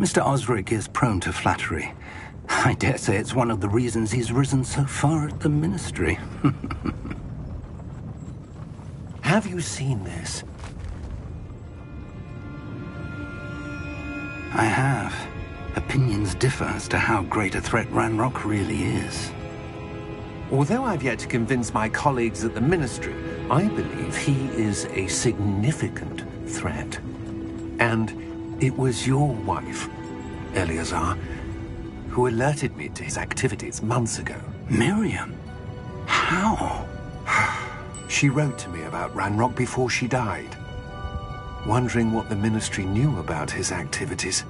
Mr. Osric is prone to flattery. I dare say it's one of the reasons he's risen so far at the Ministry. Have you seen this? I have. Opinions differ as to how great a threat Ranrock really is. Although I've yet to convince my colleagues at the Ministry, I believe he is a significant threat. And it was your wife, Eleazar, who alerted me to his activities months ago. Miriam? How? She wrote to me about Ranrock before she died, wondering what the Ministry knew about his activities.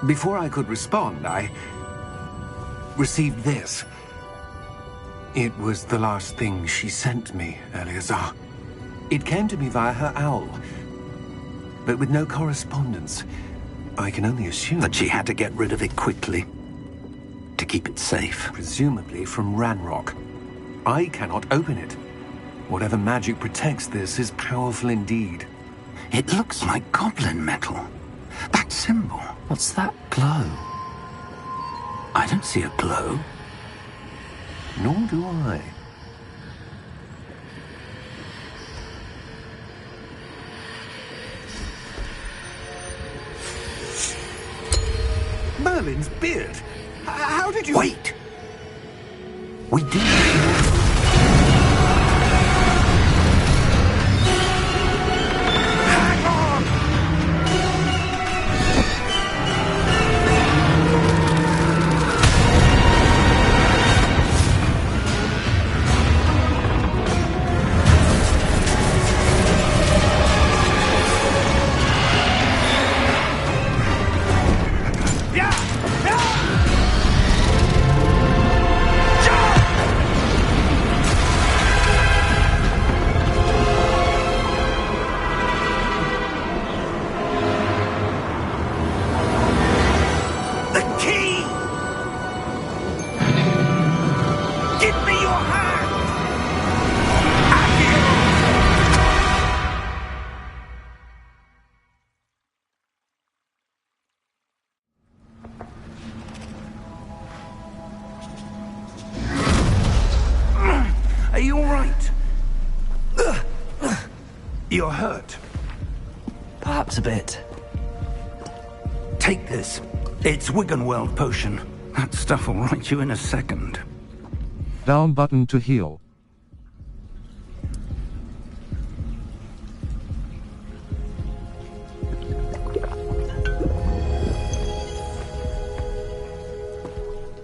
Before I could respond, I received this. It was the last thing she sent me, Eleazar. It came to me via her owl, but with no correspondence. I can only assume that she had to get rid of it quickly, to keep it safe. Presumably from Ranrock. I cannot open it. Whatever magic protects this is powerful indeed. It looks like goblin metal. That symbol. What's that glow? I don't see a glow. Nor do I. Merlin's beard. How did you... Wait! We do... Hang on! Are you all right? You're hurt. Perhaps a bit. Take this. It's Wiggenweld potion. That stuff will right you in a second. Down button to heal.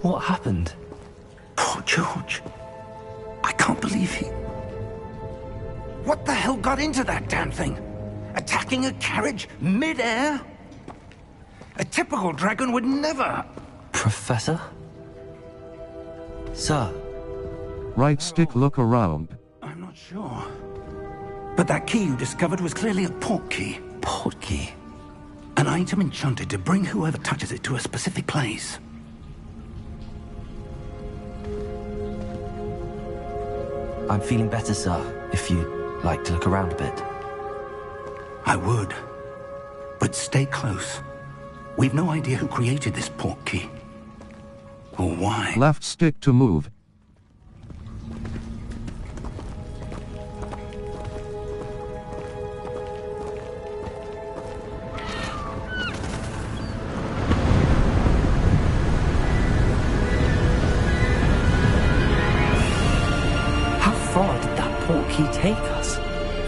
What happened? Poor George. I can't believe he... What the hell got into that damn thing? Attacking a carriage mid-air? A typical dragon would never... Professor? Sir? Right stick look around. I'm not sure. But that key you discovered was clearly a port key. Port key? An item enchanted to bring whoever touches it to a specific place. I'm feeling better, sir, if you'd like to look around a bit. I would. But stay close. We've no idea who created this port key. Or why. Left stick to move. How far did that port key take us?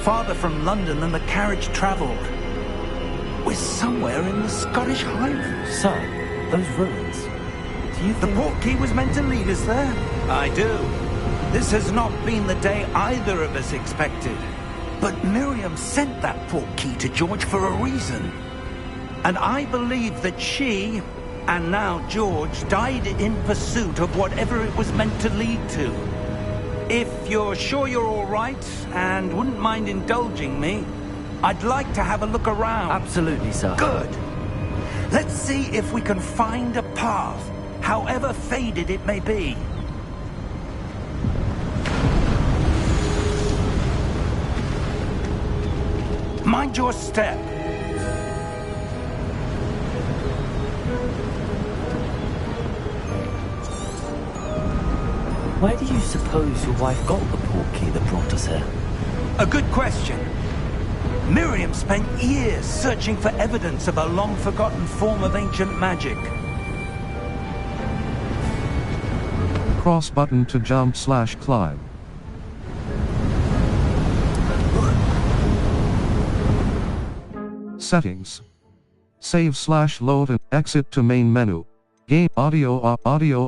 Farther from London than the carriage travelled. We're somewhere in the Scottish Highlands. Sir, those ruins. Do you The think... port key was meant to lead us there? I do. This has not been the day either of us expected. But Miriam sent that port key to George for a reason. And I believe that she, and now George, died in pursuit of whatever it was meant to lead to. If you're sure you're all right, and wouldn't mind indulging me, I'd like to have a look around. Absolutely, sir. Good. Let's see if we can find a path, however faded it may be. Mind your step. Where do you suppose your wife got the portkey that brought us here? A good question. Miriam spent years searching for evidence of a long-forgotten form of ancient magic. Cross button to jump/climb. Settings. Save/load and exit to main menu. Game audio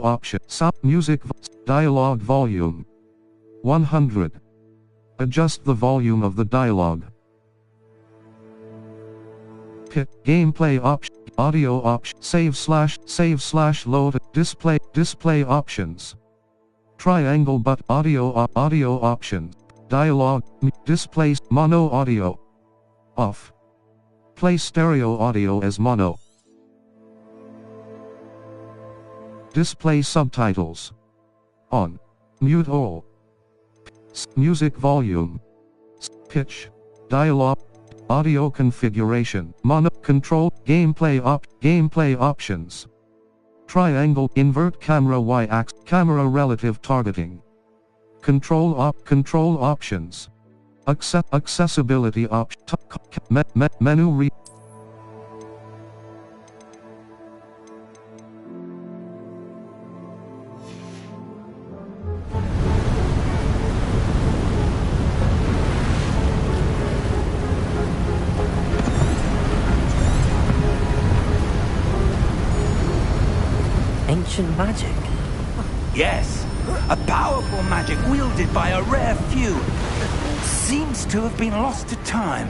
option. Sound music dialogue volume 100. Adjust the volume of the dialogue. Pick gameplay option. Audio option. Save/load. Display options. Triangle but audio option. Dialogue displays mono audio off. Play stereo audio as mono. Display subtitles on. Mute all. Music volume. Pitch. Dialogue. Audio configuration. Mono control. Gameplay options. Triangle. Invert camera y-axis. Camera relative targeting. Control options. Accessibility option. Menu re. Ancient magic? Yes, a powerful magic wielded by a rare few. Seems to have been lost to time.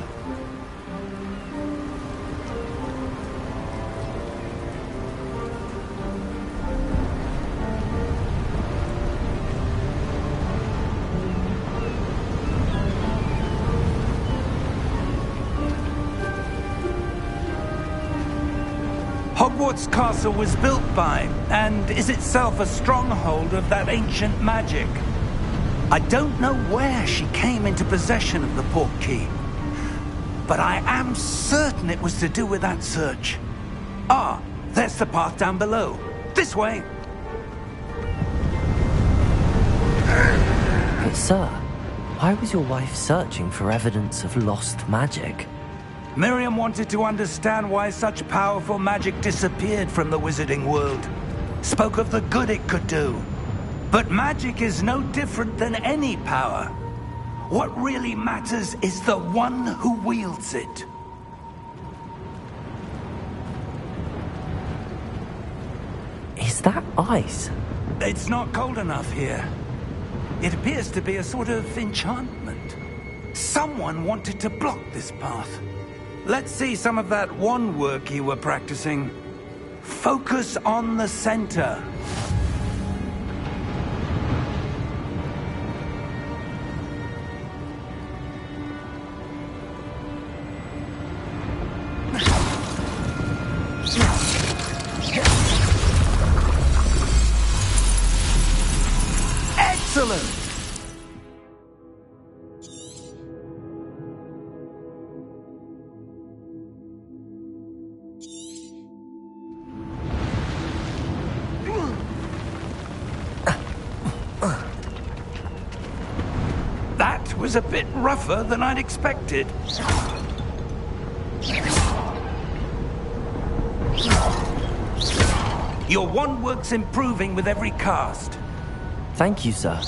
Hogwarts Castle was built by, and is itself a stronghold of that ancient magic. I don't know where she came into possession of the portkey, but I am certain it was to do with that search. Ah, there's the path down below. This way! But sir, why was your wife searching for evidence of lost magic? Miriam wanted to understand why such powerful magic disappeared from the wizarding world. Spoke of the good it could do. But magic is no different than any power. What really matters is the one who wields it. Is that ice? It's not cold enough here. It appears to be a sort of enchantment. Someone wanted to block this path. Let's see some of that wand work you were practicing. Focus on the center. Excellent! That was a bit rougher than I'd expected. Your wand work's improving with every cast. Thank you, sir.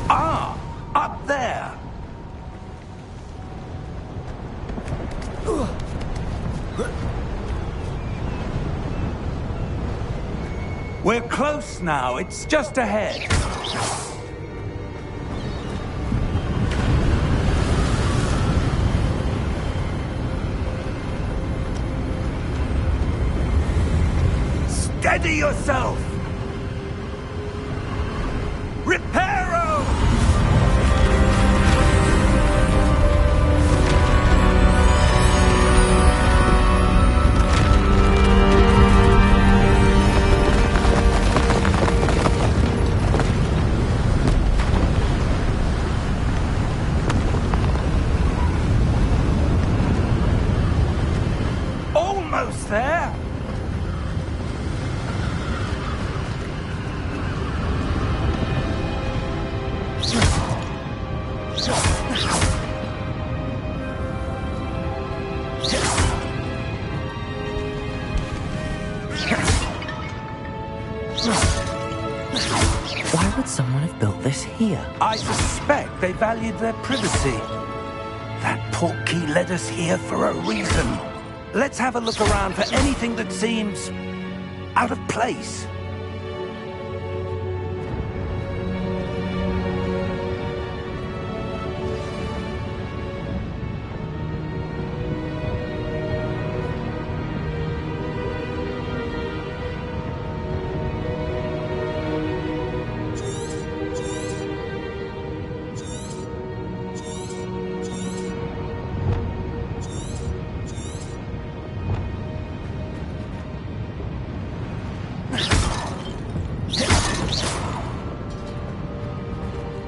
Ah, up there. We're close now. It's just ahead. Steady yourself. Reparo! close there. Why would someone have built this here? I suspect they valued their privacy. That portkey led us here for a reason. Let's have a look around for anything that seems out of place.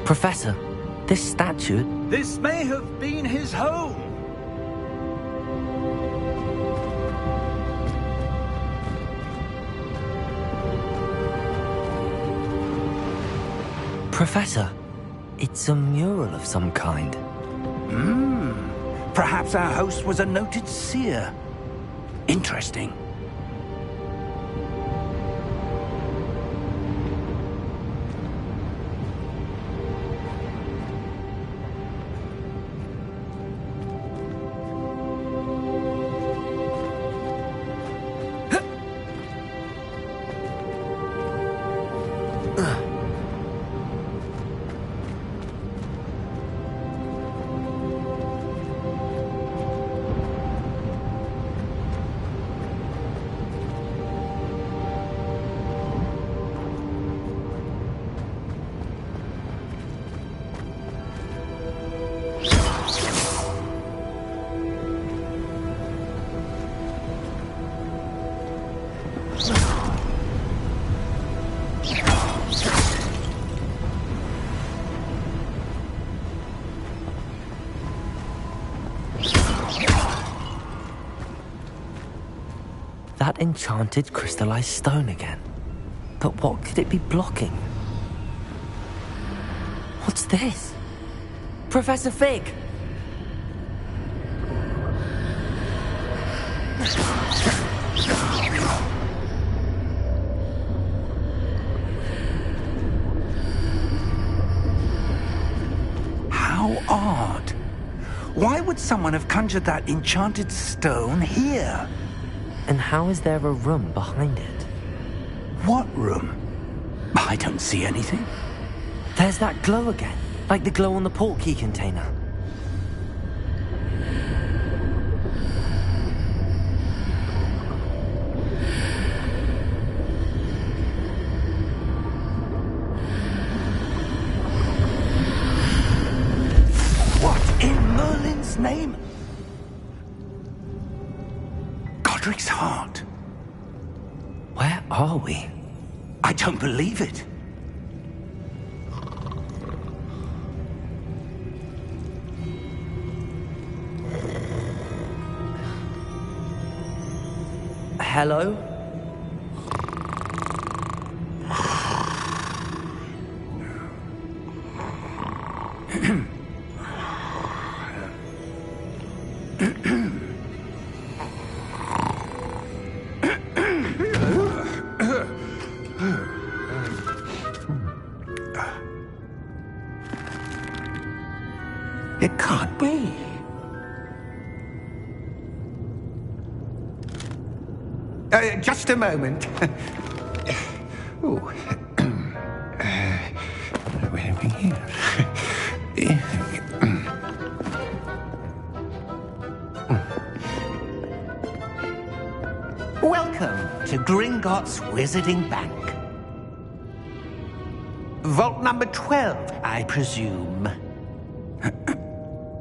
Professor, this statue... This may have been his home. Professor, it's a mural of some kind. Perhaps our host was a noted seer. Interesting. That enchanted crystallized stone again. But what could it be blocking? What's this? Professor Fig! How odd. Why would someone have conjured that enchanted stone here? And how is there a room behind it? What room? I don't see anything. There's that glow again, like the glow on the portkey container. What in Merlin's name? Godric's heart. Where are we? I don't believe it. Hello? It can't be. Just a moment. Ooh. Where are we here? Welcome to Gringotts Wizarding Bank. Vault number 12, I presume.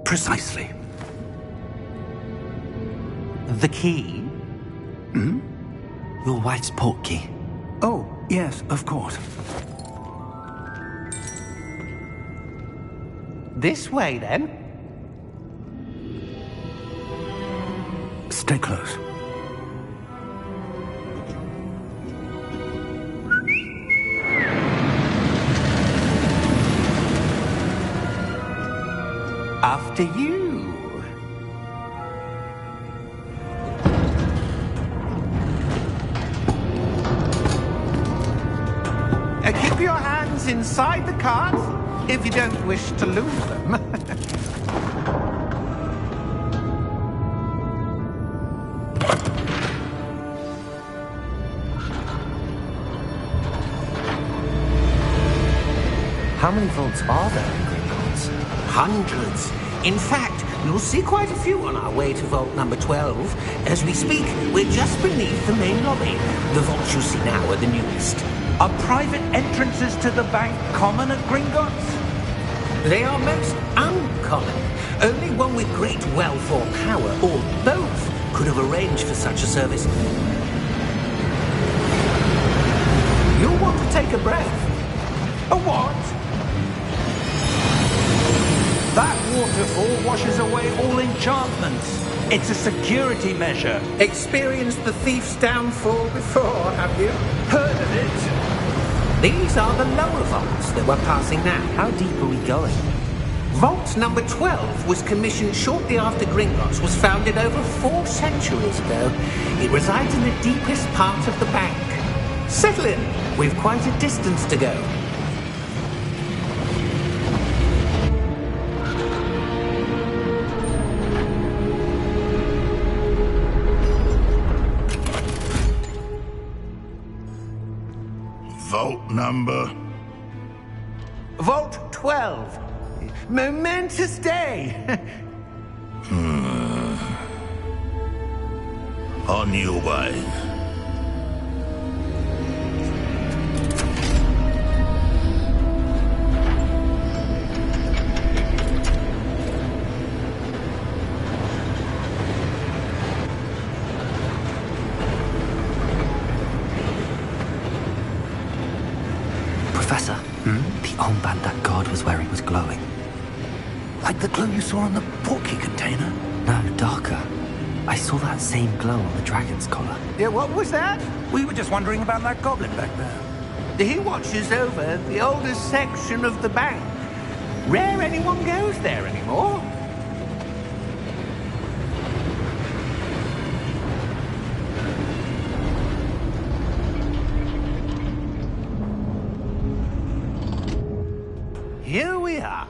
Precisely. The key? Your wife's portkey. Oh, yes, of course. This way, then. Stay close. after you. Keep your hands inside the cart if you don't wish to lose them. How many vaults are there in Gringotts? Hundreds. In fact, you'll see quite a few on our way to vault number 12. As we speak, we're just beneath the main lobby. The vaults you see now are the newest. Are private entrances to the bank common at Gringotts? They are most uncommon. Only one with great wealth or power, or both, could have arranged for such a service. You'll want to take a breath. A what? That waterfall washes away all enchantments. It's a security measure. Experienced the thief's downfall before, have you? Heard of it? These are the lower vaults that we're passing now. How deep are we going? Vault number 12 was commissioned shortly after Gringotts was founded over 4 centuries ago. It resides in the deepest part of the bank. Settle in. We've quite a distance to go. Vault number? Vault 12. Momentous day. On your way. Professor, the armband that guard was wearing was glowing. Like the glow you saw on the portkey container? No, darker. I saw that same glow on the dragon's collar. Yeah, what was that? We were just wondering about that goblin back there. He watches over the oldest section of the bank. Rare anyone goes there anymore. Here we are.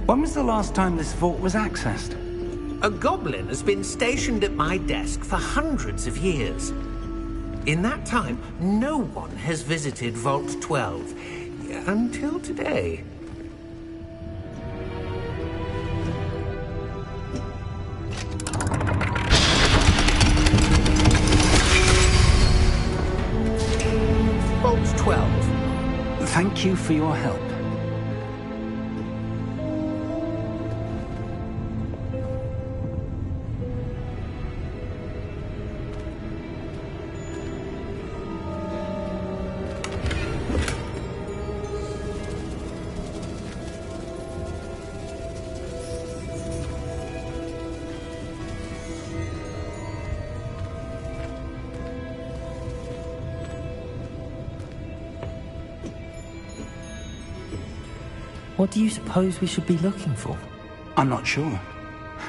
When was the last time this vault was accessed? A goblin has been stationed at my desk for hundreds of years. In that time, no one has visited Vault 12 until today. Vault 12. Thank you for your help. What do you suppose we should be looking for? I'm not sure.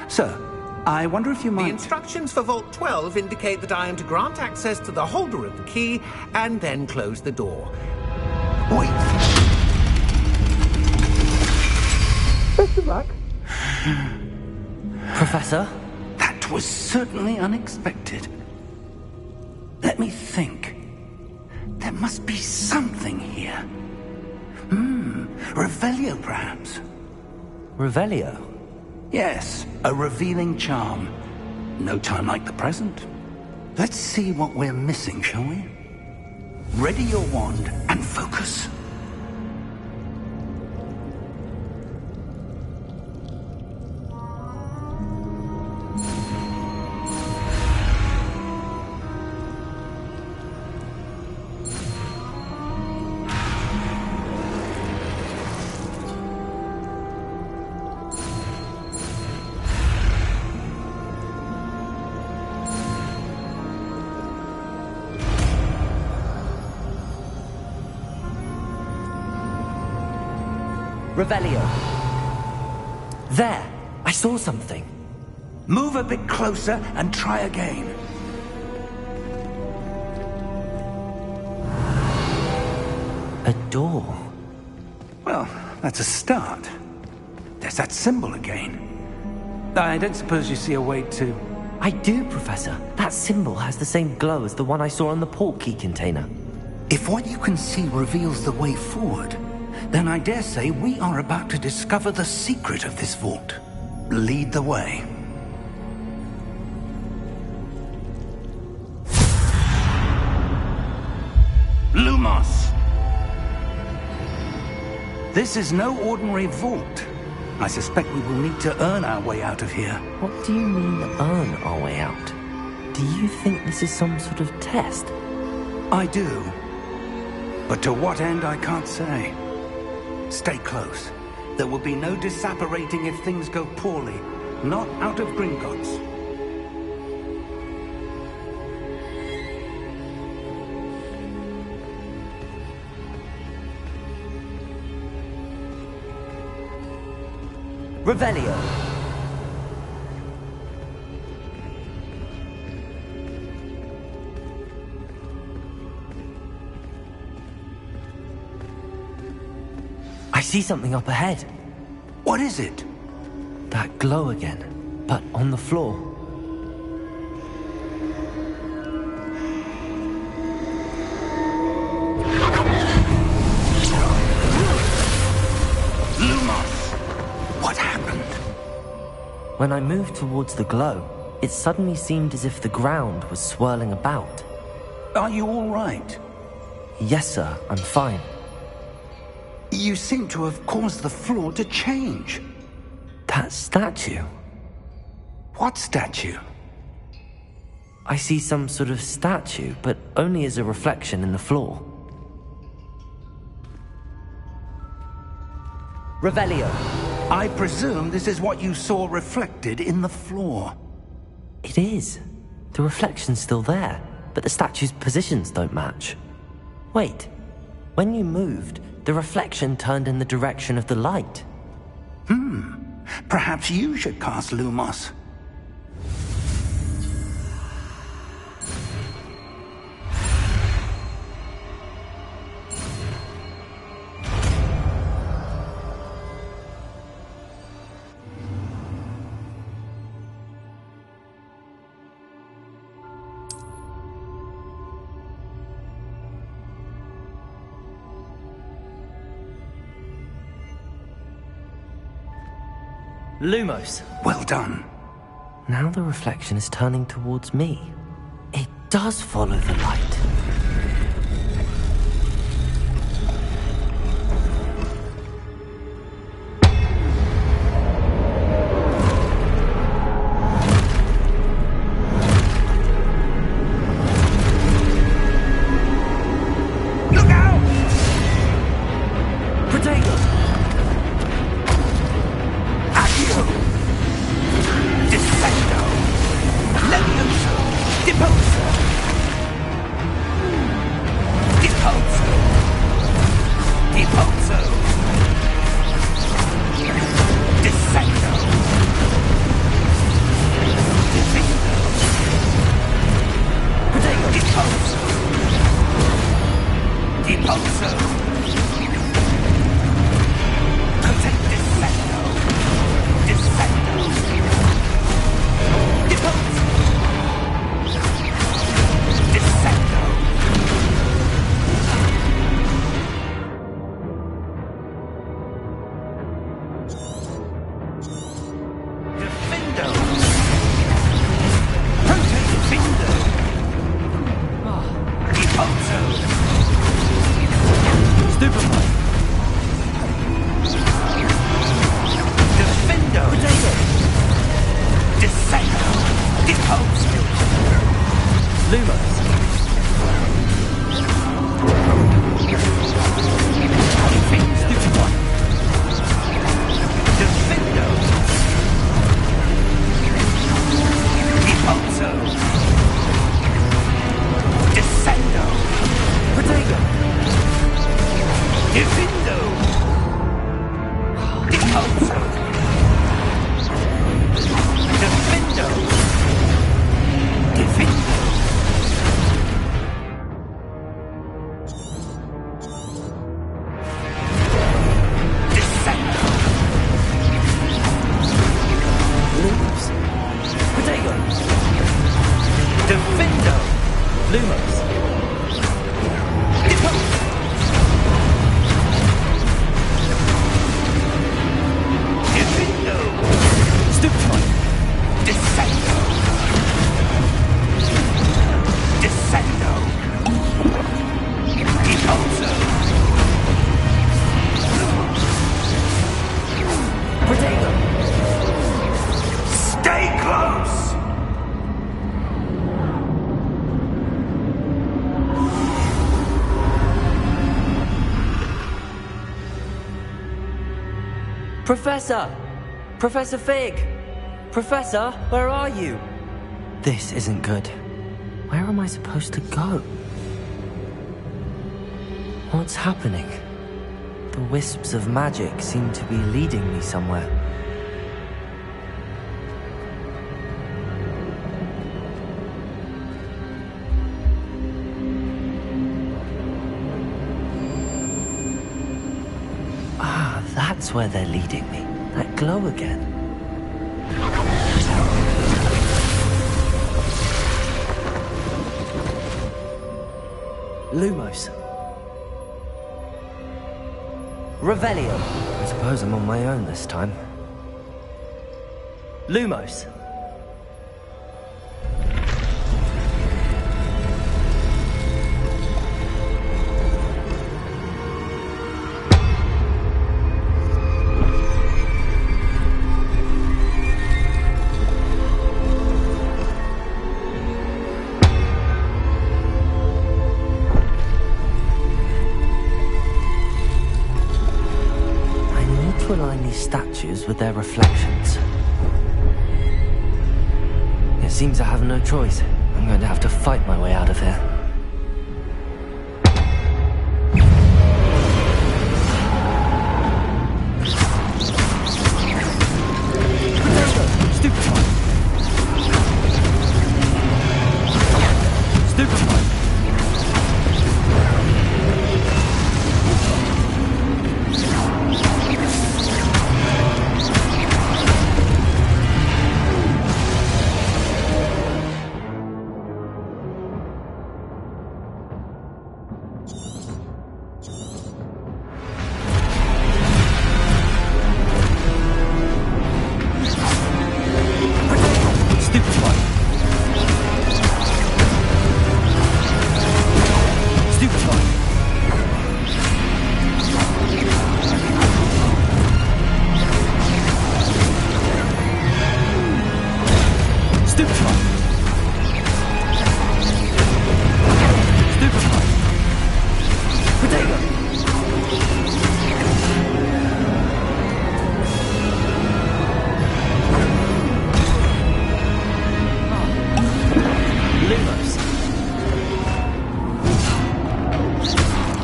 Sir, I wonder if you The might... instructions for Vault 12 indicate that I am to grant access to the holder of the key and then close the door. Wait! Best of luck. Professor? That was certainly unexpected. Let me think. There must be something here. Revelio, perhaps? Revelio? Yes, a revealing charm. No time like the present. Let's see what we're missing, shall we? Ready your wand and focus. Revelio. There! I saw something. Move a bit closer and try again. A door. Well, that's a start. There's that symbol again. I don't suppose you see a way to... I do, Professor. That symbol has the same glow as the one I saw on the port key container. If what you can see reveals the way forward, then I dare say we are about to discover the secret of this vault. Lead the way. Lumos! This is no ordinary vault. I suspect we will need to earn our way out of here. What do you mean, earn our way out? Do you think this is some sort of test? I do. But to what end, I can't say. Stay close. There will be no disapparating if things go poorly. Not out of Gringotts. Revelio. I see something up ahead. What is it? That glow again, but on the floor. Lumos! What happened? When I moved towards the glow, it suddenly seemed as if the ground was swirling about. Are you all right? Yes, sir, I'm fine. You seem to have caused the floor to change. That statue. What statue? I see some sort of statue, but only as a reflection in the floor. Revelio. I presume this is what you saw reflected in the floor. It is. The reflection's still there, but the statue's positions don't match. Wait. When you moved, the reflection turned in the direction of the light. Perhaps you should cast Lumos. Lumos. Well done. Now the reflection is turning towards me. It does follow the light. Look out! Protego! Accio! Descendo! Levioso! Deposo! Deposo! Deposo! Descendo! Descendo! Protego! Deposo! Deposo! Protect Descendo! Descendo! Deposo! Descendo! Defendo! Protect Defendo! Deposo! Stupefy! Defendo! Protego! Descendo! Deposo! Lumos! Stupefy! Defendo! Deposo! Descendo! Protego! Defendo! Professor! Professor Fig! Professor, where are you? This isn't good. Where am I supposed to go? What's happening? The wisps of magic seem to be leading me somewhere. Ah, that's where they're leading me. That glow again. Lumos. Revelio. I suppose I'm on my own this time. Lumos. To align these statues with their reflections. It seems I have no choice. I'm going to have to fight my way out of here. Stupefy! Stupefy!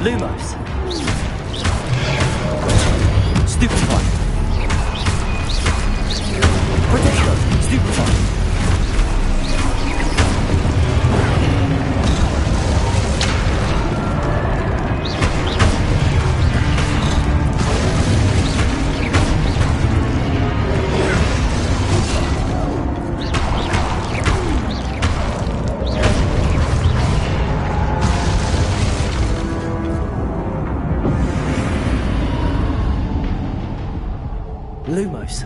Lumos. Stupefy. Protego. Stupefy. Lumos.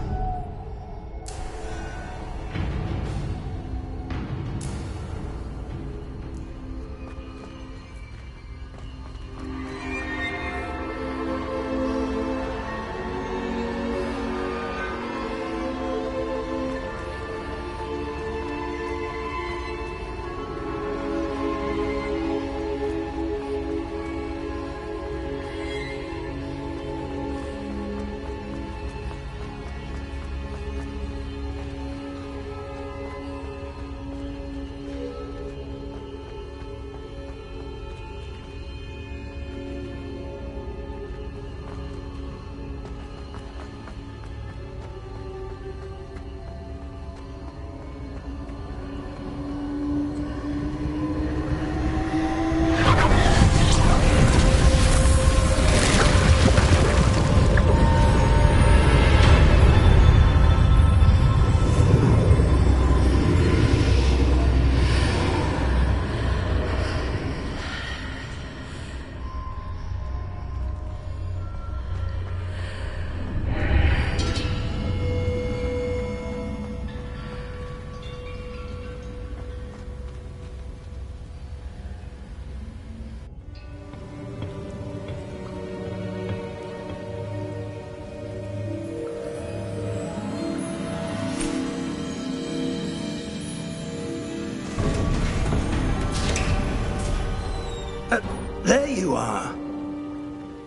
There you are.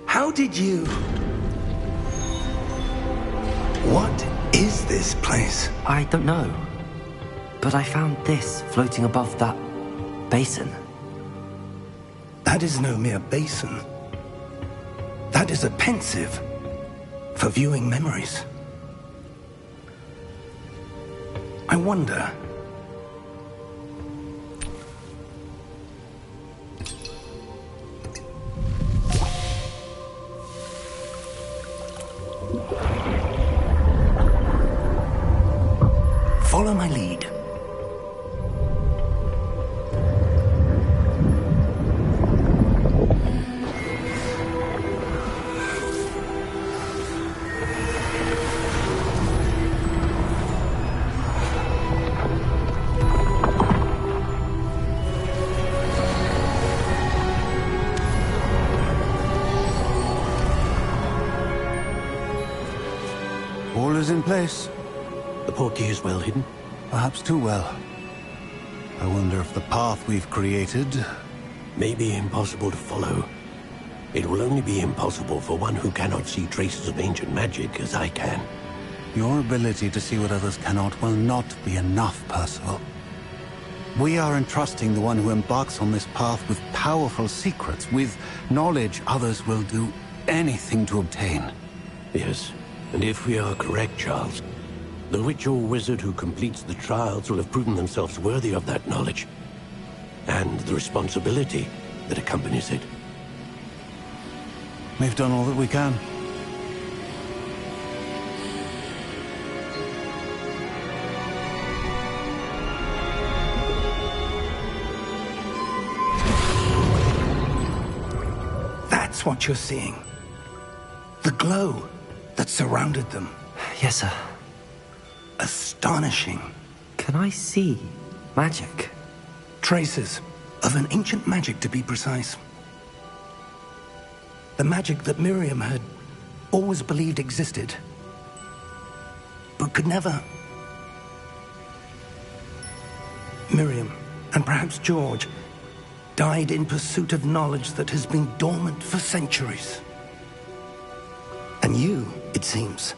How did you... What is this place? I don't know. But I found this floating above that basin. That is no mere basin. That is a pensive for viewing memories. I wonder... Follow my lead. All is in place. The portkey is well hidden. Perhaps too well. I wonder if the path we've created... May be impossible to follow. It will only be impossible for one who cannot see traces of ancient magic as I can. Your ability to see what others cannot will not be enough, Percival. We are entrusting the one who embarks on this path with powerful secrets, with knowledge others will do anything to obtain. Yes, and if we are correct, Charles, the witch or wizard who completes the trials will have proven themselves worthy of that knowledge, and the responsibility that accompanies it. We've done all that we can. That's what you're seeing. The glow that surrounded them. Yes, sir. Astonishing. Can I see magic? Traces of an ancient magic, to be precise. The magic that Miriam had always believed existed, but could never. Miriam, and perhaps George, died in pursuit of knowledge that has been dormant for centuries. And you, it seems,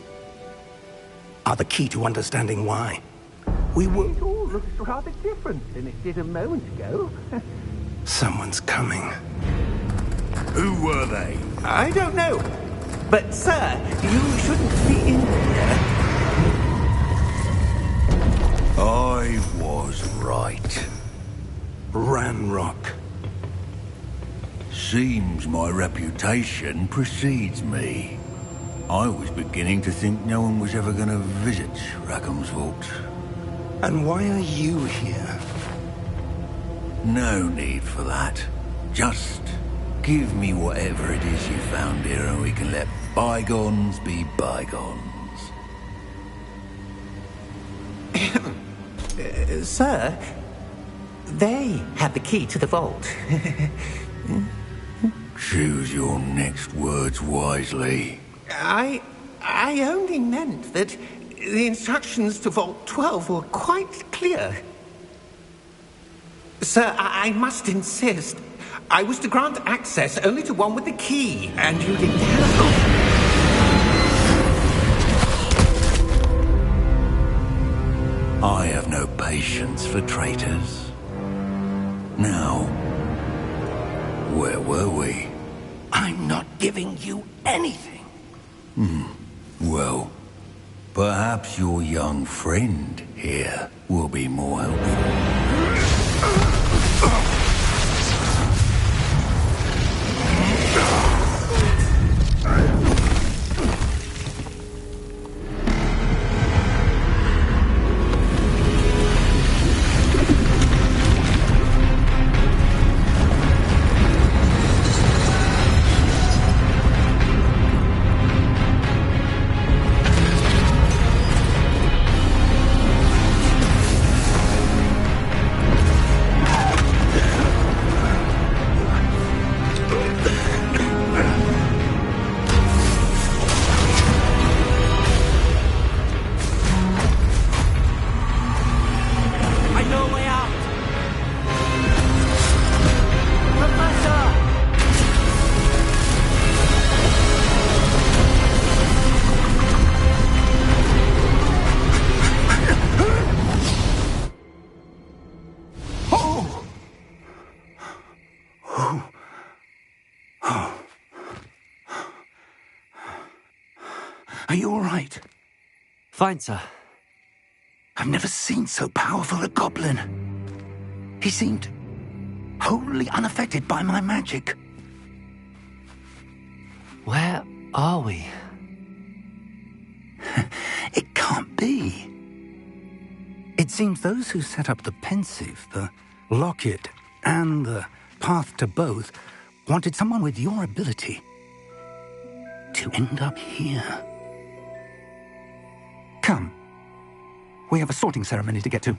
are the key to understanding why. We were... It all looks rather different than it did a moment ago. Someone's coming. Who were they? I don't know. But, sir, you shouldn't be in here. I was right. Ranrock. Seems my reputation precedes me. I was beginning to think no one was ever going to visit Rackham's Vault. And why are you here? No need for that. Just give me whatever it is you found here and we can let bygones be bygones. Sir, they have the key to the vault. Choose your next words wisely. I only meant that the instructions to Vault 12 were quite clear. Sir, I must insist. I was to grant access only to one with the key, and you didn't have... I have no patience for traitors. Now, where were we? I'm not giving you anything. Well, perhaps your young friend here will be more helpful. Are you all right? Fine, sir. I've never seen so powerful a goblin. He seemed wholly unaffected by my magic. Where are we? It can't be. It seems those who set up the pensive, the locket, and the path to both wanted someone with your ability to end up here. Come. We have a sorting ceremony to get to.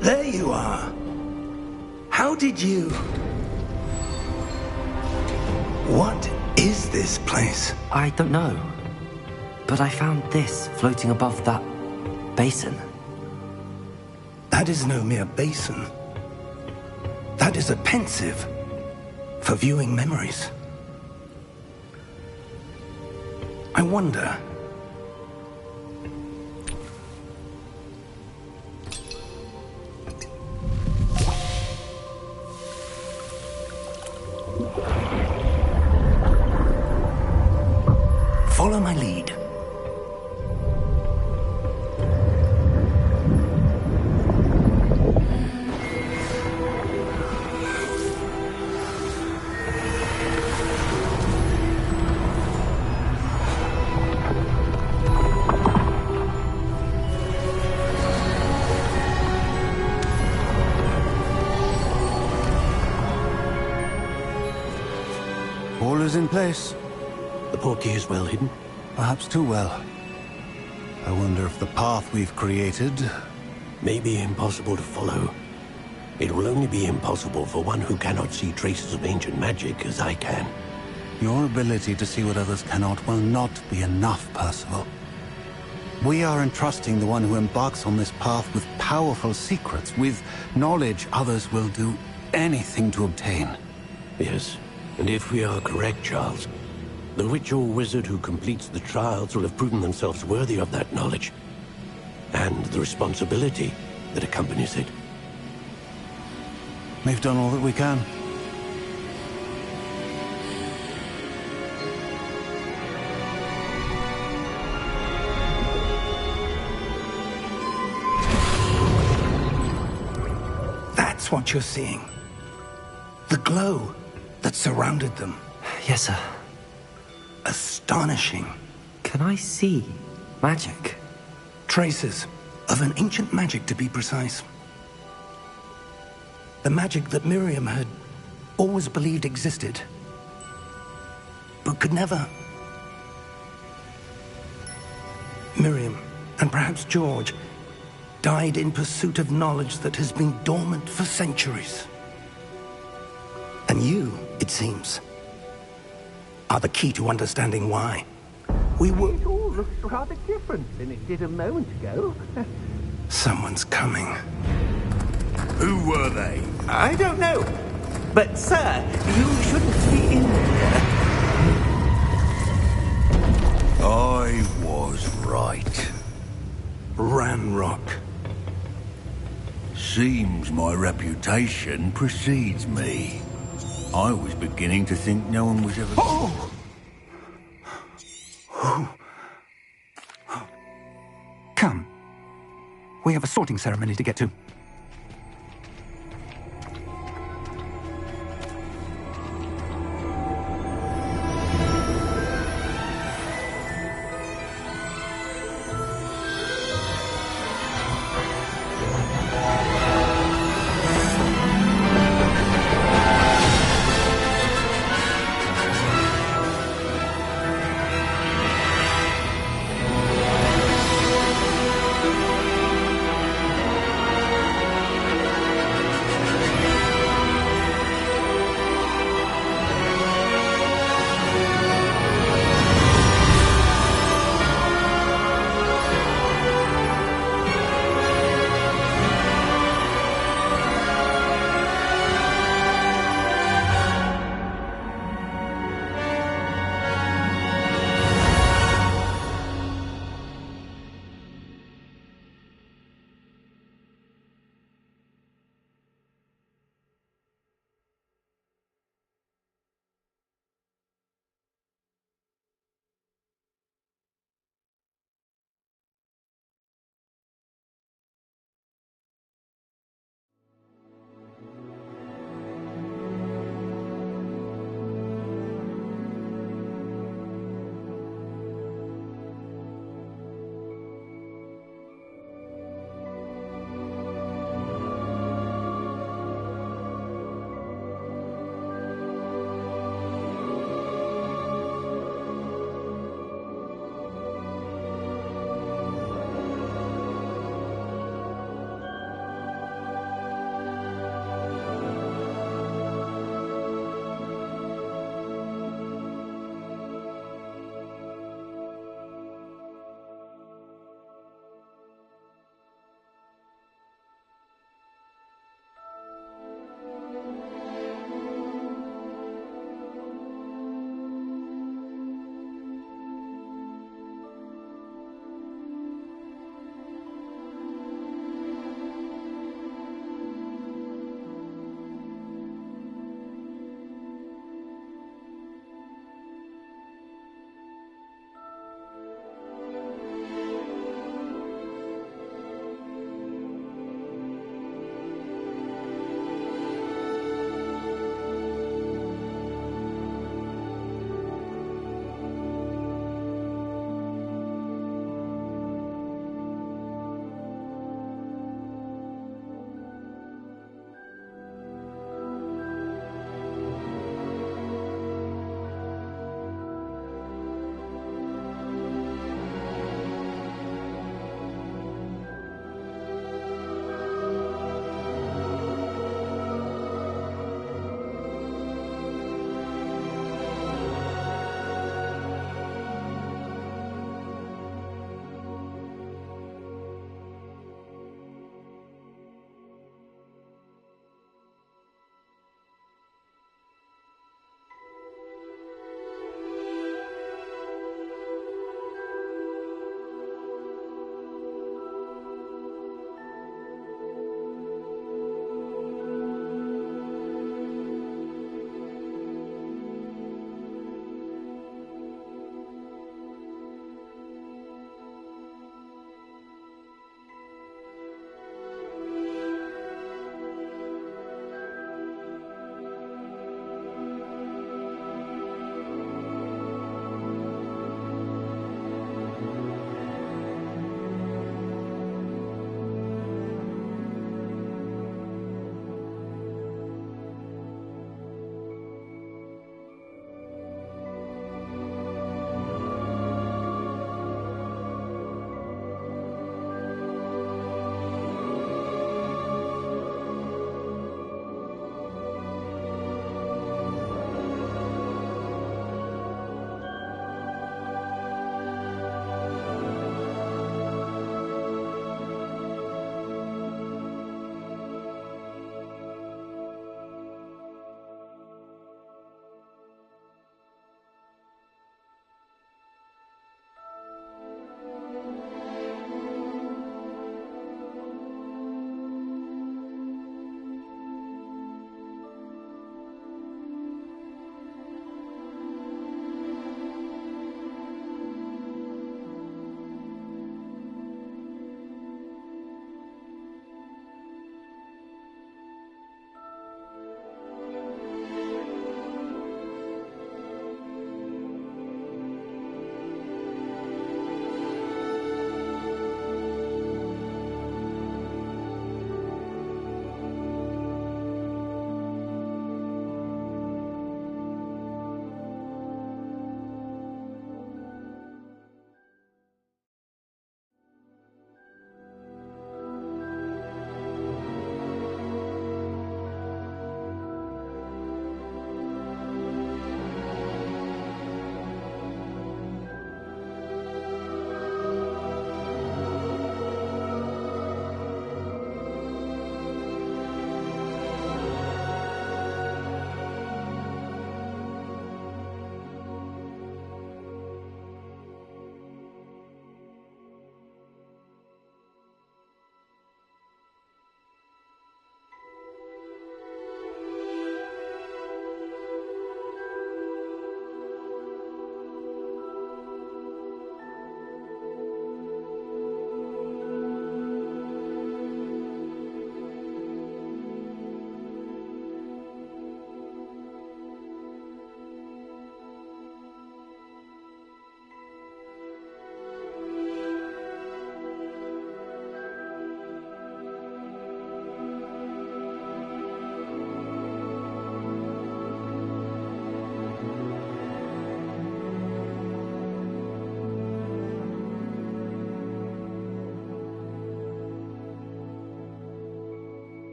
There you are. How did you... What is this place? I don't know. But I found this floating above that basin. That is no mere basin. That is a pensive for viewing memories. I wonder... Follow my lead. All is in place. The portkey is well hidden. Perhaps too well. I wonder if the path we've created... May be impossible to follow. It will only be impossible for one who cannot see traces of ancient magic as I can. Your ability to see what others cannot will not be enough, Percival. We are entrusting the one who embarks on this path with powerful secrets, with knowledge others will do anything to obtain. Yes, and if we are correct, Charles, the witch or wizard who completes the trials will have proven themselves worthy of that knowledge, and the responsibility that accompanies it. We've done all that we can. That's what you're seeing. The glow that surrounded them. Yes, sir. Astonishing. Can I see magic? Traces of an ancient magic, to be precise. The magic that Miriam had always believed existed, but could never. Miriam, and perhaps George, died in pursuit of knowledge that has been dormant for centuries. And you, it seems, are the key to understanding why. We were... It all looks rather different than it did a moment ago. Someone's coming. Who were they? I don't know. But, sir, you shouldn't be in here. I was right. Ranrock. Seems my reputation precedes me. I was beginning to think no one was ever... Oh! Come. We have a sorting ceremony to get to.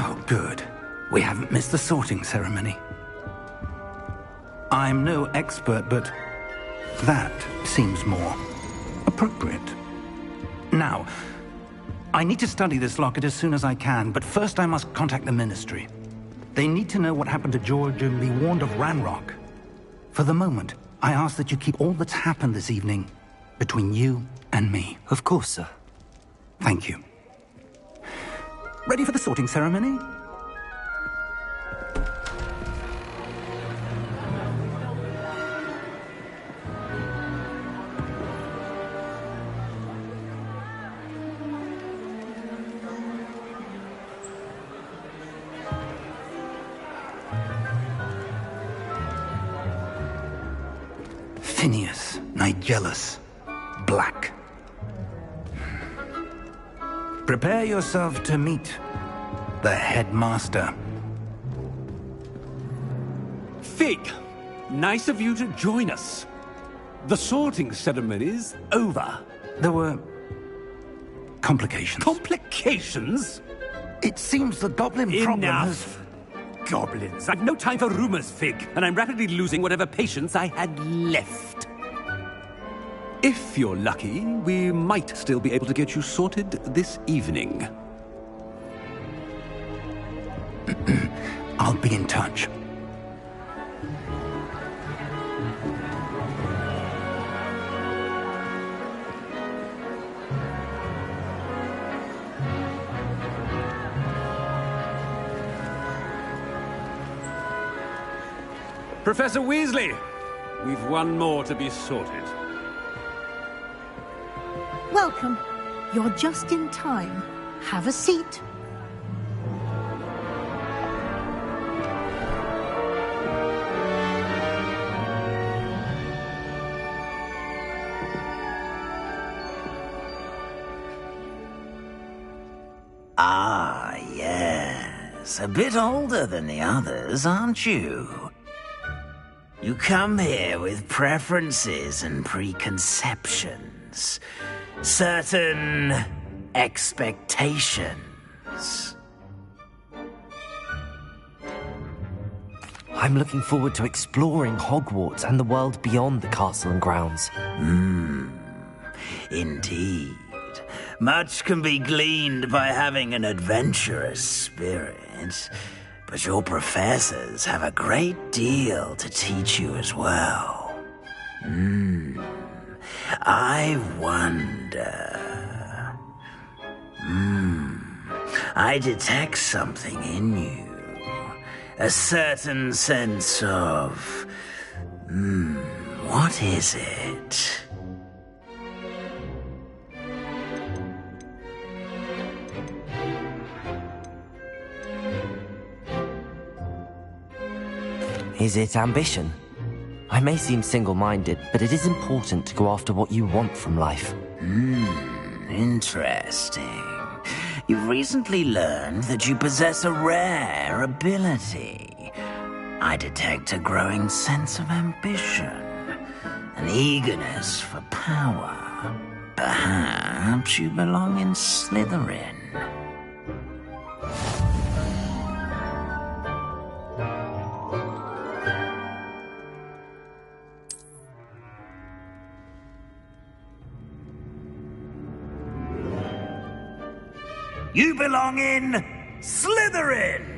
Oh, good. We haven't missed the sorting ceremony. I'm no expert, but that seems more appropriate. Now, I need to study this locket as soon as I can, but first I must contact the Ministry. They need to know what happened to George and be warned of Ranrock. For the moment, I ask that you keep all that's happened this evening between you and me. Of course, sir. Thank you. Ready for the sorting ceremony? Phineas, Nigellus, Black. Prepare yourself to meet the headmaster. Fig, nice of you to join us. The sorting ceremony's over. There were complications. Complications? It seems the goblin problem has... Enough! Goblins. I've no time for rumors, Fig, and I'm rapidly losing whatever patience I had left. If you're lucky, we might still be able to get you sorted this evening. I'll be in touch. Professor Weasley, we've one more to be sorted. Welcome. You're just in time. Have a seat. Ah, yes. A bit older than the others, aren't you? You come here with preferences and preconceptions. Certain expectations. I'm looking forward to exploring Hogwarts and the world beyond the castle and grounds. Indeed. Much can be gleaned by having an adventurous spirit, but your professors have a great deal to teach you as well. I wonder... I detect something in you. A certain sense of... what is it? Is it ambition? I may seem single-minded, but it is important to go after what you want from life. Interesting. You've recently learned that you possess a rare ability. I detect a growing sense of ambition, an eagerness for power. Perhaps you belong in Slytherin. You belong in Slytherin!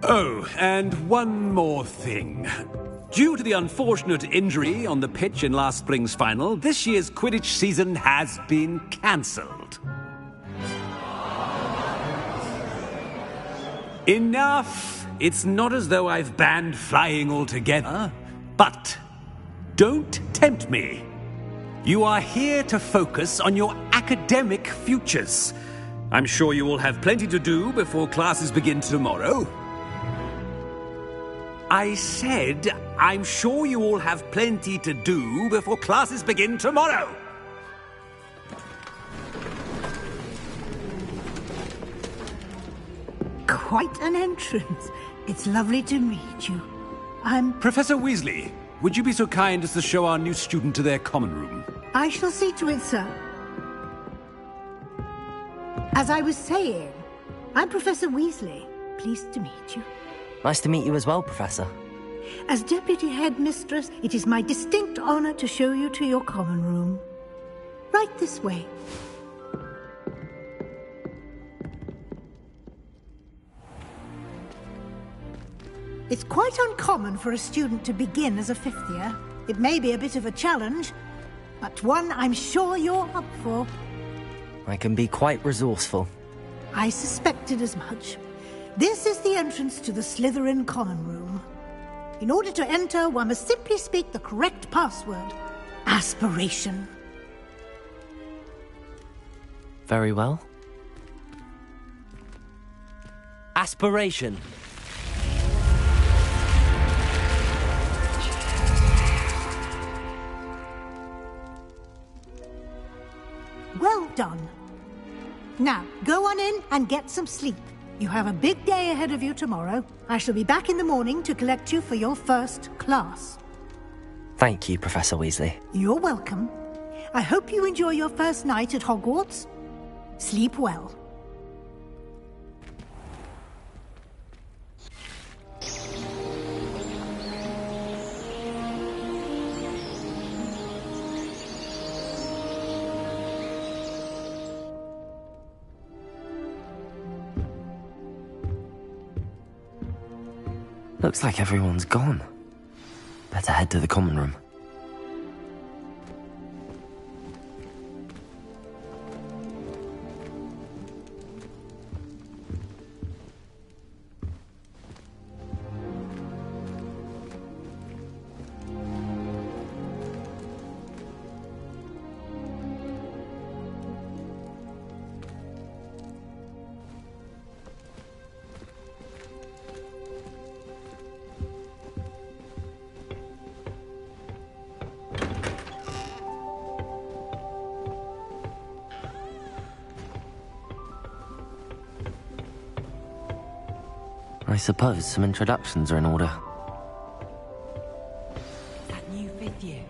Oh, and one more thing. Due to the unfortunate injury on the pitch in last spring's final, this year's Quidditch season has been cancelled. Enough! It's not as though I've banned flying altogether, but don't tempt me. You are here to focus on your academic futures. I'm sure you will have plenty to do before classes begin tomorrow. I said, I'm sure you all have plenty to do before classes begin tomorrow. quite an entrance. It's lovely to meet you. Professor Weasley, would you be so kind as to show our new student to their common room? I shall see to it, sir. As I was saying, I'm Professor Weasley. Pleased to meet you. Nice to meet you as well, Professor. As Deputy Headmistress, it is my distinct honor to show you to your common room. Right this way. It's quite uncommon for a student to begin as a fifth year. It may be a bit of a challenge, but one I'm sure you're up for. I can be quite resourceful. I suspected as much. This is the entrance to the Slytherin common room. In order to enter, one must simply speak the correct password. Aspiration. Very well. Aspiration. Well done. Now, go on in and get some sleep. You have a big day ahead of you tomorrow. I shall be back in the morning to collect you for your first class. Thank you, Professor Weasley. You're welcome. I hope you enjoy your first night at Hogwarts. Sleep well. Looks like everyone's gone. Better head to the common room. I suppose some introductions are in order. That new fifth year.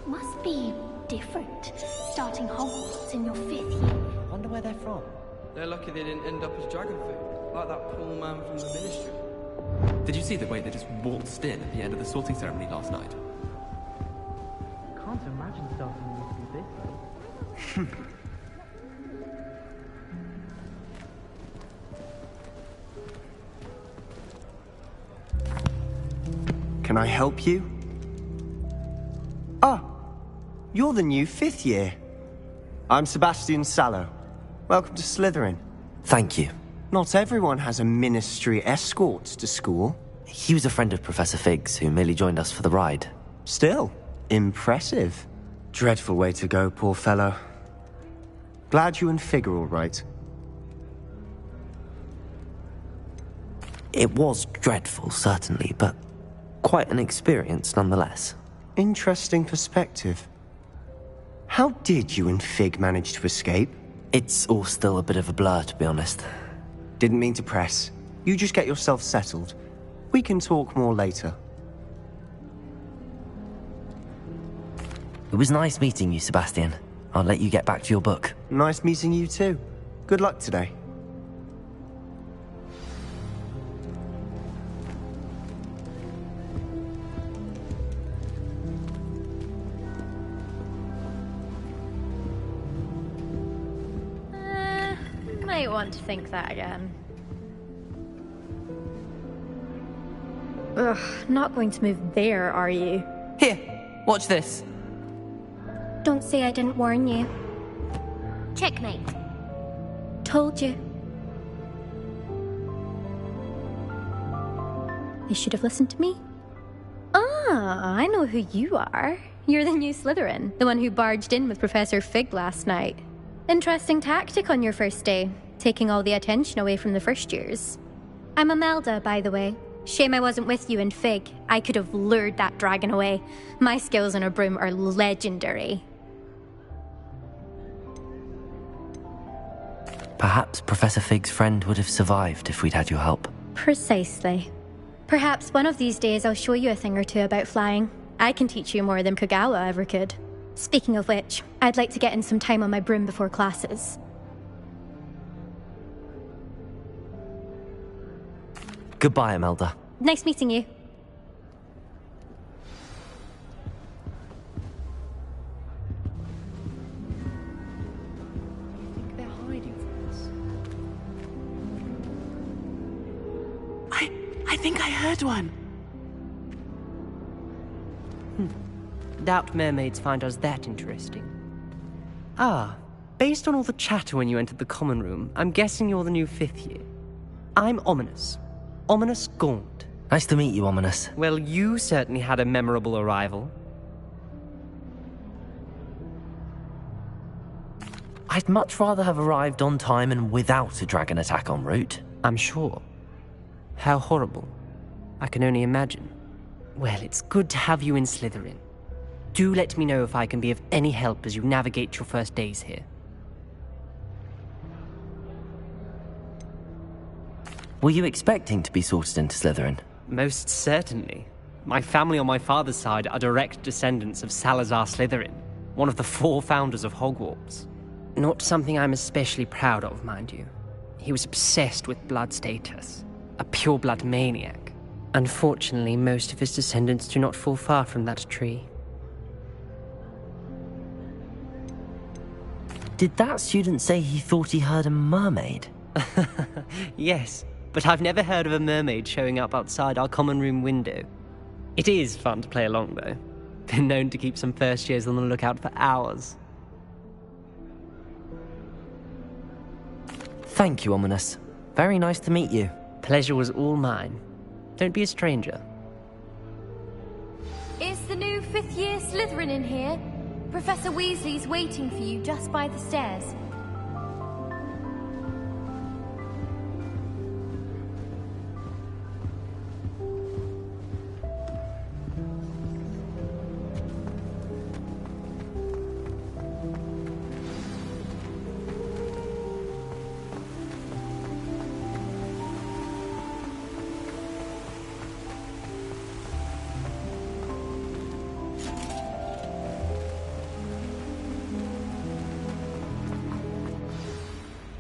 Must be different. Starting Hogwarts in your fifth year. Wonder where they're from. They're lucky they didn't end up as dragon food, like that poor man from the Ministry. Did you see the way they just waltzed in at the end of the sorting ceremony last night? Can't imagine starting with this. Can I help you? Ah, you're the new fifth year. I'm Sebastian Sallow. Welcome to Slytherin. Thank you. Not everyone has a ministry escort to school. He was a friend of Professor Fig's who merely joined us for the ride. Still, impressive. Dreadful way to go, poor fellow. Glad you and Fig are all right. It was dreadful, certainly, but quite an experience nonetheless. Interesting perspective. How did you and Fig manage to escape? It's all still a bit of a blur, to be honest. Didn't mean to press. You just get yourself settled. We can talk more later. It was nice meeting you, Sebastian. I'll let you get back to your book. Nice meeting you too. Good luck today. Might want to think that again. Ugh, not going to move there, are you? Here, watch this. Don't say I didn't warn you. Checkmate. Told you. You should have listened to me. Ah, I know who you are. You're the new Slytherin, the one who barged in with Professor Fig last night. Interesting tactic on your first day, taking all the attention away from the first years. I'm Imelda, by the way. Shame I wasn't with you in Fig. I could have lured that dragon away. My skills on a broom are legendary. Perhaps Professor Fig's friend would have survived if we'd had your help. Precisely. Perhaps one of these days I'll show you a thing or two about flying. I can teach you more than Kogawa ever could. Speaking of which, I'd like to get in some time on my broom before classes. Goodbye, Imelda. Nice meeting you. They're hiding from us. I think I heard one. Doubt mermaids find us that interesting. Ah, based on all the chatter when you entered the common room, I'm guessing you're the new 5th year. I'm Ominous. Ominous Gaunt. Nice to meet you, Ominous. Well, you certainly had a memorable arrival. I'd much rather have arrived on time and without a dragon attack en route. I'm sure. How horrible. I can only imagine. Well, it's good to have you in Slytherin. Do let me know if I can be of any help as you navigate your first days here. Were you expecting to be sorted into Slytherin? Most certainly. My family on my father's side are direct descendants of Salazar Slytherin, one of the 4 founders of Hogwarts. Not something I'm especially proud of, mind you. He was obsessed with blood status, a pure-blood maniac. Unfortunately, most of his descendants do not fall far from that tree. Did that student say he thought he heard a mermaid? Yes, but I've never heard of a mermaid showing up outside our common room window. It is fun to play along, though. Been known to keep some first years on the lookout for hours. Thank you, Ominous. Very nice to meet you. Pleasure was all mine. Don't be a stranger. Is the new 5th year Slytherin in here? Professor Weasley's waiting for you just by the stairs.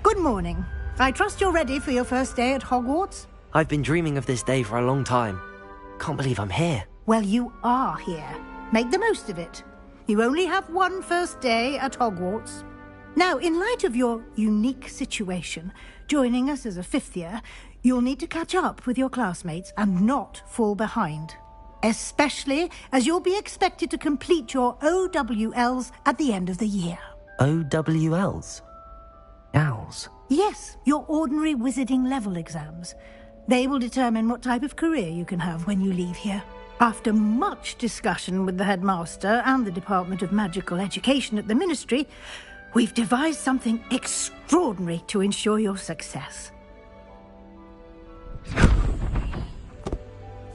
Good morning. I trust you're ready for your first day at Hogwarts? I've been dreaming of this day for a long time. Can't believe I'm here. Well, you are here. Make the most of it. You only have one first day at Hogwarts. Now, in light of your unique situation, joining us as a 5th year, you'll need to catch up with your classmates and not fall behind. Especially as you'll be expected to complete your OWLs at the end of the year. OWLs? Owls? Yes, your ordinary wizarding level exams. They will determine what type of career you can have when you leave here. After much discussion with the headmaster and the Department of Magical Education at the Ministry, we've devised something extraordinary to ensure your success.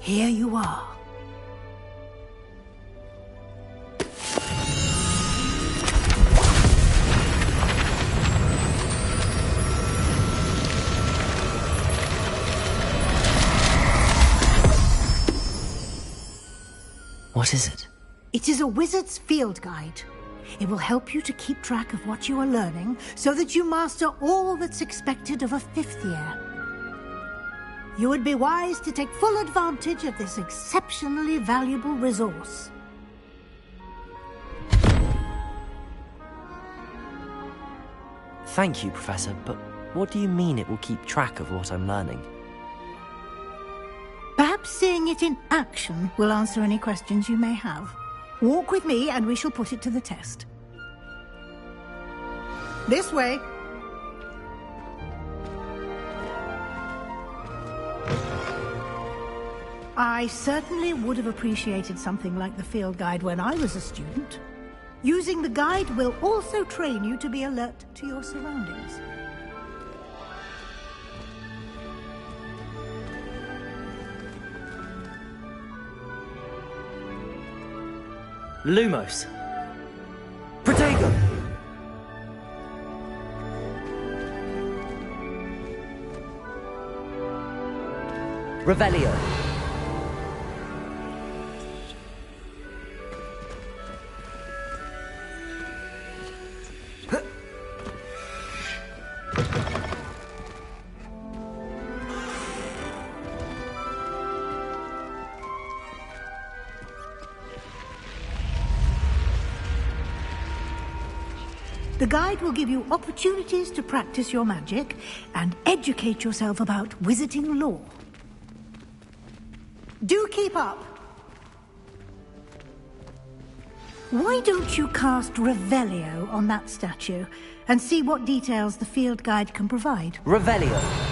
Here you are. What is it? It is a wizard's field guide. It will help you to keep track of what you are learning so that you master all that's expected of a 5th year. You would be wise to take full advantage of this exceptionally valuable resource. Thank you, Professor, but what do you mean it will keep track of what I'm learning? Perhaps seeing it in action will answer any questions you may have. Walk with me and we shall put it to the test. This way. I certainly would have appreciated something like the field guide when I was a student. Using the guide will also train you to be alert to your surroundings. Lumos. Protego! Revelio. The guide will give you opportunities to practice your magic and educate yourself about wizarding lore. Do keep up! Why don't you cast Revelio on that statue and see what details the field guide can provide? Revelio.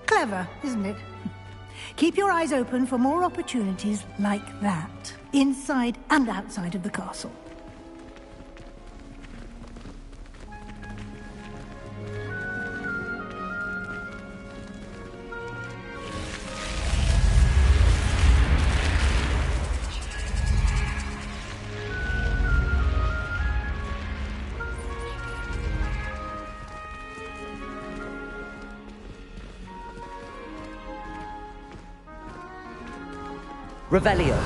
Clever, isn't it? Keep your eyes open for more opportunities like that, inside and outside of the castle. Revelio.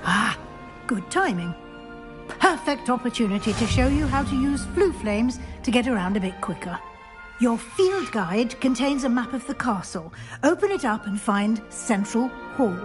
Ah, good timing. Perfect opportunity to show you how to use flue flames to get around a bit quicker. Your field guide contains a map of the castle. Open it up and find Central Hall.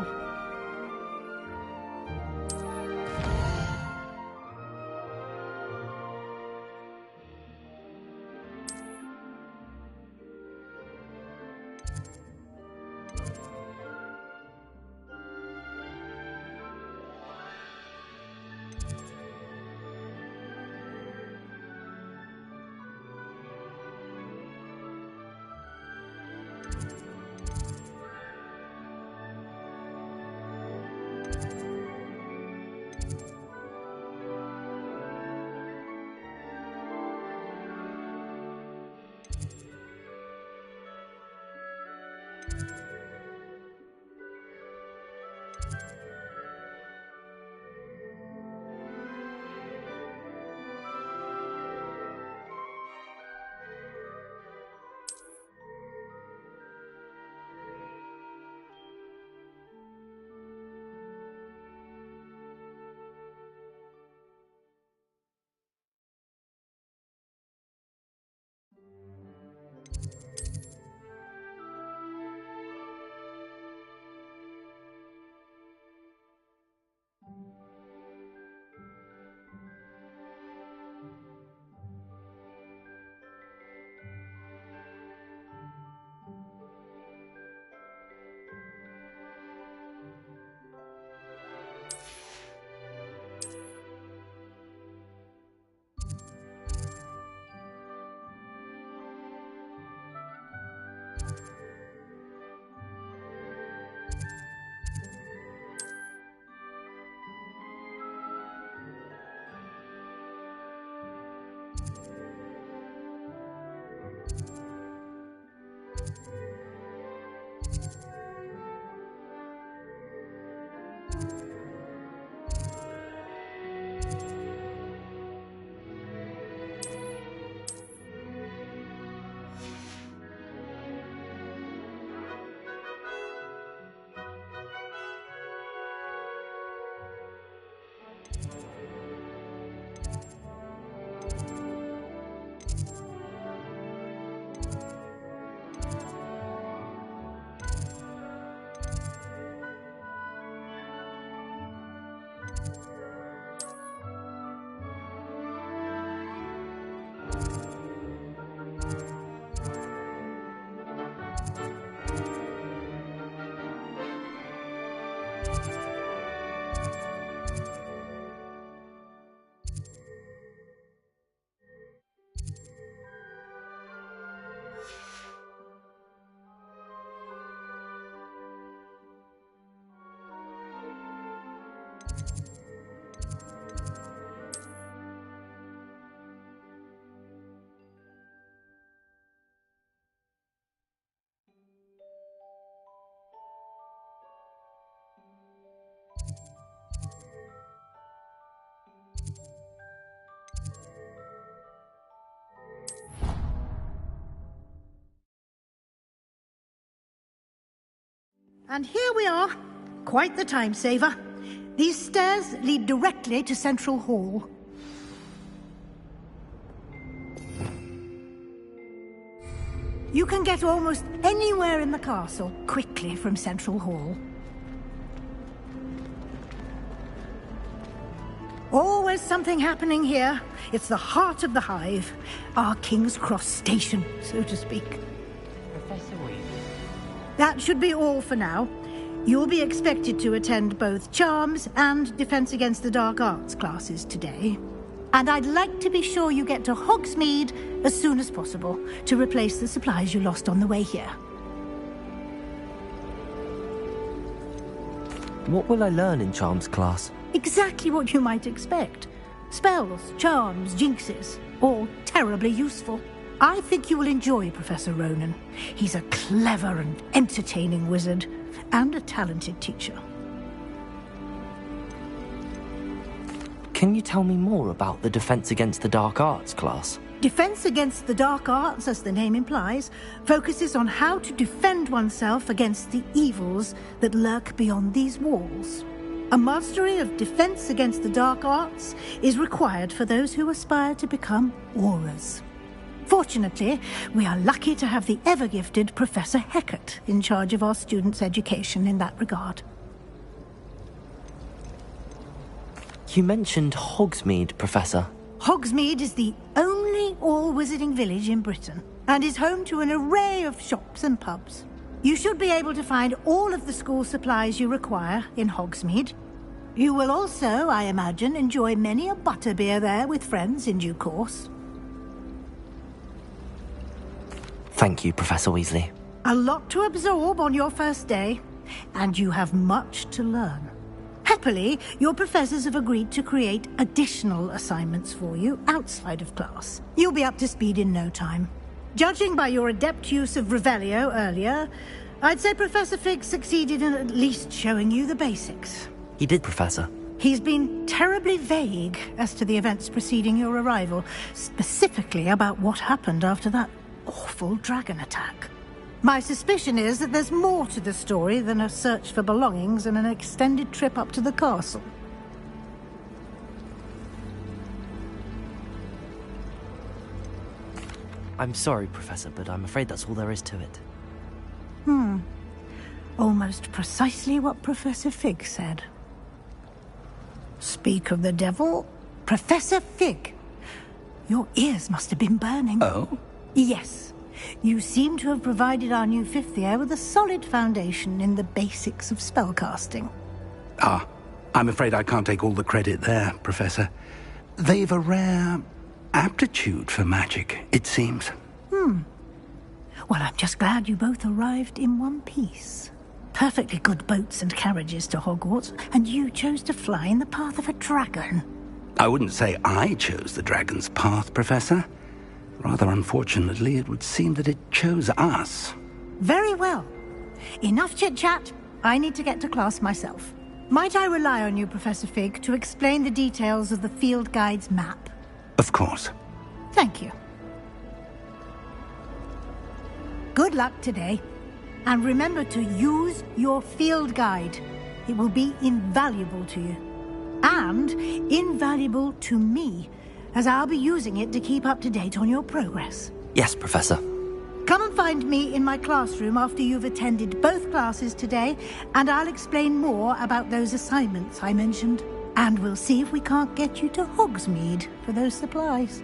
And here we are. Quite the time saver. These stairs lead directly to Central Hall. You can get almost anywhere in the castle quickly from Central Hall. Always something happening here. It's the heart of the hive. Our King's Cross station, so to speak. Professor Weasley. That should be all for now. You'll be expected to attend both Charms and Defense Against the Dark Arts classes today. And I'd like to be sure you get to Hogsmeade as soon as possible to replace the supplies you lost on the way here. What will I learn in Charms class? Exactly what you might expect. Spells, charms, jinxes, all terribly useful. I think you will enjoy Professor Ronan. He's a clever and entertaining wizard, and a talented teacher. Can you tell me more about the Defense Against the Dark Arts class? Defense Against the Dark Arts, as the name implies, focuses on how to defend oneself against the evils that lurk beyond these walls. A mastery of Defense Against the Dark Arts is required for those who aspire to become Aurors. Fortunately, we are lucky to have the ever-gifted Professor Hecat in charge of our students' education in that regard. You mentioned Hogsmeade, Professor. Hogsmeade is the only all-wizarding village in Britain, and is home to an array of shops and pubs. You should be able to find all of the school supplies you require in Hogsmeade. You will also, I imagine, enjoy many a butterbeer there with friends in due course. Thank you, Professor Weasley. A lot to absorb on your first day, and you have much to learn. Happily, your professors have agreed to create additional assignments for you outside of class. You'll be up to speed in no time. Judging by your adept use of Revelio earlier, I'd say Professor Fig succeeded in at least showing you the basics. He did, Professor. He's been terribly vague as to the events preceding your arrival, specifically about what happened after that awful dragon attack. My suspicion is that there's more to the story than a search for belongings and an extended trip up to the castle. I'm sorry, Professor, but I'm afraid that's all there is to it. Almost precisely what Professor Fig said. Speak of the devil, Professor Fig. Your ears must have been burning. Oh? Yes. You seem to have provided our new fifth year with a solid foundation in the basics of spellcasting. Ah, I'm afraid I can't take all the credit there, Professor. They've a rare aptitude for magic, it seems. Well, I'm just glad you both arrived in one piece. Perfectly good boats and carriages to Hogwarts, and you chose to fly in the path of a dragon. I wouldn't say I chose the dragon's path, Professor. Rather unfortunately, it would seem that it chose us. Very well. Enough chit-chat. I need to get to class myself. Might I rely on you, Professor Fig, to explain the details of the field guide's map? Of course. Thank you. Good luck today. And remember to use your field guide. It will be invaluable to you. And invaluable to me, as I'll be using it to keep up to date on your progress. Yes, Professor. Come and find me in my classroom after you've attended both classes today, and I'll explain more about those assignments I mentioned. And we'll see if we can't get you to Hogsmeade for those supplies.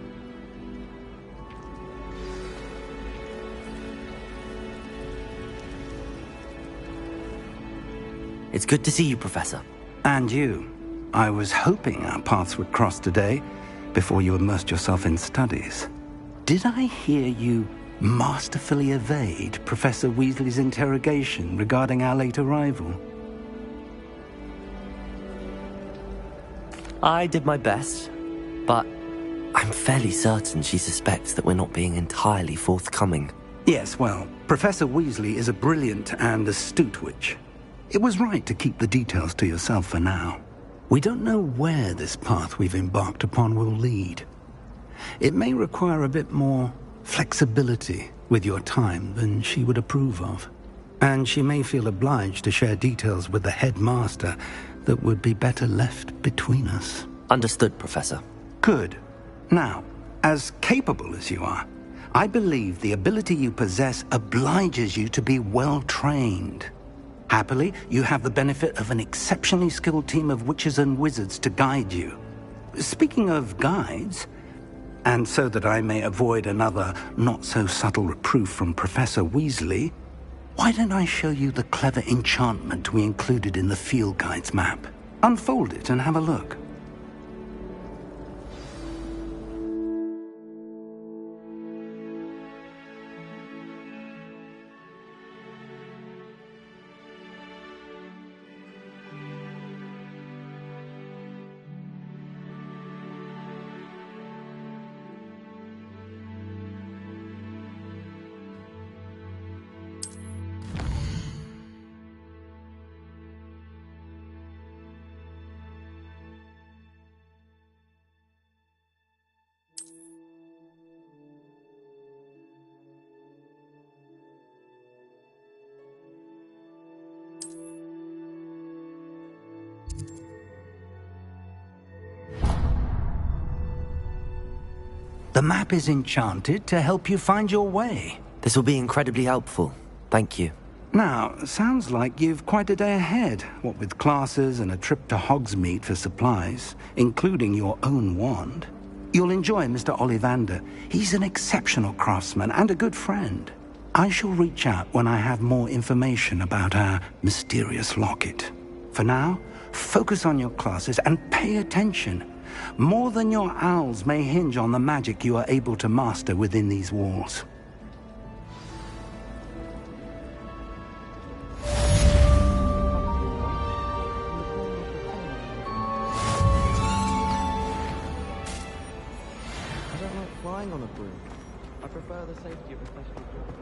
It's good to see you, Professor. And you. I was hoping our paths would cross today, before you immersed yourself in studies. Did I hear you masterfully evade Professor Weasley's interrogation regarding our late arrival? I did my best, but I'm fairly certain she suspects that we're not being entirely forthcoming. Yes, well, Professor Weasley is a brilliant and astute witch. It was right to keep the details to yourself for now. We don't know where this path we've embarked upon will lead. It may require a bit more flexibility with your time than she would approve of. And she may feel obliged to share details with the headmaster that would be better left between us. Understood, Professor. Good. Now, as capable as you are, I believe the ability you possess obliges you to be well trained. Happily, you have the benefit of an exceptionally skilled team of witches and wizards to guide you. Speaking of guides, and so that I may avoid another not-so-subtle reproof from Professor Weasley, why don't I show you the clever enchantment we included in the field guide's map? Unfold it and have a look. The map is enchanted to help you find your way. This will be incredibly helpful. Thank you. Now, sounds like you've quite a day ahead, what with classes and a trip to Hogsmeade for supplies, including your own wand. You'll enjoy Mr. Ollivander. He's an exceptional craftsman and a good friend. I shall reach out when I have more information about our mysterious locket. For now, focus on your classes and pay attention. More than your owls may hinge on the magic you are able to master within these walls. I don't like flying on a broom. I prefer the safety of a special job.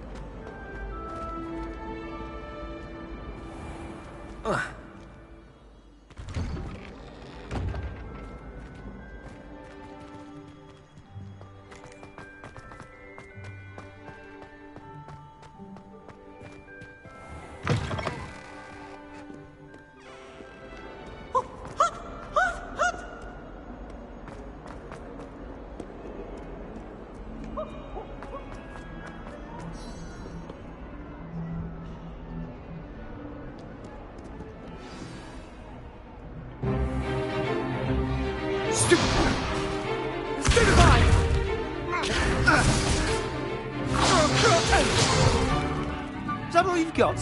Is that all you've got?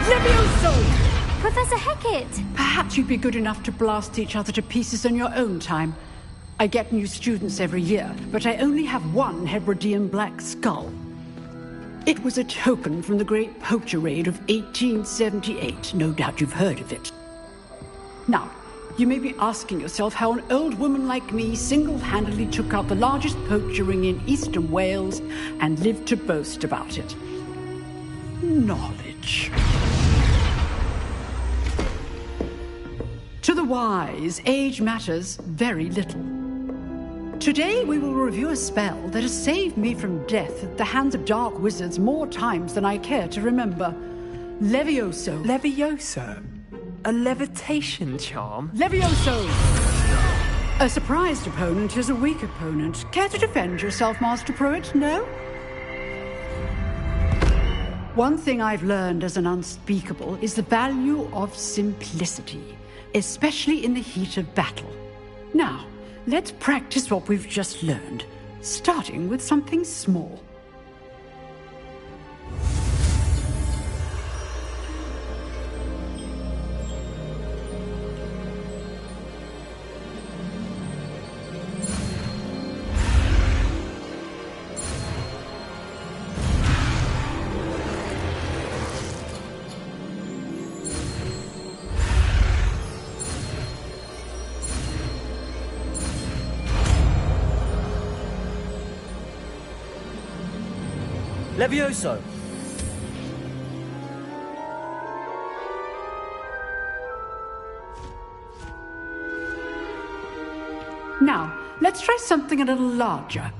Levioso! Professor Hecat! Perhaps you'd be good enough to blast each other to pieces in your own time. I get new students every year, but I only have one Hebridean black skull. It was a token from the Great Poacher Raid of 1878. No doubt you've heard of it. Now, you may be asking yourself how an old woman like me single-handedly took out the largest poacher ring in eastern Wales and lived to boast about it. Knowledge. To the wise, age matters very little. Today we will review a spell that has saved me from death at the hands of dark wizards more times than I care to remember. Levioso. Levioso? A levitation charm? Levioso! A surprised opponent is a weak opponent. Care to defend yourself, Master Pruitt? No? One thing I've learned as an unspeakable is the value of simplicity, especially in the heat of battle. Now, let's practice what we've just learned, starting with something small. Levioso! Now, let's try something a little larger.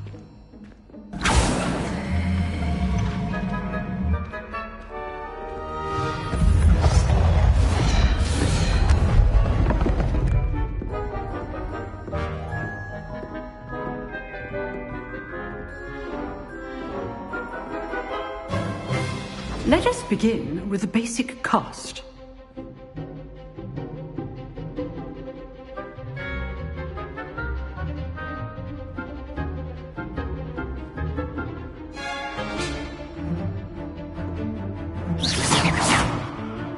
Let us begin with the basic cast.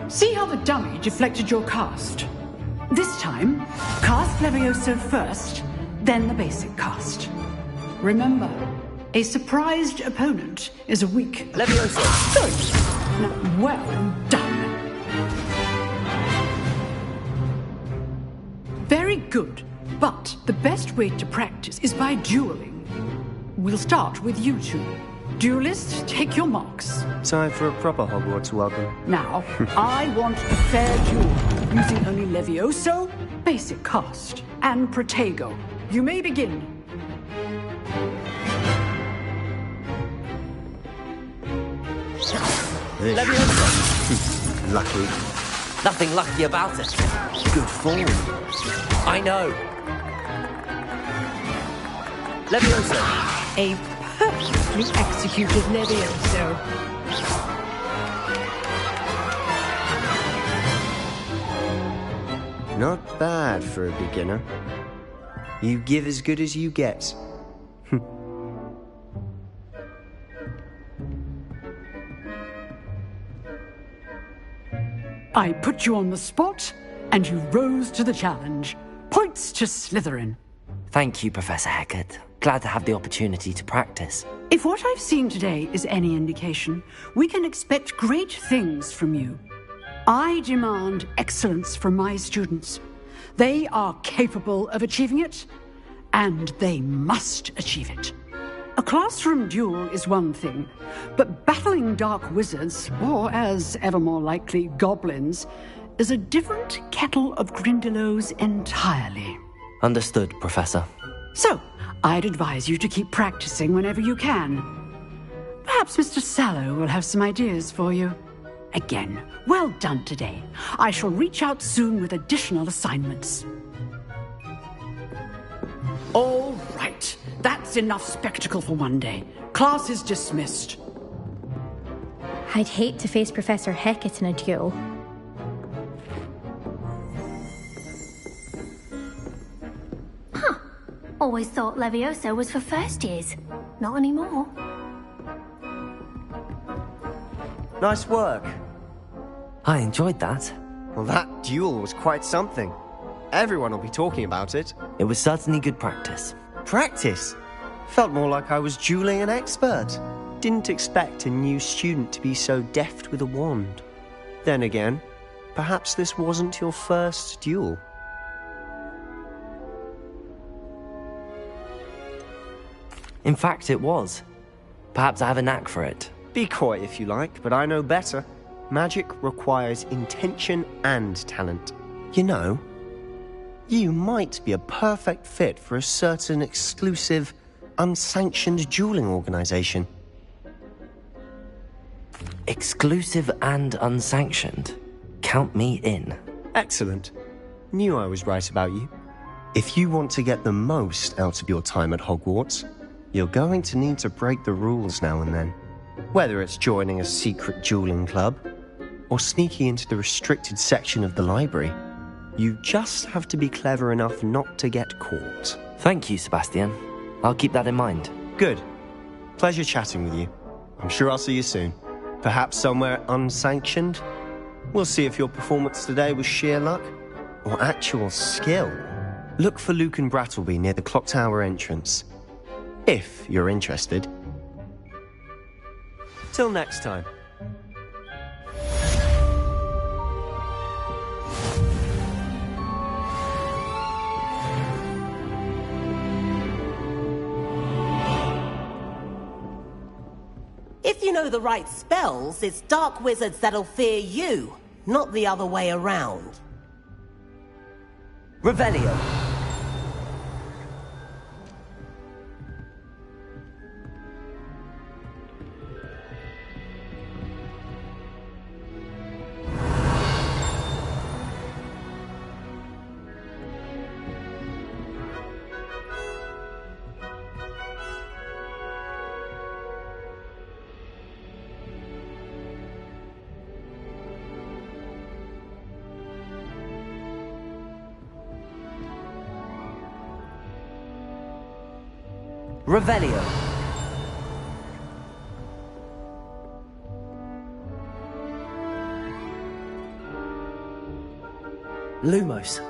See how the dummy deflected your cast? This time, cast Levioso first, then the basic cast. Remember, a surprised opponent is a weak... Levioso! Good. Now, well done. Very good. But the best way to practice is by dueling. We'll start with you two. Duelists, take your marks. Time for a proper Hogwarts welcome. Now, I want a fair duel, using only Levioso, basic cast, and Protego. You may begin. Levioso! Lucky. Nothing lucky about it. Good form. I know. Levioso! A perfectly executed Levioso. Not bad for a beginner. You give as good as you get. I put you on the spot, and you rose to the challenge. Points to Slytherin. Thank you, Professor Hecat. Glad to have the opportunity to practice. If what I've seen today is any indication, we can expect great things from you. I demand excellence from my students. They are capable of achieving it, and they must achieve it. A classroom duel is one thing, but battling dark wizards, or as ever more likely, goblins, is a different kettle of Grindylows entirely. Understood, Professor. So, I'd advise you to keep practicing whenever you can. Perhaps Mr. Sallow will have some ideas for you. Again, well done today. I shall reach out soon with additional assignments. All right. That's enough spectacle for one day. Class is dismissed. I'd hate to face Professor Hecat in a duel. Always thought Levioso was for first years. Not anymore. Nice work. I enjoyed that. Well, that duel was quite something. Everyone will be talking about it. It was certainly good practice. Practice? Felt more like I was dueling an expert. Didn't expect a new student to be so deft with a wand. Then again, perhaps this wasn't your first duel. In fact, it was. Perhaps I have a knack for it. Be coy if you like, but I know better. Magic requires intention and talent. You know, you might be a perfect fit for a certain exclusive, unsanctioned dueling organization. Exclusive and unsanctioned? Count me in. Excellent. Knew I was right about you. If you want to get the most out of your time at Hogwarts, you're going to need to break the rules now and then. Whether it's joining a secret dueling club, or sneaking into the restricted section of the library, you just have to be clever enough not to get caught. Thank you, Sebastian. I'll keep that in mind. Good. Pleasure chatting with you. I'm sure I'll see you soon. Perhaps somewhere unsanctioned? We'll see if your performance today was sheer luck or actual skill. Look for Luke and Brattleby near the clock tower entrance. If you're interested. Till next time. If you know the right spells, it's dark wizards that'll fear you, not the other way around. Revelio. Revelio. Lumos.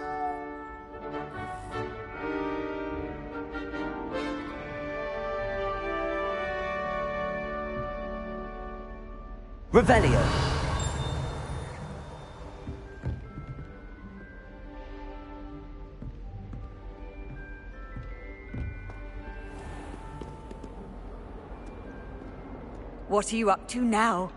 Revelio. What are you up to now?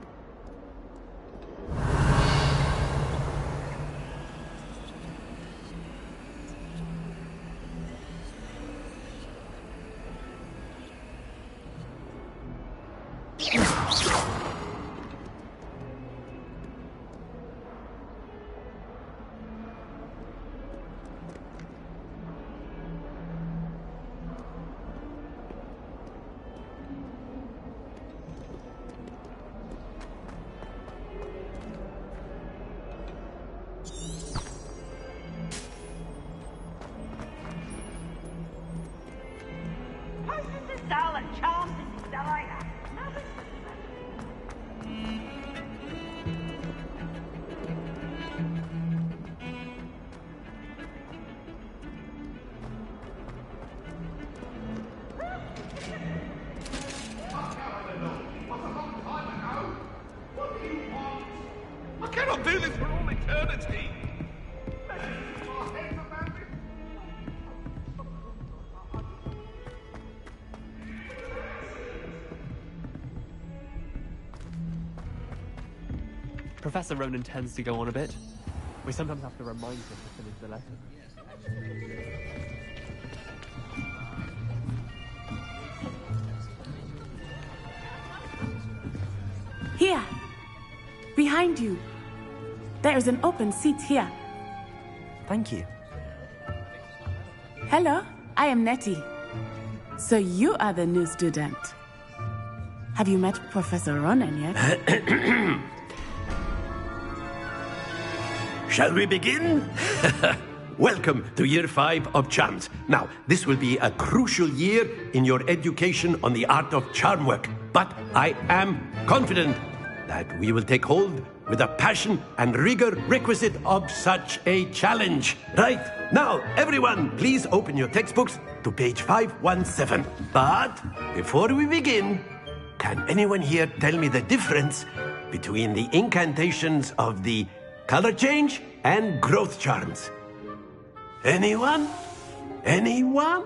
I cannot do this for all eternity! Professor Ronan tends to go on a bit. We sometimes have to remind him to finish the lesson. Here! Behind you! There is an open seat here. Thank you. Hello, I am Nettie. So you are the new student. Have you met Professor Ronan yet? Shall we begin? Welcome to Year 5 of Charms. Now, this will be a crucial year in your education on the art of charm work. But I am confident that we will take hold with the passion and rigor requisite of such a challenge. Right, now, everyone, please open your textbooks to page 517. But before we begin, can anyone here tell me the difference between the incantations of the color change and growth charms? Anyone? Anyone?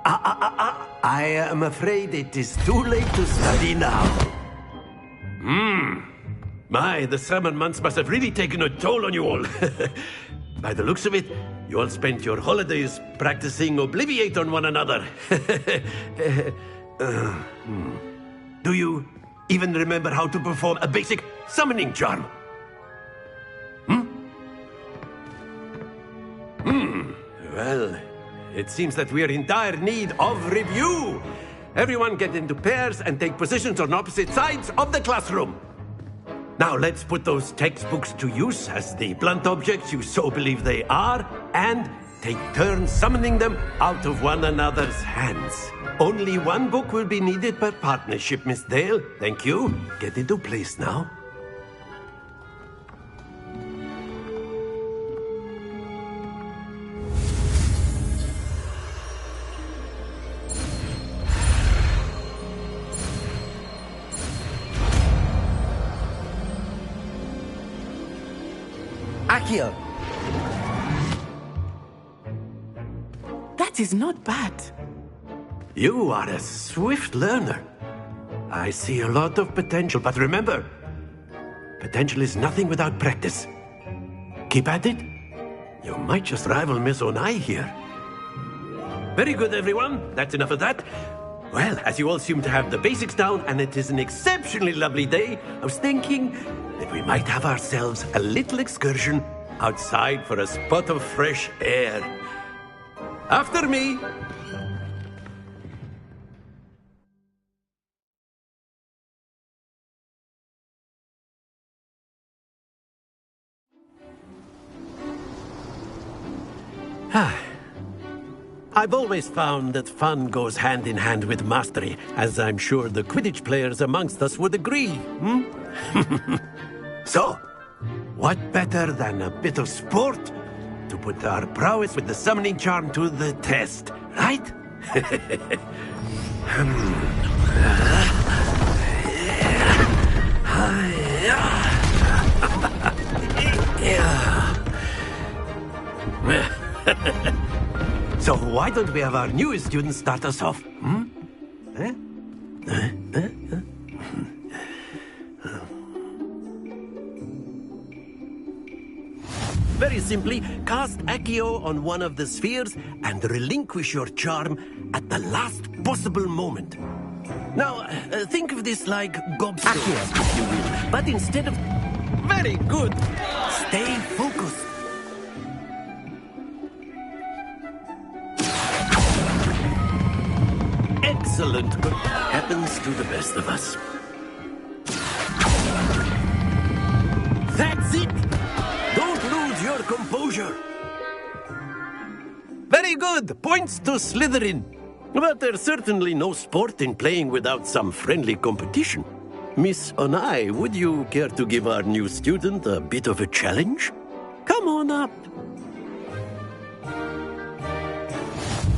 I am afraid it is too late to study now. My, the summer months must have really taken a toll on you all. By the looks of it, you all spent your holidays practicing Obliviate on one another. Do you even remember how to perform a basic summoning charm? Well, it seems that we are in dire need of review. Everyone get into pairs and take positions on opposite sides of the classroom. Now let's put those textbooks to use as the blunt objects you so believe they are, and take turns summoning them out of one another's hands. Only one book will be needed per partnership, Miss Dale. Thank you. Get into place now. Accio! That is not bad. You are a swift learner. I see a lot of potential, but remember, potential is nothing without practice. Keep at it. You might just rival Miss Onai here. Very good, everyone. That's enough of that. Well, as you all seem to have the basics down, and it is an exceptionally lovely day, I was thinking that we might have ourselves a little excursion outside for a spot of fresh air. After me. I've always found that fun goes hand in hand with mastery, as I'm sure the Quidditch players amongst us would agree. So, what better than a bit of sport to put our prowess with the summoning charm to the test, right? So why don't we have our newest student start us off? Very simply, cast Accio on one of the spheres and relinquish your charm at the last possible moment. Now, think of this like gobstones, if you will, but instead of... Very good! Stay focused. Excellent. Good. Happens to the best of us. That's it! Don't lose your composure. Very good. Points to Slytherin. But there's certainly no sport in playing without some friendly competition. Miss Onai, would you care to give our new student a bit of a challenge? Come on up.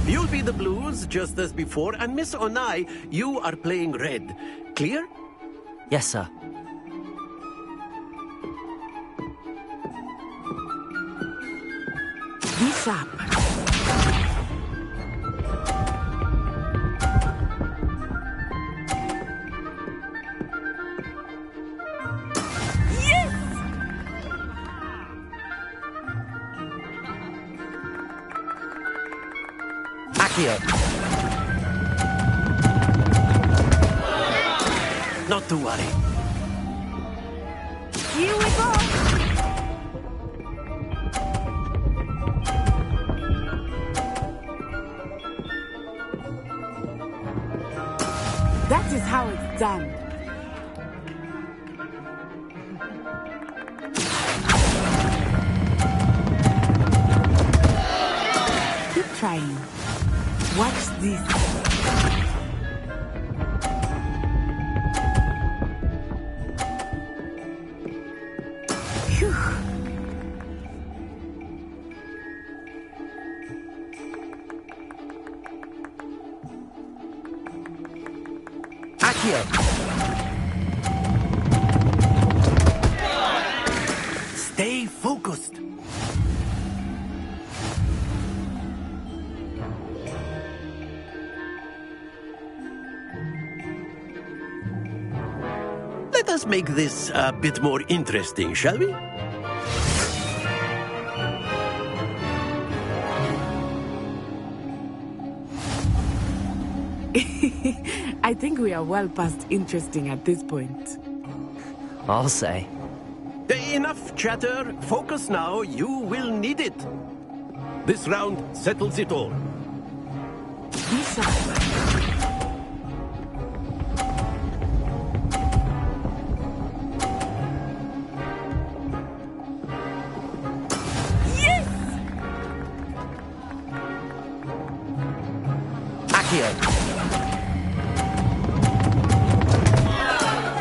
You'll be the blues, just as before, and Miss Onai, you are playing red. Clear? Yes, sir. Be sharp. Accio. Not to worry. Here we go! That is how it's done. Keep trying. Watch this. Phew. Accio. Stay focused. Let us make this a bit more interesting, shall we? I think we are well past interesting at this point. I'll say. Enough chatter. Focus now. You will need it. This round settles it all. Be sharp.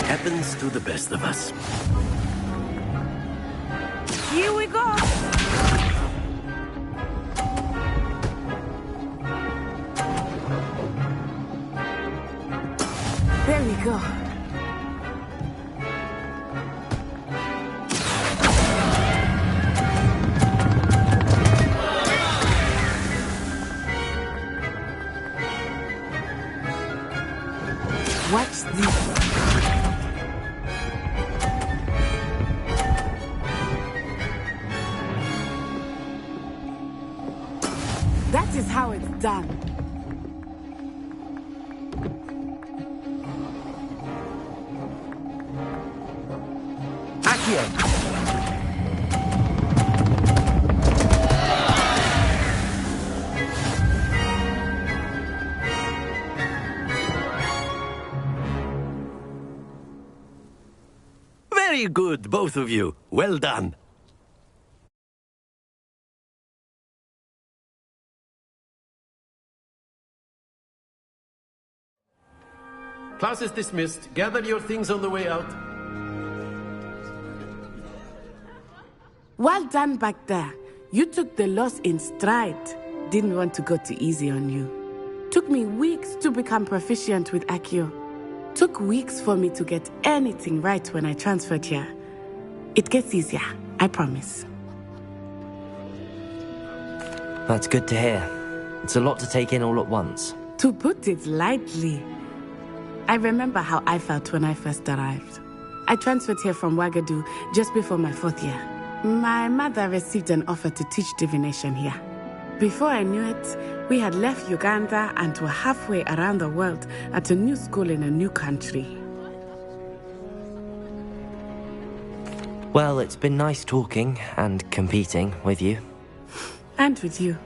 Happens to the best of us. Here we go! There we go. Watch this. That is how it's done. Accio. Very good, both of you. Well done. Class is dismissed. Gather your things on the way out. Well done back there. You took the loss in stride. Didn't want to go too easy on you. Took me weeks to become proficient with Accio. Took weeks for me to get anything right when I transferred here. It gets easier, I promise. That's good to hear. It's a lot to take in all at once. To put it lightly, I remember how I felt when I first arrived. I transferred here from Wagadu just before my 4th year. My mother received an offer to teach divination here. Before I knew it, we had left Uganda and were halfway around the world at a new school in a new country. Well, it's been nice talking and competing with you. And with you.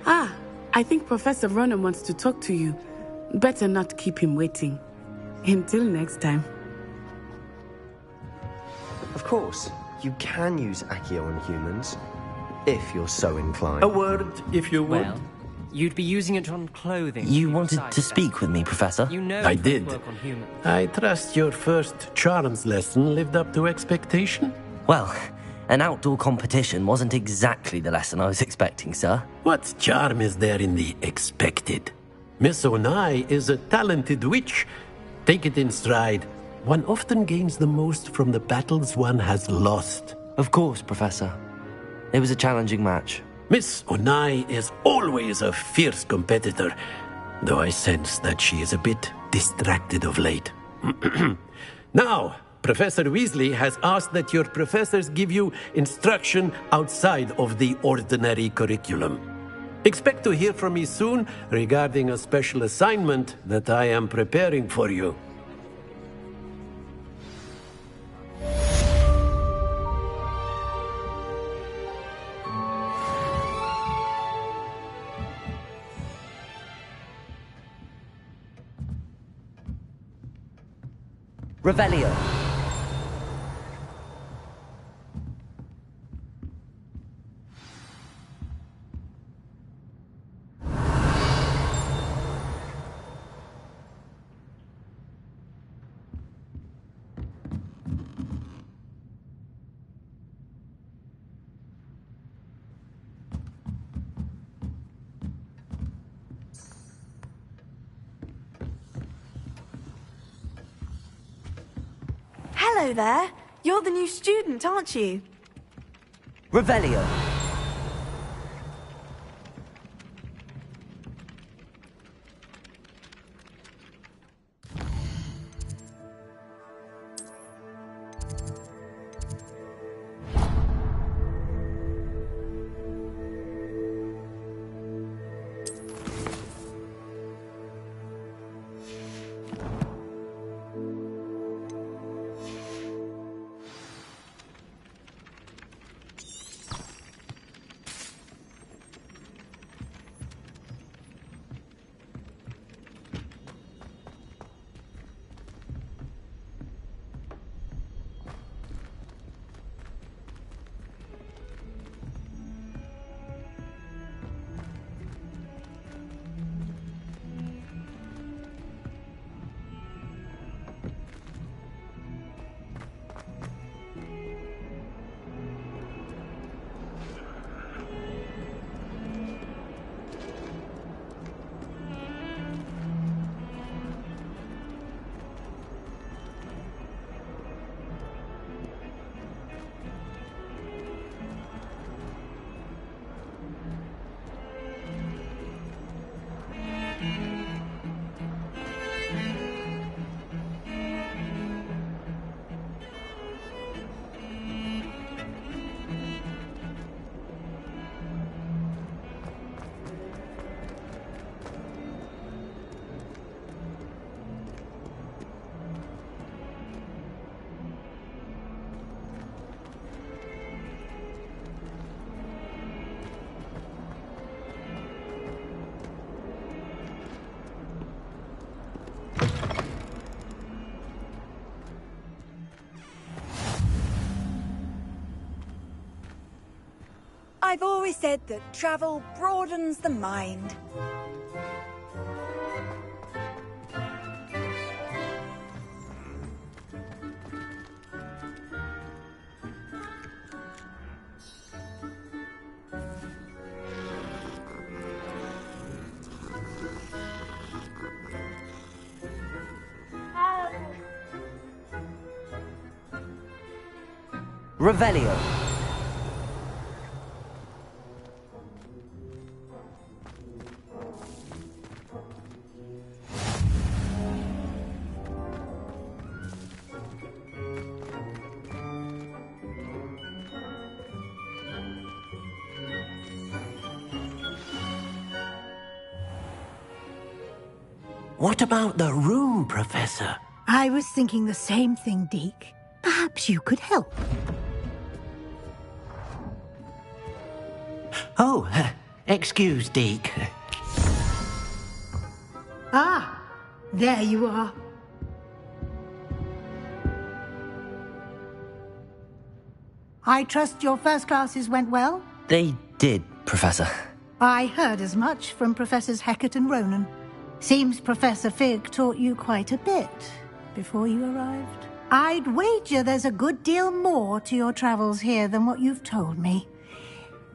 Ah, I think Professor Ronan wants to talk to you. Better not keep him waiting. Until next time. Of course, you can use Accio on humans, if you're so inclined. A word, if you would. Well, you'd be using it on clothing. You wanted to speak with me, Professor? You know I it did. would work on humans. I trust your first charms lesson lived up to expectation? Well, an outdoor competition wasn't exactly the lesson I was expecting, sir. What charm is there in the expected? Miss Onai is a talented witch. Take it in stride. One often gains the most from the battles one has lost. Of course, Professor. It was a challenging match. Miss Onai is always a fierce competitor, though I sense that she is a bit distracted of late. Now, Professor Weasley has asked that your professors give you instruction outside of the ordinary curriculum. Expect to hear from me soon regarding a special assignment that I am preparing for you. Revelio. Hello there. You're the new student, aren't you? Revelio. I've always said that travel broadens the mind. Revelio. What about the room, Professor? I was thinking the same thing, Deke. Perhaps you could help. Oh, excuse, Deke. Ah, there you are. I trust your first classes went well? They did, Professor. I heard as much from Professors Hecat and Ronan. Seems Professor Fig taught you quite a bit before you arrived. I'd wager there's a good deal more to your travels here than what you've told me.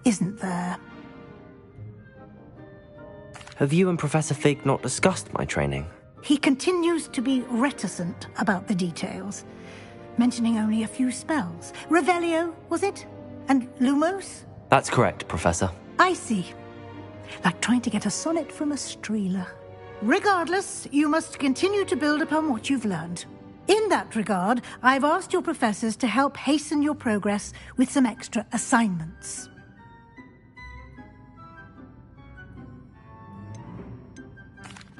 Isn't there? Have you and Professor Fig not discussed my training? He continues to be reticent about the details, mentioning only a few spells. Revelio, was it? And Lumos? That's correct, Professor. I see. Like trying to get a sonnet from a streeler. Regardless, you must continue to build upon what you've learned. In that regard, I've asked your professors to help hasten your progress with some extra assignments.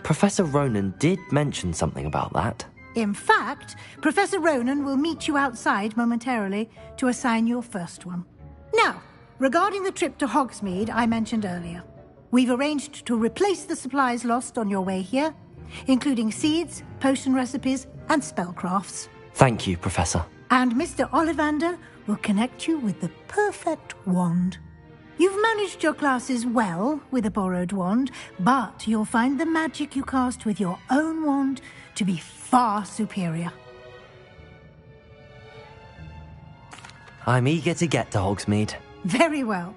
Professor Ronan did mention something about that. In fact, Professor Ronan will meet you outside momentarily to assign your first one. Now, regarding the trip to Hogsmeade I mentioned earlier, we've arranged to replace the supplies lost on your way here, including seeds, potion recipes, and spellcrafts. Thank you, Professor. And Mr. Ollivander will connect you with the perfect wand. You've managed your classes well with a borrowed wand, but you'll find the magic you cast with your own wand to be far superior. I'm eager to get to Hogsmeade. Very well.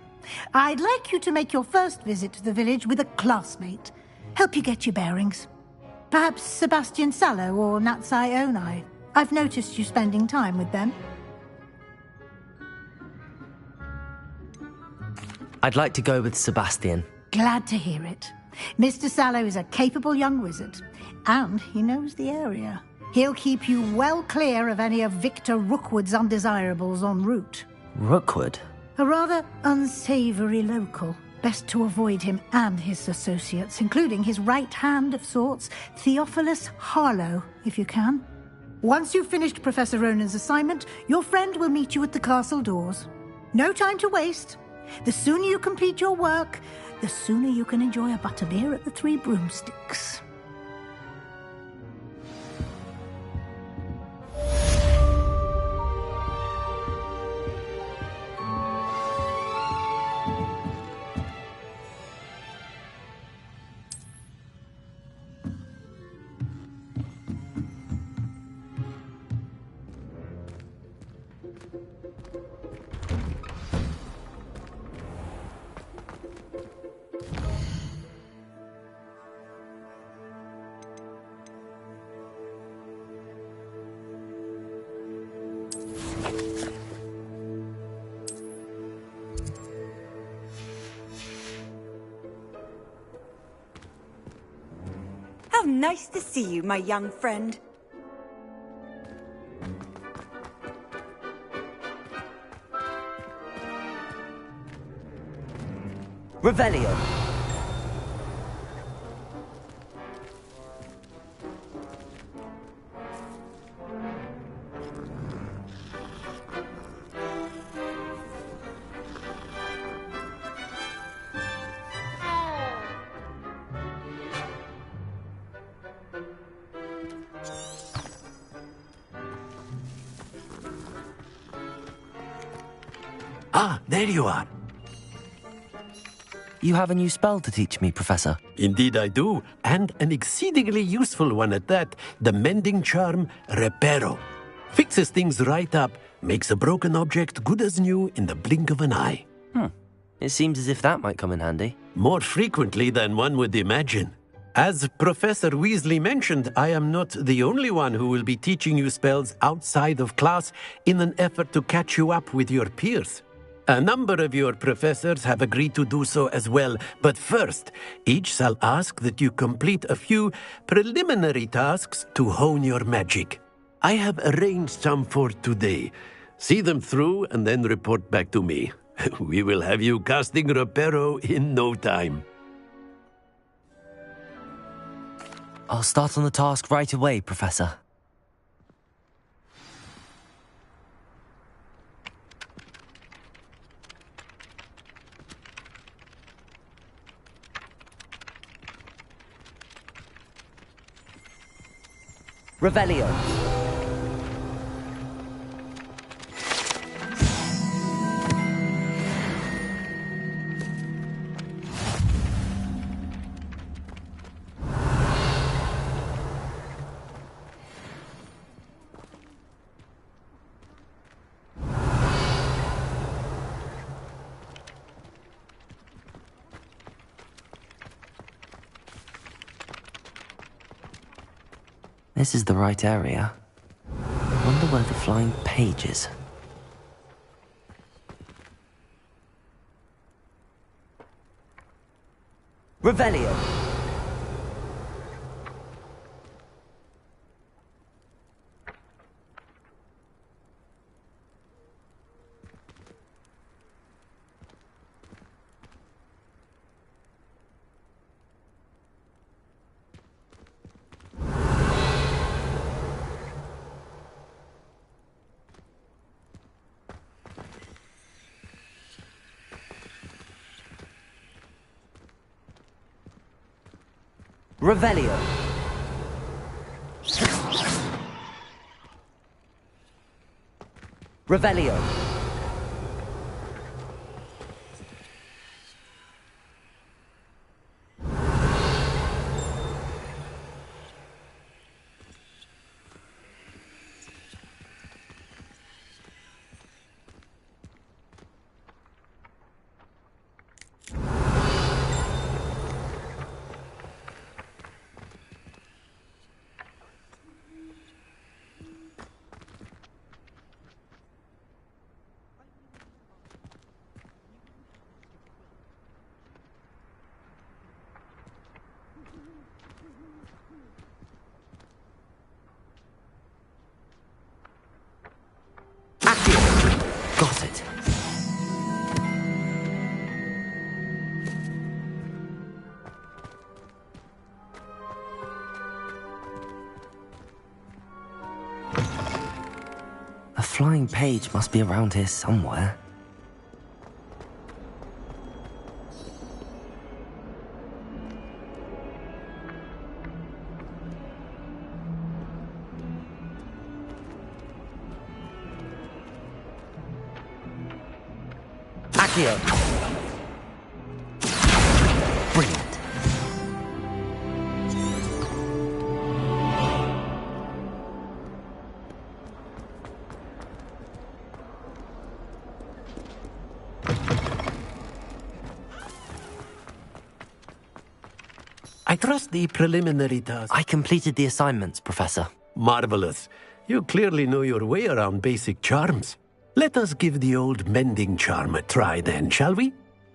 I'd like you to make your first visit to the village with a classmate. Help you get your bearings. Perhaps Sebastian Sallow or Natsai Onai. I've noticed you spending time with them. I'd like to go with Sebastian. Glad to hear it. Mr. Sallow is a capable young wizard, and he knows the area. He'll keep you well clear of any of Victor Rookwood's undesirables en route. Rookwood? A rather unsavory local. Best to avoid him and his associates, including his right hand of sorts, Theophilus Harlow, if you can. Once you've finished Professor Ronan's assignment, your friend will meet you at the castle doors. No time to waste. The sooner you complete your work, the sooner you can enjoy a butterbeer at the Three Broomsticks. How nice to see you, my young friend. Revelio. Ah, there you are. You have a new spell to teach me, Professor. Indeed I do, and an exceedingly useful one at that. The mending charm, Reparo. Fixes things right up, makes a broken object good as new in the blink of an eye. It seems as if that might come in handy. More frequently than one would imagine. As Professor Weasley mentioned, I am not the only one who will be teaching you spells outside of class in an effort to catch you up with your peers. A number of your professors have agreed to do so as well, but first, each shall ask that you complete a few preliminary tasks to hone your magic. I have arranged some for today. See them through and then report back to me. We will have you casting Reparo in no time. I'll start on the task right away, Professor. Revelio. This is the right area. I wonder where the flying page is. Revelio. Revelio. Revelio. Got it. A flying page must be around here somewhere. Brilliant. I trust the preliminary task. I completed the assignments, Professor. Marvelous. You clearly know your way around basic charms. Let us give the old mending charm a try then, shall we?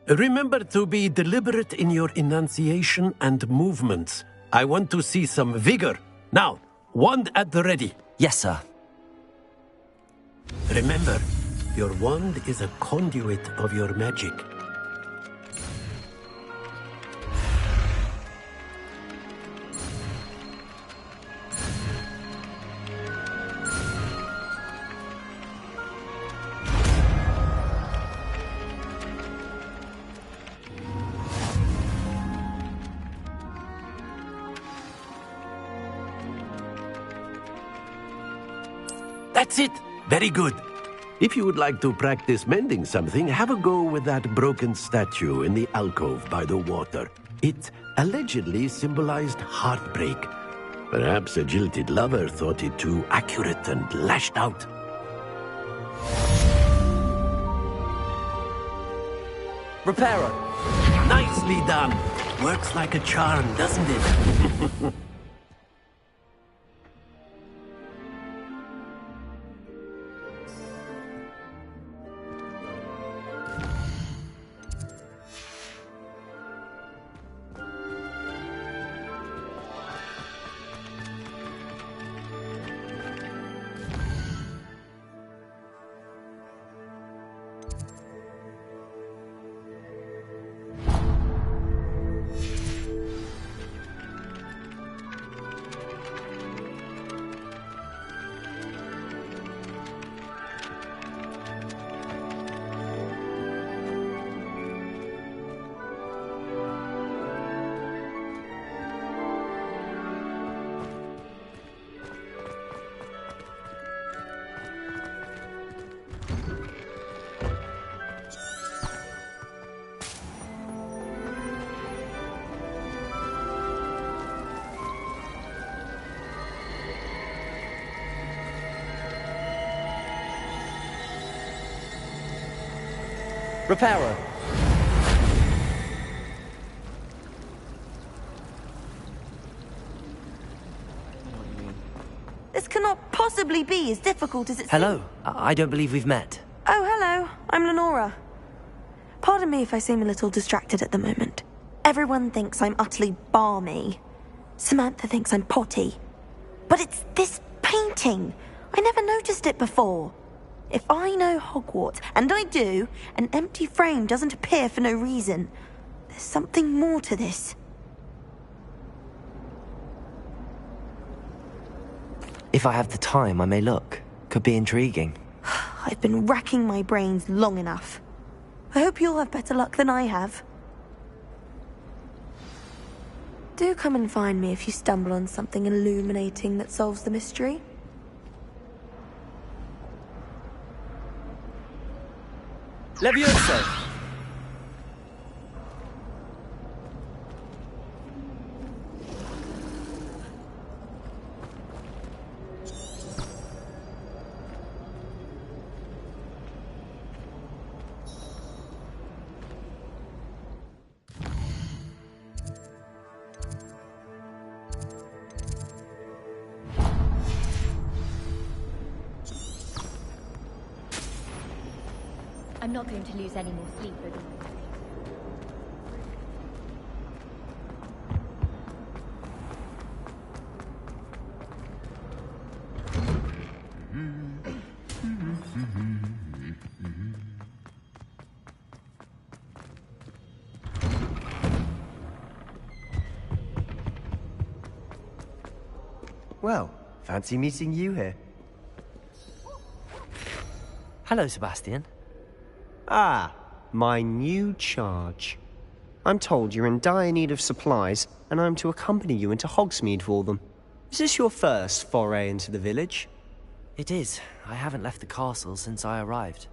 Remember to be deliberate in your enunciation and movements. I want to see some vigor. Now, wand at the ready. Yes, sir. Remember, your wand is a conduit of your magic. That's it. Very good. If you would like to practice mending something, have a go with that broken statue in the alcove by the water. It allegedly symbolized heartbreak. Perhaps a jilted lover thought it too accurate and lashed out. Reparo. Nicely done. Works like a charm, doesn't it? Repairer. This cannot possibly be as difficult as it Hello. seems. I don't believe we've met. Oh, hello. I'm Lenora. Pardon me if I seem a little distracted at the moment. Everyone thinks I'm utterly balmy. Samantha thinks I'm potty. But it's this painting. I never noticed it before. If I know Hogwarts, and I do, an empty frame doesn't appear for no reason. There's something more to this. If I have the time, I may look. Could be intriguing. I've been racking my brains long enough. I hope you'll have better luck than I have. Do come and find me if you stumble on something illuminating that solves the mystery. Levioso! I'm not going to lose any more sleep over my Well, fancy meeting you here. Hello, Sebastian. Ah, my new charge. I'm told you're in dire need of supplies, and I'm to accompany you into Hogsmeade for them. Is this your first foray into the village? It is. I haven't left the castle since I arrived.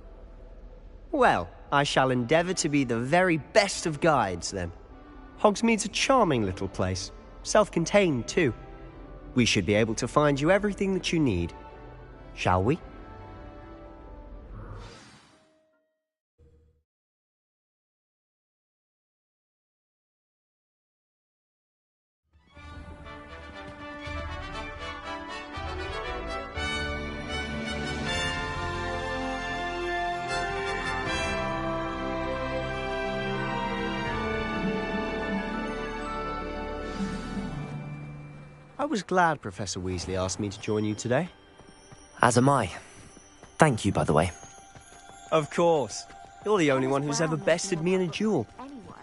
Well, I shall endeavour to be the very best of guides, then. Hogsmeade's a charming little place. Self-contained, too. We should be able to find you everything that you need. Shall we? I was glad Professor Weasley asked me to join you today. As am I. Thank you, by the way. Of course. You're the only one who's ever bested me in a duel.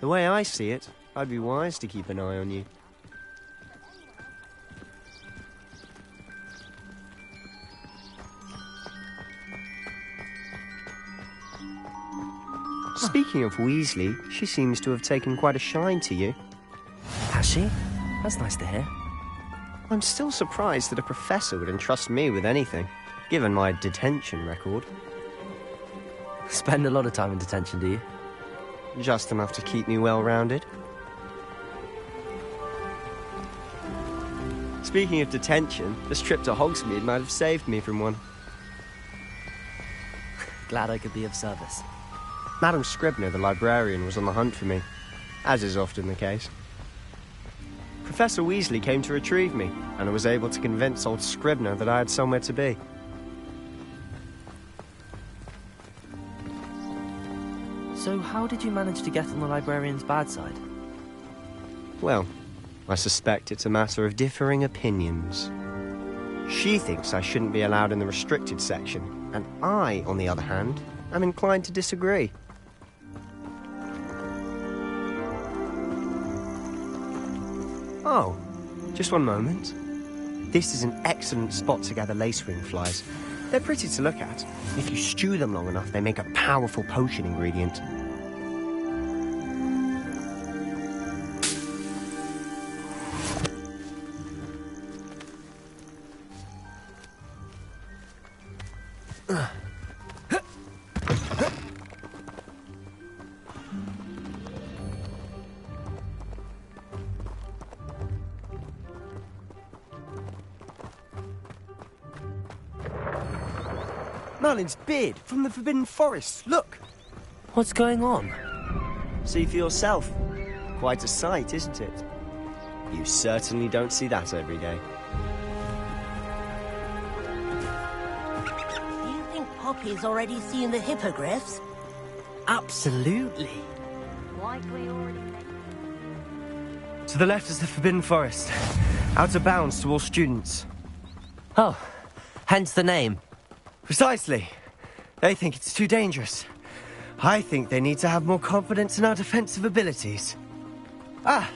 The way I see it, I'd be wise to keep an eye on you. Speaking of Weasley, she seems to have taken quite a shine to you. Has she? That's nice to hear. I'm still surprised that a professor would entrust me with anything, given my detention record. Spend a lot of time in detention, do you? Just enough to keep me well-rounded. Speaking of detention, this trip to Hogsmeade might have saved me from one. Glad I could be of service. Madam Scribner, the librarian, was on the hunt for me, as is often the case. Professor Weasley came to retrieve me, and I was able to convince old Scribner that I had somewhere to be. So how did you manage to get on the librarian's bad side? Well, I suspect it's a matter of differing opinions. She thinks I shouldn't be allowed in the restricted section, and I, on the other hand, am inclined to disagree. Oh, just one moment. This is an excellent spot to gather lacewing flies. They're pretty to look at. If you stew them long enough, they make a powerful potion ingredient. Merlin's beard from the Forbidden Forest. Look! What's going on? See for yourself. Quite a sight, isn't it? You certainly don't see that every day. Do you think Poppy's already seen the hippogriffs? Absolutely. Likely already. To the left is the Forbidden Forest. Out of bounds to all students. Oh, hence the name. Precisely. They think it's too dangerous. I think they need to have more confidence in our defensive abilities. Ah,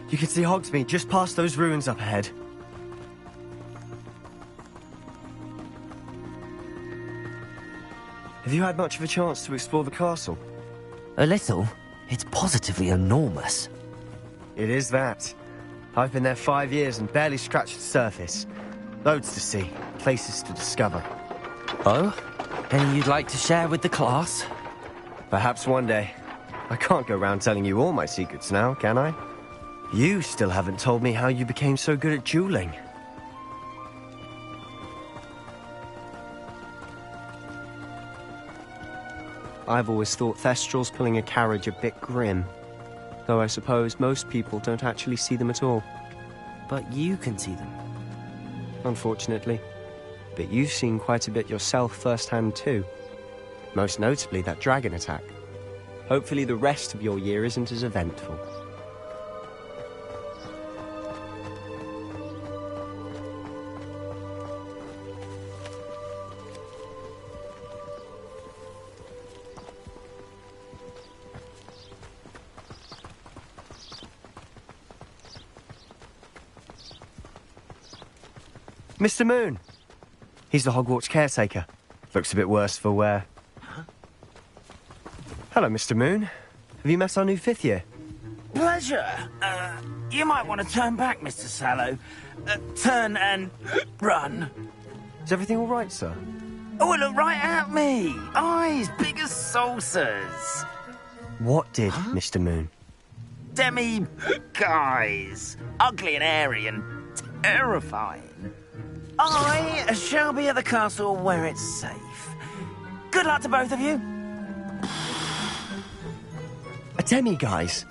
you can see Hogsmeade just past those ruins up ahead. Have you had much of a chance to explore the castle? A little. It's positively enormous. It is that. I've been there 5 years and barely scratched the surface. Loads to see, places to discover. Oh? Any you'd like to share with the class? Perhaps one day. I can't go around telling you all my secrets now, can I? You still haven't told me how you became so good at dueling. I've always thought Thestrals pulling a carriage a bit grim. Though I suppose most people don't actually see them at all. But you can see them. Unfortunately. But you've seen quite a bit yourself firsthand too. Most notably that dragon attack. Hopefully the rest of your year isn't as eventful. Mr. Moon! He's the Hogwarts caretaker. Looks a bit worse for wear. Huh? Hello, Mr. Moon. Have you met our new 5th year? Pleasure. You might want to turn back, Mr. Sallow. Turn and run. Is everything all right, sir? Oh, look right at me. Eyes big as saucers. What did, Mr. Moon? Guys. Ugly and airy and terrifying. I shall be at the castle where it's safe. Good luck to both of you. A demi-guise?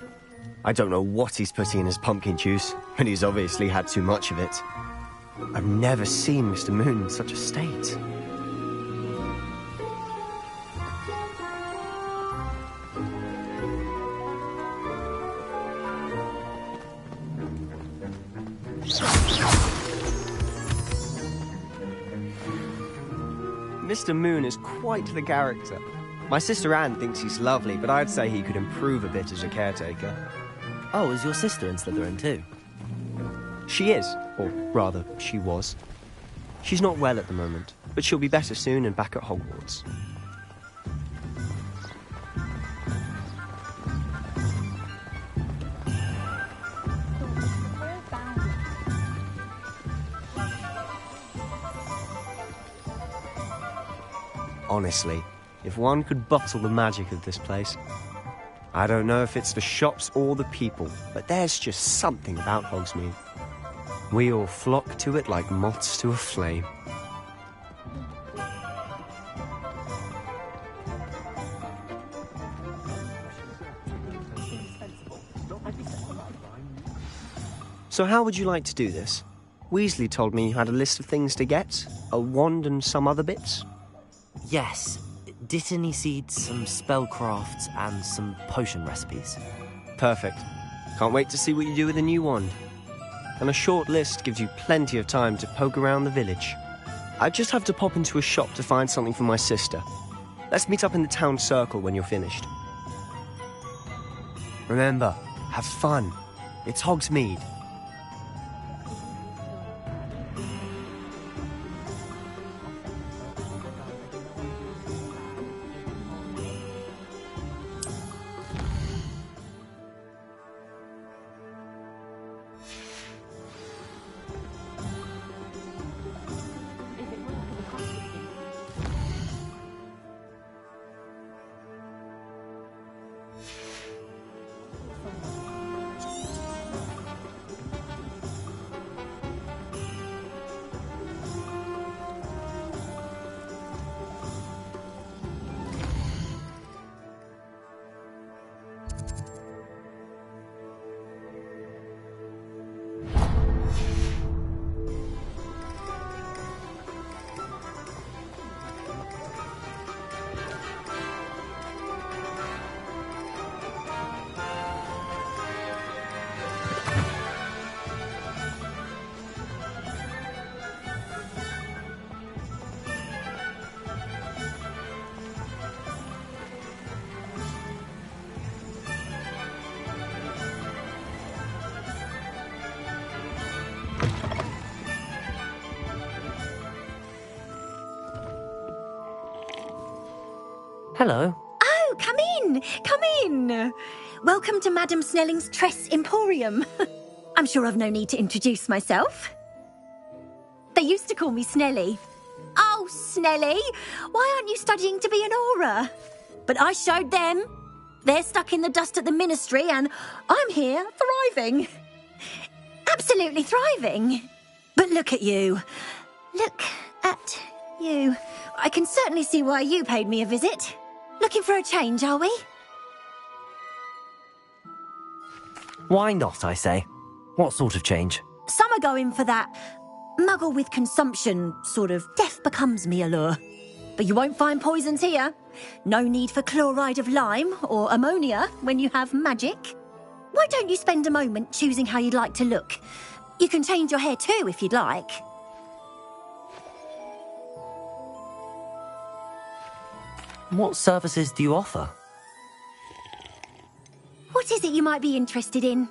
I don't know what he's putting in his pumpkin juice, but he's obviously had too much of it. I've never seen Mr. Moon in such a state. Mr. Moon is quite the character. My sister Anne thinks he's lovely, but I'd say he could improve a bit as a caretaker. Oh, is your sister in Slytherin too? She is, or rather, she was. She's not well at the moment, but she'll be better soon and back at Hogwarts. Honestly, if one could bottle the magic of this place. I don't know if it's the shops or the people, but there's just something about Hogsmeade. We all flock to it like moths to a flame. So how would you like to do this? Weasley told me you had a list of things to get, a wand and some other bits. Yes. Dittany seeds, some spellcrafts, and some potion recipes. Perfect. Can't wait to see what you do with the new wand. And a short list gives you plenty of time to poke around the village. I just have to pop into a shop to find something for my sister. Let's meet up in the town circle when you're finished. Remember, have fun. It's Hogsmeade. Hello. Oh, come in! Come in! Welcome to Madame Snelling's Tress Emporium. I'm sure I've no need to introduce myself. They used to call me Snelly. Oh, Snelly, why aren't you studying to be an aura? But I showed them. They're stuck in the dust at the ministry and I'm here thriving. Absolutely thriving. But look at you. Look at you. I can certainly see why you paid me a visit. Looking for a change, are we? Why not, I say? What sort of change? Some are going for that muggle with consumption, sort of death becomes me allure. But you won't find poisons here. No need for chloride of lime or ammonia when you have magic. Why don't you spend a moment choosing how you'd like to look? You can change your hair too if you'd like. What services do you offer? What is it you might be interested in?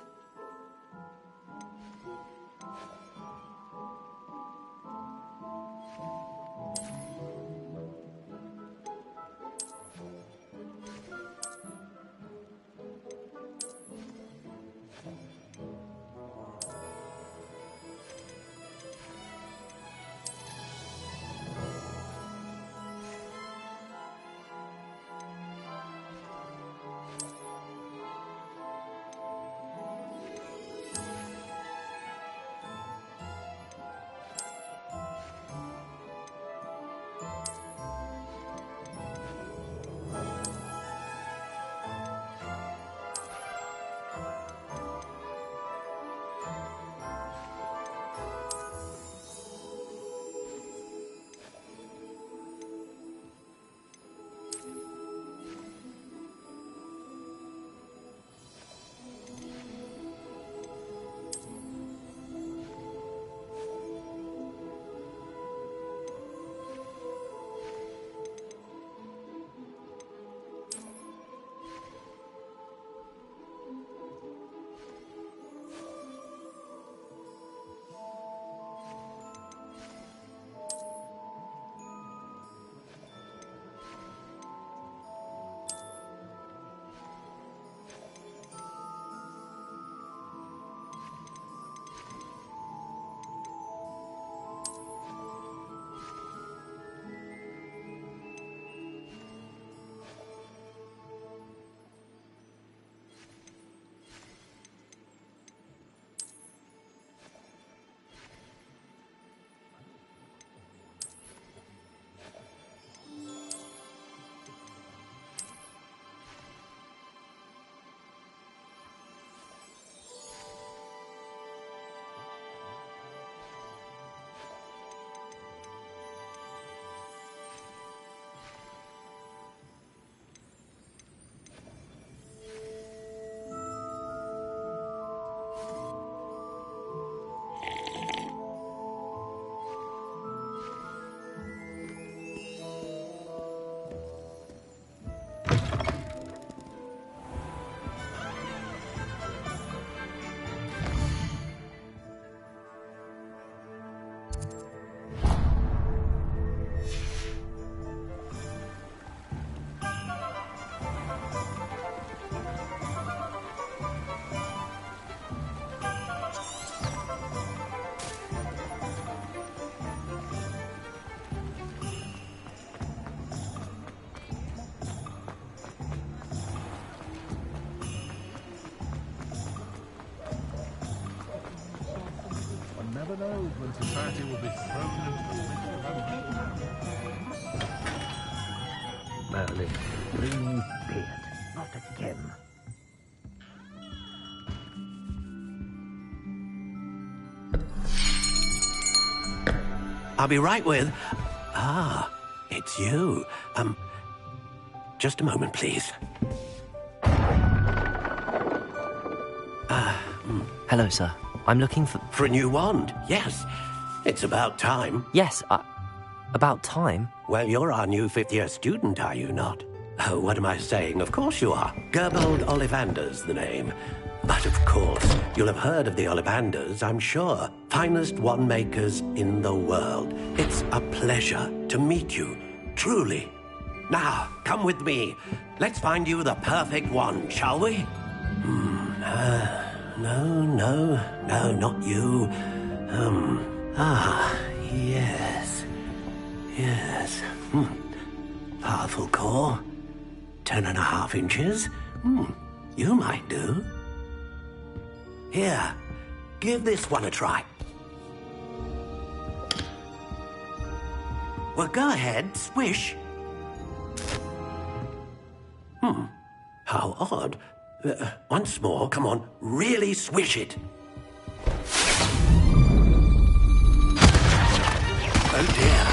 never know when society will be thrown into the midst of Merlin, please be it. Not again. I'll be right with... Ah, it's you. Just a moment, please. Hello, sir. I'm looking for... For a new wand, yes. It's about time. Yes, about time? Well, you're our new fifth-year student, are you not? Oh, what am I saying? Of course you are. Gerbold Ollivander's the name. But of course, you'll have heard of the Ollivanders, I'm sure. Finest wand makers in the world. It's a pleasure to meet you, truly. Now, come with me. Let's find you the perfect wand, shall we? No, not you. Yes. Powerful core. 10.5 inches. You might do. Here, give this one a try. Well, go ahead, swish. How odd. Once more, come on, really swish it. Oh dear.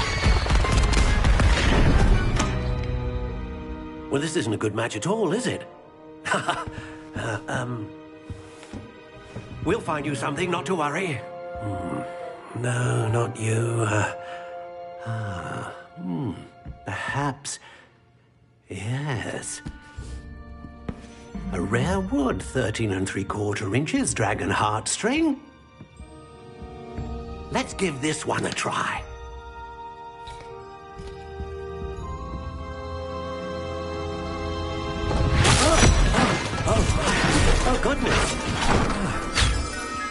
Well, this isn't a good match at all, is it? We'll find you something, not to worry. No, not you. Perhaps... Yes. A rare wood, 13 3/4 inches, dragon heartstring. Let's give this one a try. Oh, goodness.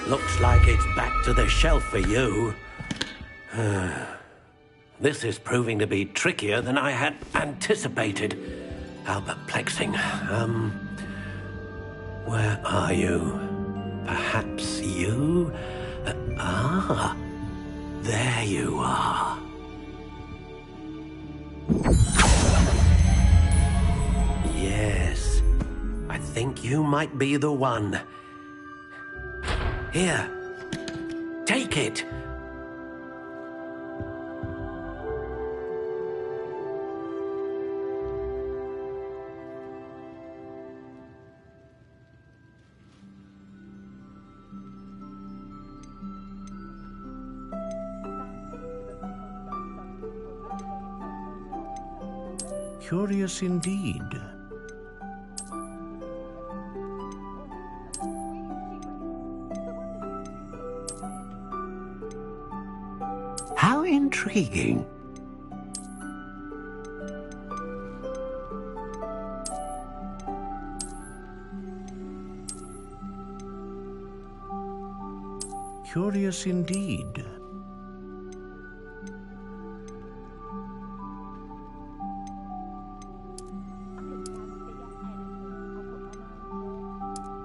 Looks like it's back to the shelf for you. This is proving to be trickier than I had anticipated. How perplexing. Where are you? Perhaps you? There you are. Yes, I think you might be the one. Here, take it. Curious indeed. How intriguing. Curious indeed.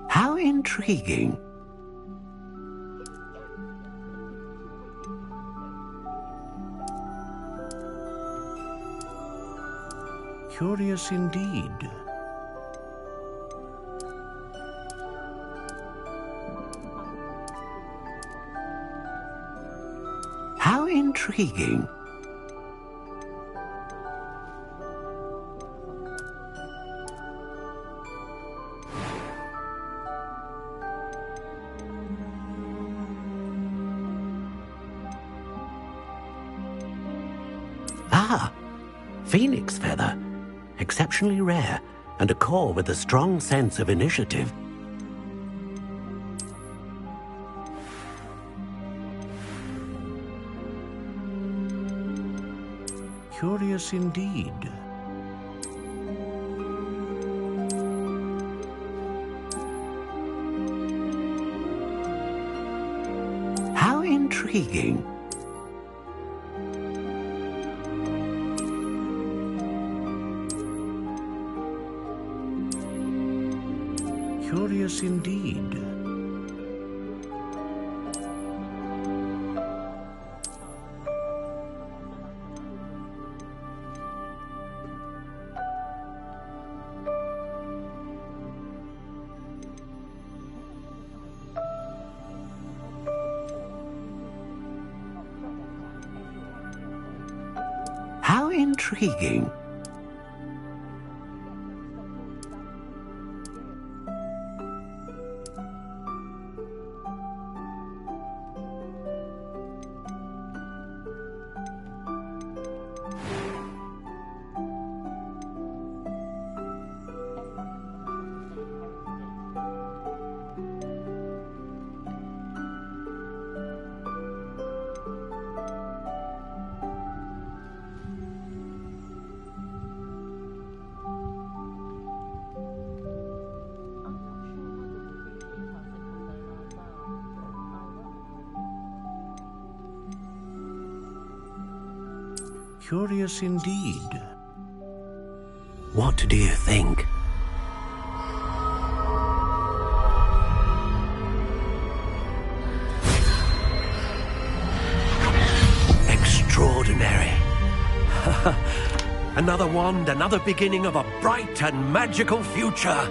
How intriguing. Curious indeed. How intriguing. Phoenix feather. Exceptionally rare, and a core with a strong sense of initiative. Curious indeed. How intriguing. Curious indeed. How intriguing. Curious indeed. What do you think? Extraordinary. Another wand, another beginning of a bright and magical future.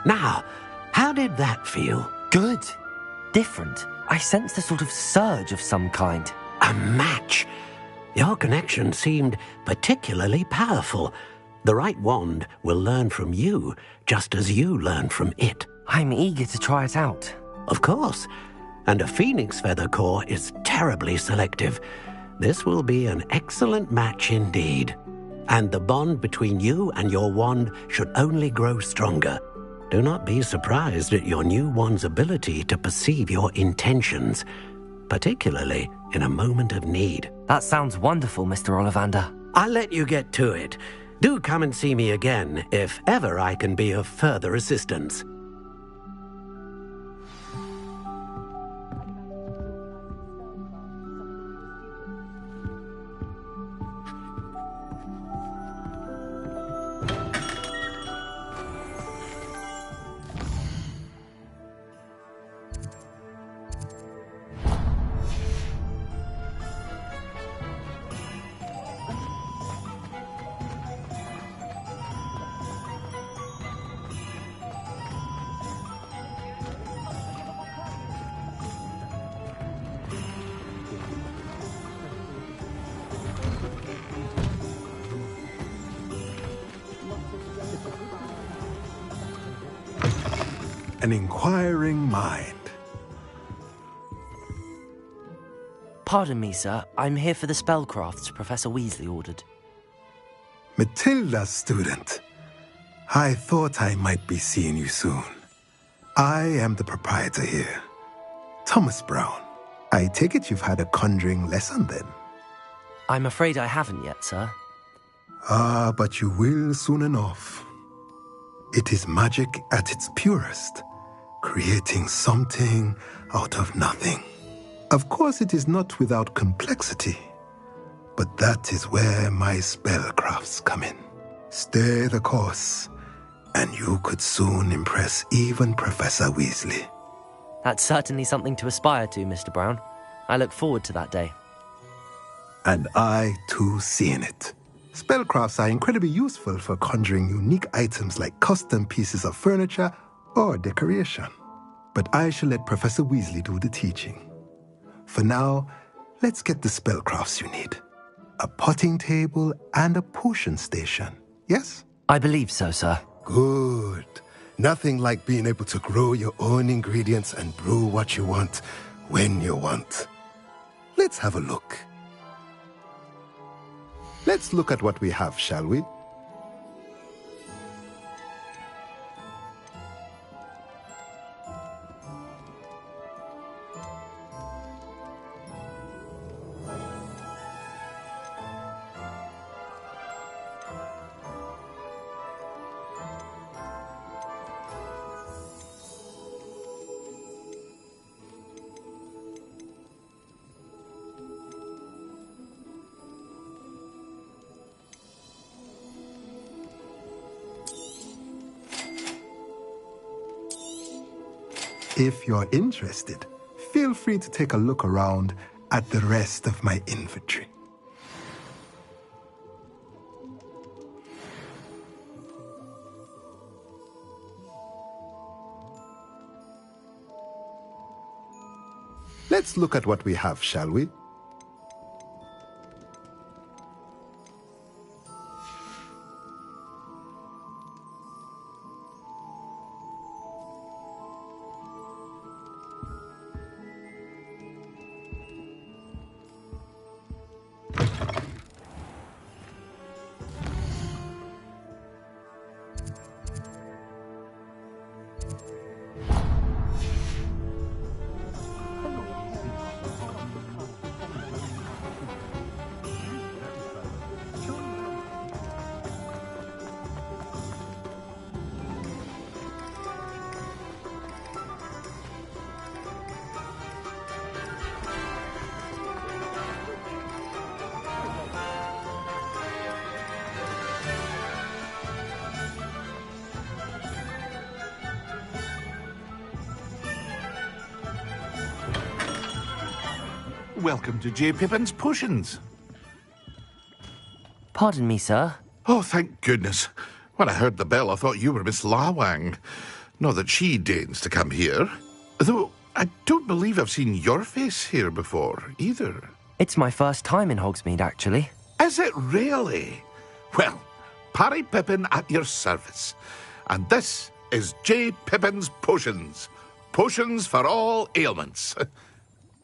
Now, how did that feel? Good. Different. I sensed a sort of surge of some kind. A match. Your connection seemed particularly powerful. The right wand will learn from you, just as you learn from it. I'm eager to try it out. Of course. And a phoenix feather core is terribly selective. This will be an excellent match indeed. And the bond between you and your wand should only grow stronger. Do not be surprised at your new wand's ability to perceive your intentions, particularly in a moment of need. That sounds wonderful, Mr. Ollivander. I'll let you get to it. Do come and see me again if ever I can be of further assistance. An inquiring mind. Pardon me, sir. I'm here for the spellcrafts Professor Weasley ordered. Matilda, student. I thought I might be seeing you soon. I am the proprietor here, Thomas Brown. I take it you've had a conjuring lesson then? I'm afraid I haven't yet, sir. Ah, but you will soon enough. It is magic at its purest, creating something out of nothing. Of course, it is not without complexity, but that is where my spellcrafts come in. Stay the course, and you could soon impress even Professor Weasley. That's certainly something to aspire to, Mr. Brown. I look forward to that day. And I, too, seeing it. Spellcrafts are incredibly useful for conjuring unique items like custom pieces of furniture or decoration. But I shall let Professor Weasley do the teaching. For now, let's get the spellcrafts you need. A potting table and a potion station, yes? I believe so, sir. Good. Nothing like being able to grow your own ingredients and brew what you want when you want. Let's have a look. Let's look at what we have, shall we? If you're interested, feel free to take a look around at the rest of my inventory. Let's look at what we have, shall we? Welcome to J. Pippin's Potions. Pardon me, sir. Oh, thank goodness. When I heard the bell, I thought you were Miss Lawang. Not that she deigns to come here. Though I don't believe I've seen your face here before, either. It's my first time in Hogsmeade, actually. Is it really? Well, Parry Pippin at your service. And this is J. Pippin's Potions. Potions for all ailments.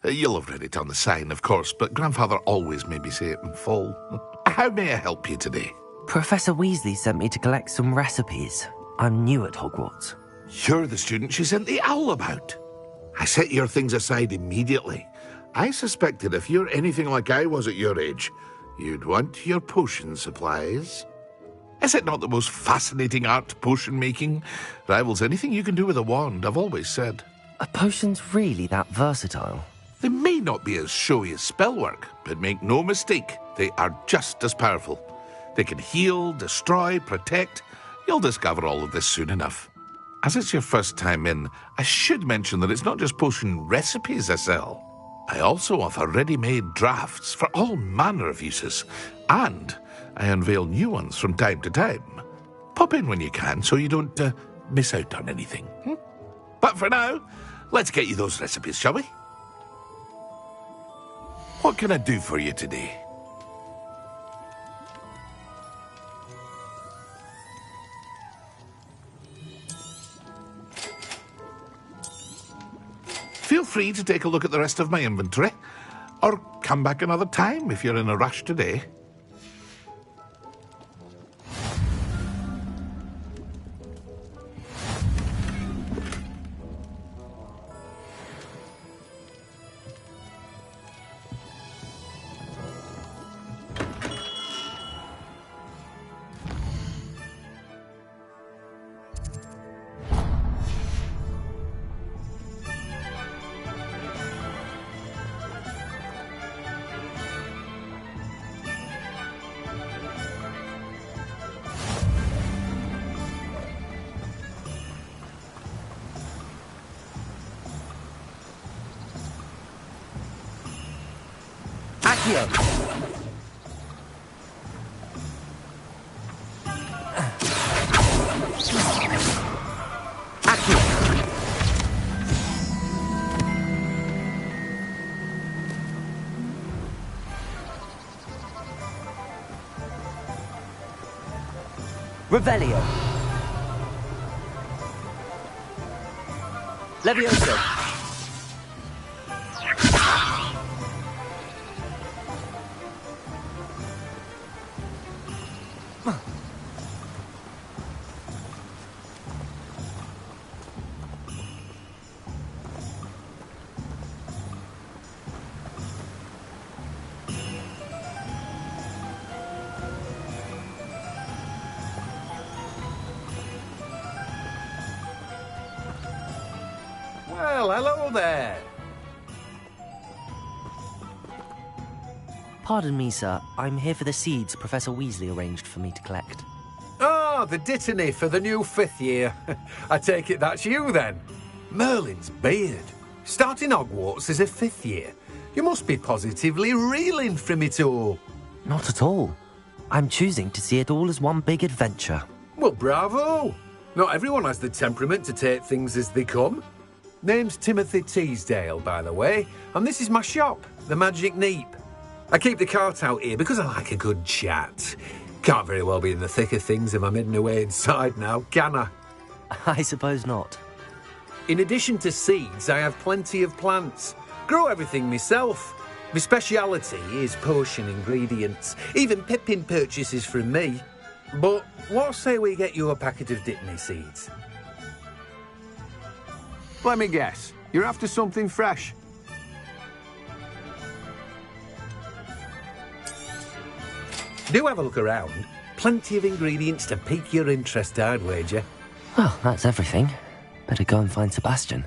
You'll have read it on the sign, of course, but Grandfather always made me say it in full. How may I help you today? Professor Weasley sent me to collect some recipes. I'm new at Hogwarts. You're the student she sent the owl about. I set your things aside immediately. I suspected if you're anything like I was at your age, you'd want your potion supplies. Is it not the most fascinating art, potion making? Rivals anything you can do with a wand, I've always said. Are potions really that versatile? They may not be as showy as spellwork, but make no mistake, they are just as powerful. They can heal, destroy, protect. You'll discover all of this soon enough. As it's your first time in, I should mention that it's not just potion recipes I sell. I also offer ready-made drafts for all manner of uses, and I unveil new ones from time to time. Pop in when you can so you don't miss out on anything. But for now, let's get you those recipes, shall we? What can I do for you today? Feel free to take a look at the rest of my inventory, or come back another time if you're in a rush today. Accio! Revelio. Levioso. Well, hello there. Pardon me, sir. I'm here for the seeds Professor Weasley arranged for me to collect. Ah, the dittany for the new 5th year. I take it that's you, then. Merlin's beard. Starting Hogwarts as a 5th year. You must be positively reeling from it all. Not at all. I'm choosing to see it all as one big adventure. Well, bravo. Not everyone has the temperament to take things as they come. Name's Timothy Teasdale, by the way, and this is my shop, the Magic Neep. I keep the cart out here because I like a good chat. Can't very well be in the thick of things if I'm hidden away inside now, can I? I suppose not. In addition to seeds, I have plenty of plants. Grow everything myself. My speciality is potion ingredients. Even Pippin purchases from me. But what say we get you a packet of Dittany seeds? Let me guess. You're after something fresh. Do have a look around. Plenty of ingredients to pique your interest, I'd wager. Well, that's everything. Better go and find Sebastian.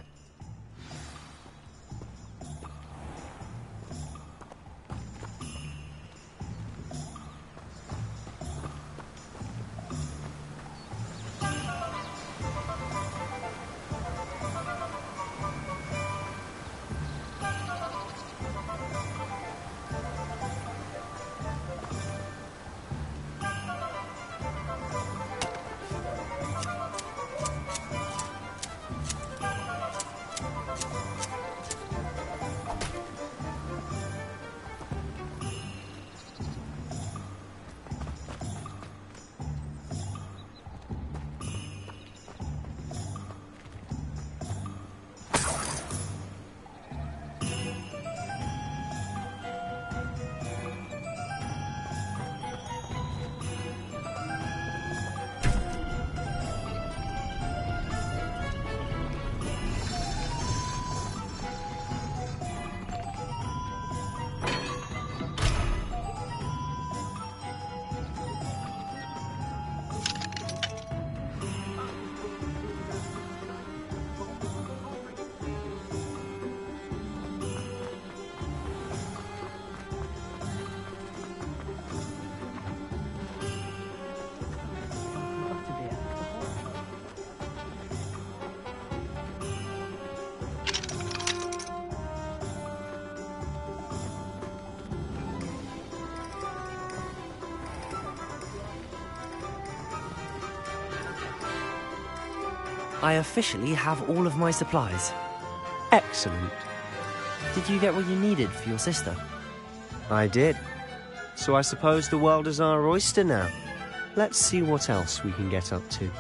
I officially have all of my supplies. Excellent. Did you get what you needed for your sister? I did. So I suppose the world is our oyster now. Let's see what else we can get up to.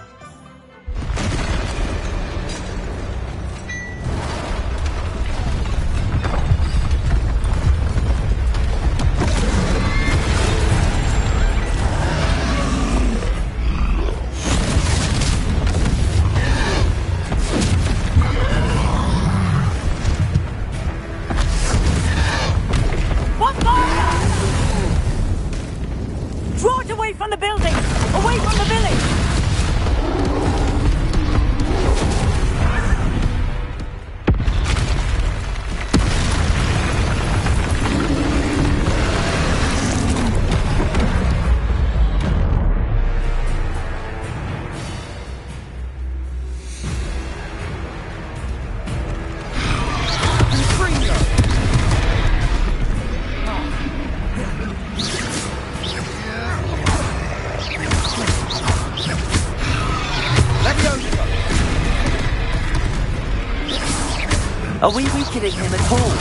Are we weakening him at all?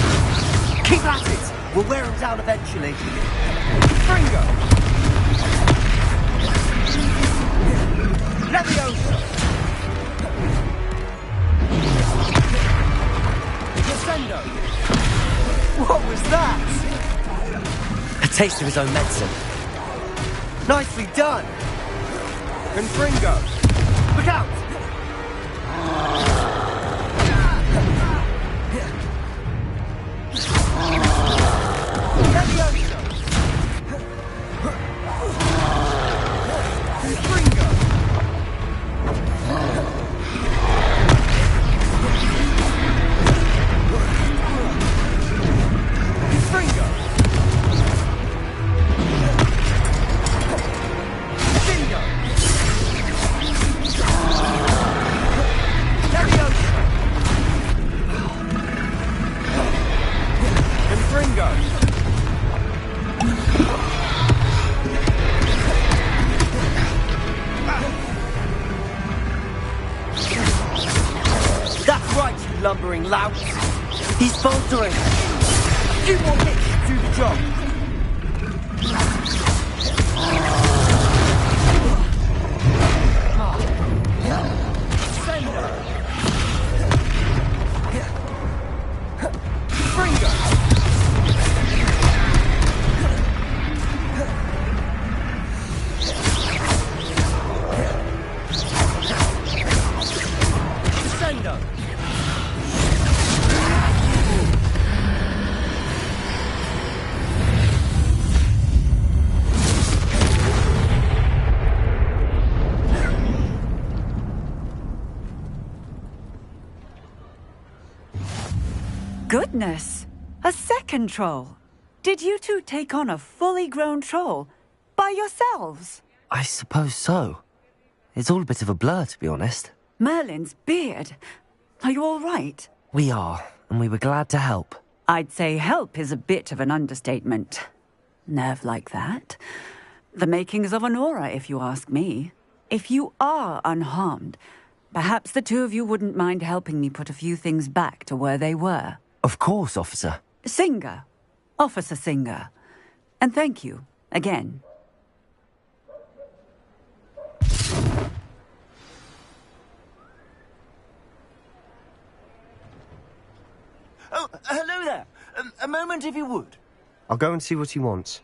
Keep at it! We'll wear him down eventually. Fringo! Leviosa! Descendo! What was that? A taste of his own medicine. Nicely done! Confringo! Look out! lumbering louts. He's faltering. Few more hits to do the job. Goodness! A second troll! Did you two take on a fully grown troll by yourselves? I suppose so. It's all a bit of a blur, to be honest. Merlin's beard. Are you all right? We are, and we were glad to help. I'd say help is a bit of an understatement. Nerve like that. The makings of an aura, if you ask me. If you are unharmed, perhaps the two of you wouldn't mind helping me put a few things back to where they were. Of course, officer. Singer. Officer Singer. And thank you, again. Oh, hello there. A moment, if you would. I'll go and see what he wants.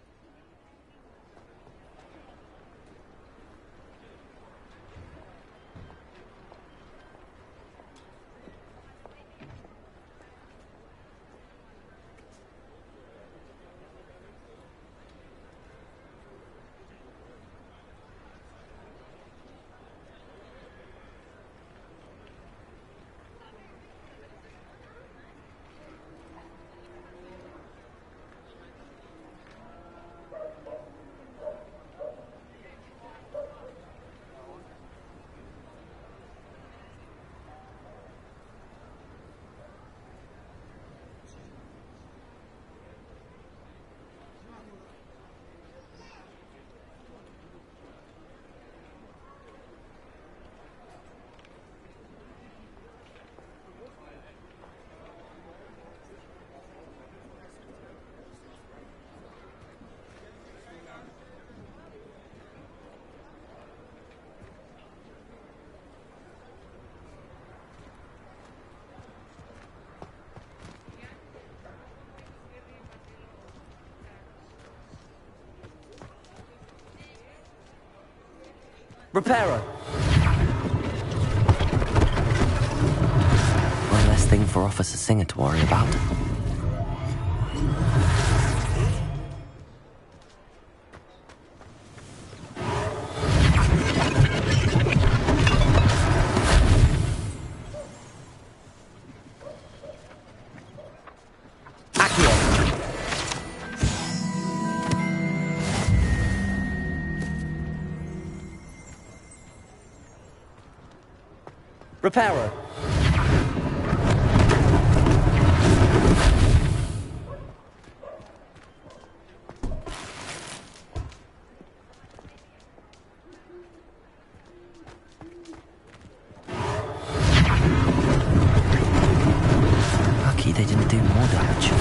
Repairer! One less thing for Officer Singer to worry about. Repairer. Lucky they didn't do more damage.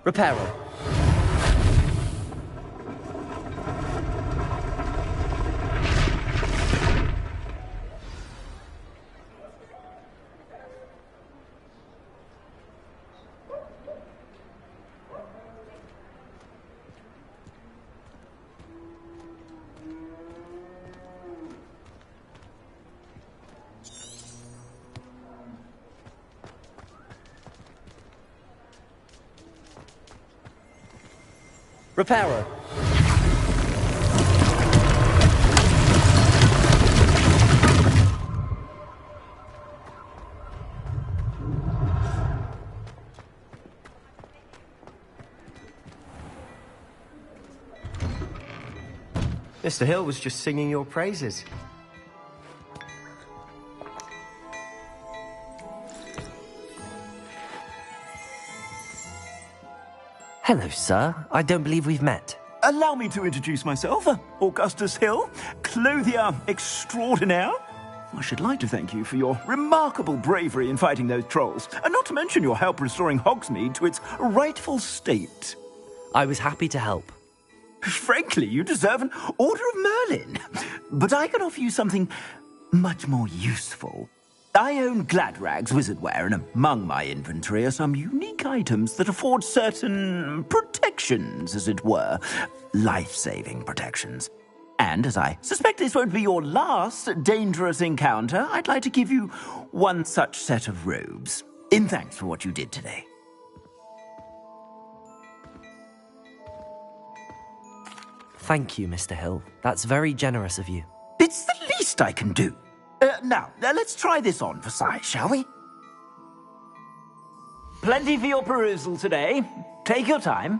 Repairer. Repairer. Mr. Hill was just singing your praises. Hello, sir. I don't believe we've met. Allow me to introduce myself. Augustus Hill, clothier extraordinaire. I should like to thank you for your remarkable bravery in fighting those trolls, and not to mention your help restoring Hogsmeade to its rightful state. I was happy to help. Frankly, you deserve an Order of Merlin. But I can offer you something much more useful. I own Gladrag's wizardware, and among my inventory are some unique items that afford certain protections, as it were. Life-saving protections. And as I suspect this won't be your last dangerous encounter, I'd like to give you one such set of robes, in thanks for what you did today. Thank you, Mr. Hill. That's very generous of you. It's the least I can do. Now, let's try this on for size, shall we? Plenty for your perusal today. Take your time.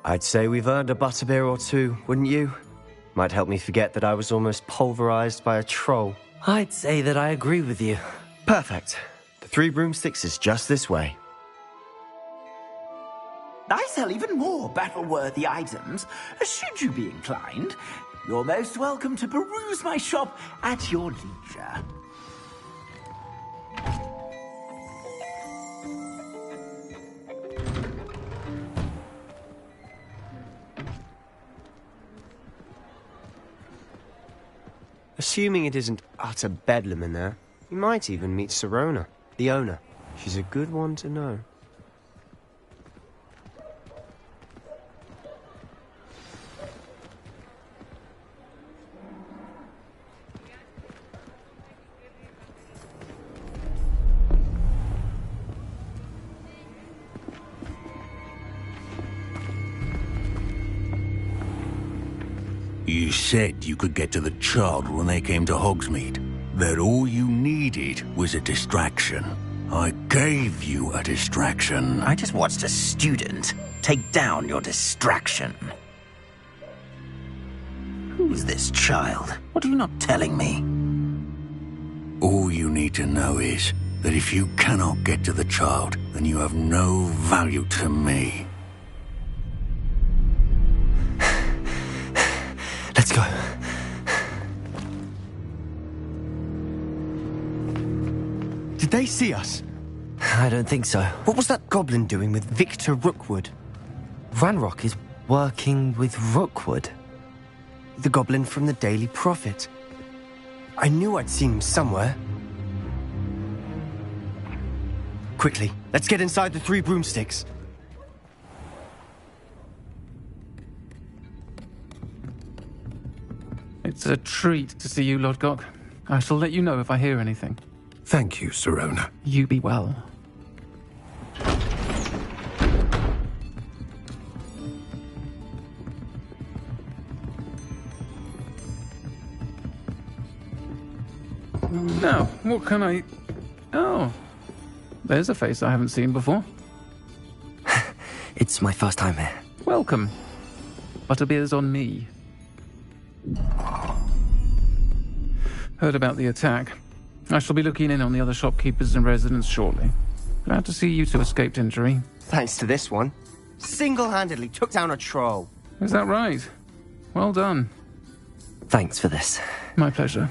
I'd say we've earned a butterbeer or two, wouldn't you? Might help me forget that I was almost pulverized by a troll. I'd say that I agree with you. Perfect. The 3 broomsticks is just this way. I sell even more battle-worthy items, should you be inclined. You're most welcome to peruse my shop at your leisure. Assuming it isn't utter bedlam in there, you might even meet Sirona, the owner. She's a good one to know. You said you could get to the child when they came to Hogsmeade. That all you needed was a distraction. I gave you a distraction. I just watched a student take down your distraction. Who's this child? What are you not telling me? All you need to know is that if you cannot get to the child, then you have no value to me. Let's go. Did they see us? I don't think so. What was that goblin doing with Victor Rookwood? Ranrock is working with Rookwood. The goblin from the Daily Prophet. I knew I'd seen him somewhere. Quickly, let's get inside the 3 broomsticks. It's a treat to see you, Lodgok. I shall let you know if I hear anything. Thank you, Sirona. You be well. Now, what can I... Oh, there's a face I haven't seen before. It's my first time here. Welcome. Butterbeer's on me. Heard about the attack. I shall be looking in on the other shopkeepers and residents shortly. Glad to see you two escaped injury. Thanks to this one. Single-handedly took down a troll. Is that right? Well done. Thanks for this. My pleasure.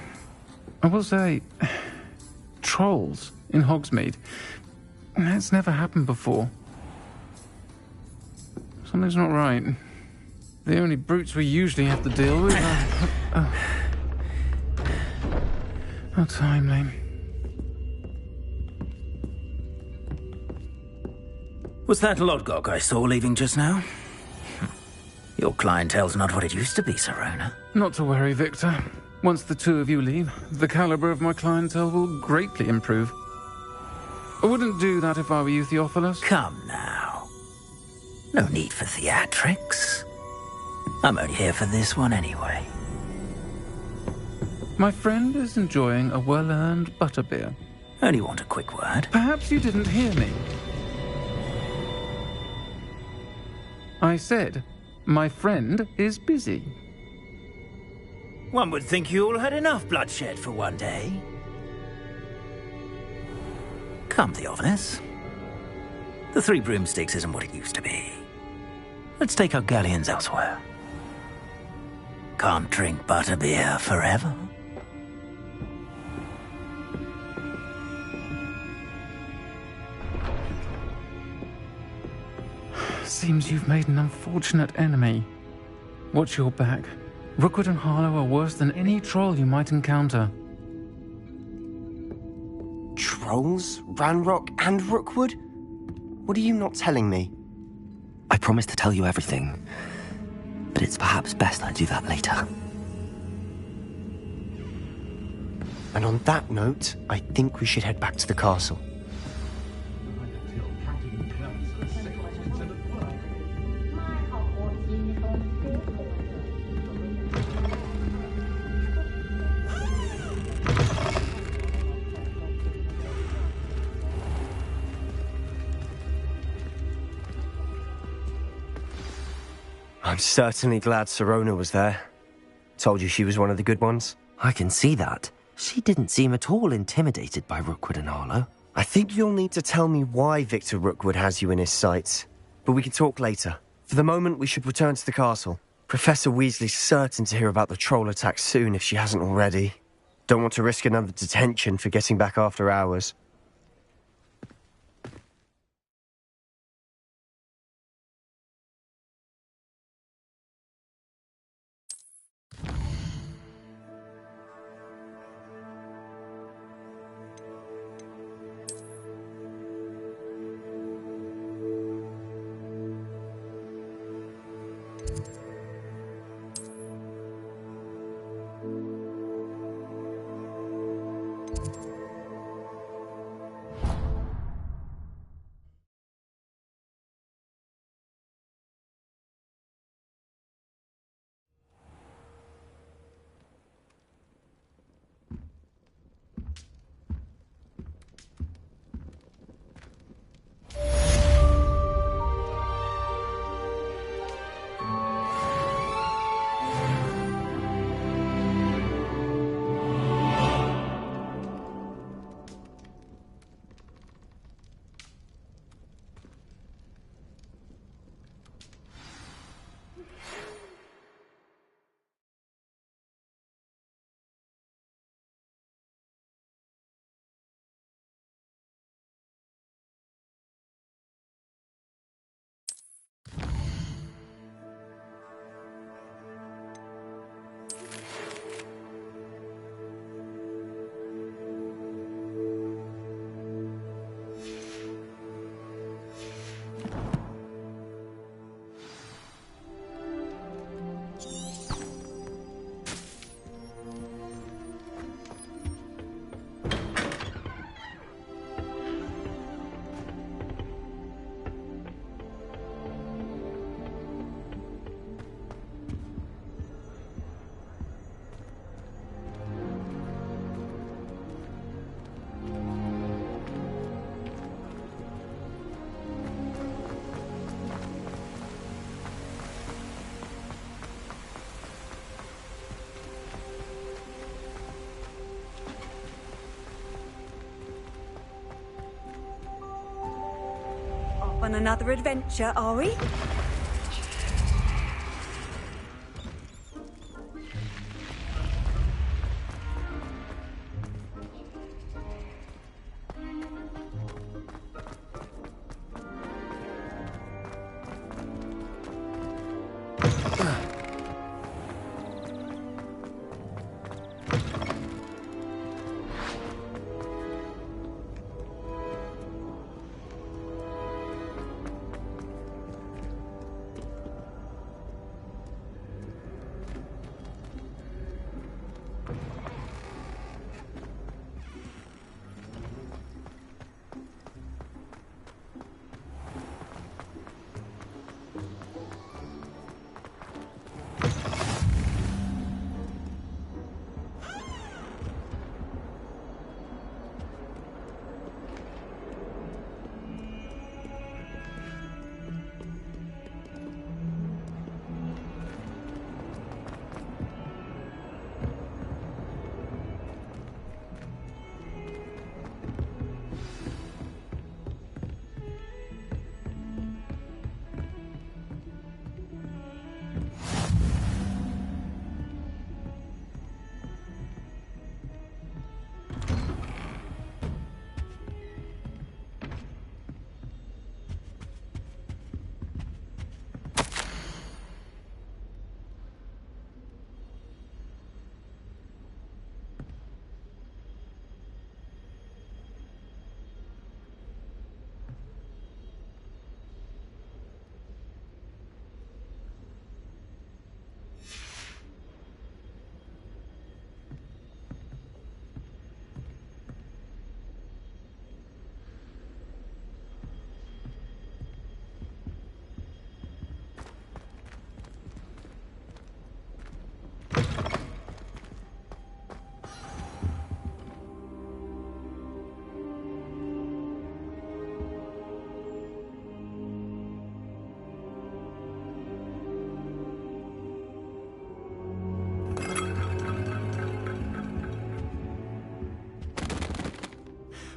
I will say, trolls in Hogsmeade. That's never happened before. Something's not right. The only brutes we usually have to deal with are... How timely. Was that Lodgok I saw leaving just now? Your clientele's not what it used to be, Serona. Not to worry, Victor. Once the two of you leave, the caliber of my clientele will greatly improve. I wouldn't do that if I were you, Theophilus. Come now. No need for theatrics. I'm only here for this one anyway. My friend is enjoying a well-earned butterbeer. Only want a quick word. Perhaps you didn't hear me. I said, my friend is busy. One would think you all had enough bloodshed for one day. Come, Theophilus. The Three Broomsticks isn't what it used to be. Let's take our galleons elsewhere. Can't drink butterbeer forever. Seems you've made an unfortunate enemy. Watch your back. Rookwood and Harlow are worse than any troll you might encounter. Trolls? Ranrock and Rookwood? What are you not telling me? I promised to tell you everything, but it's perhaps best I do that later. And on that note, I think we should head back to the castle. I'm certainly glad Serona was there. Told you she was one of the good ones. I can see that. She didn't seem at all intimidated by Rookwood and Harlow. I think you'll need to tell me why Victor Rookwood has you in his sights. But we can talk later. For the moment, we should return to the castle. Professor Weasley's certain to hear about the troll attack soon if she hasn't already. Don't want to risk another detention for getting back after hours. off on another adventure, are we?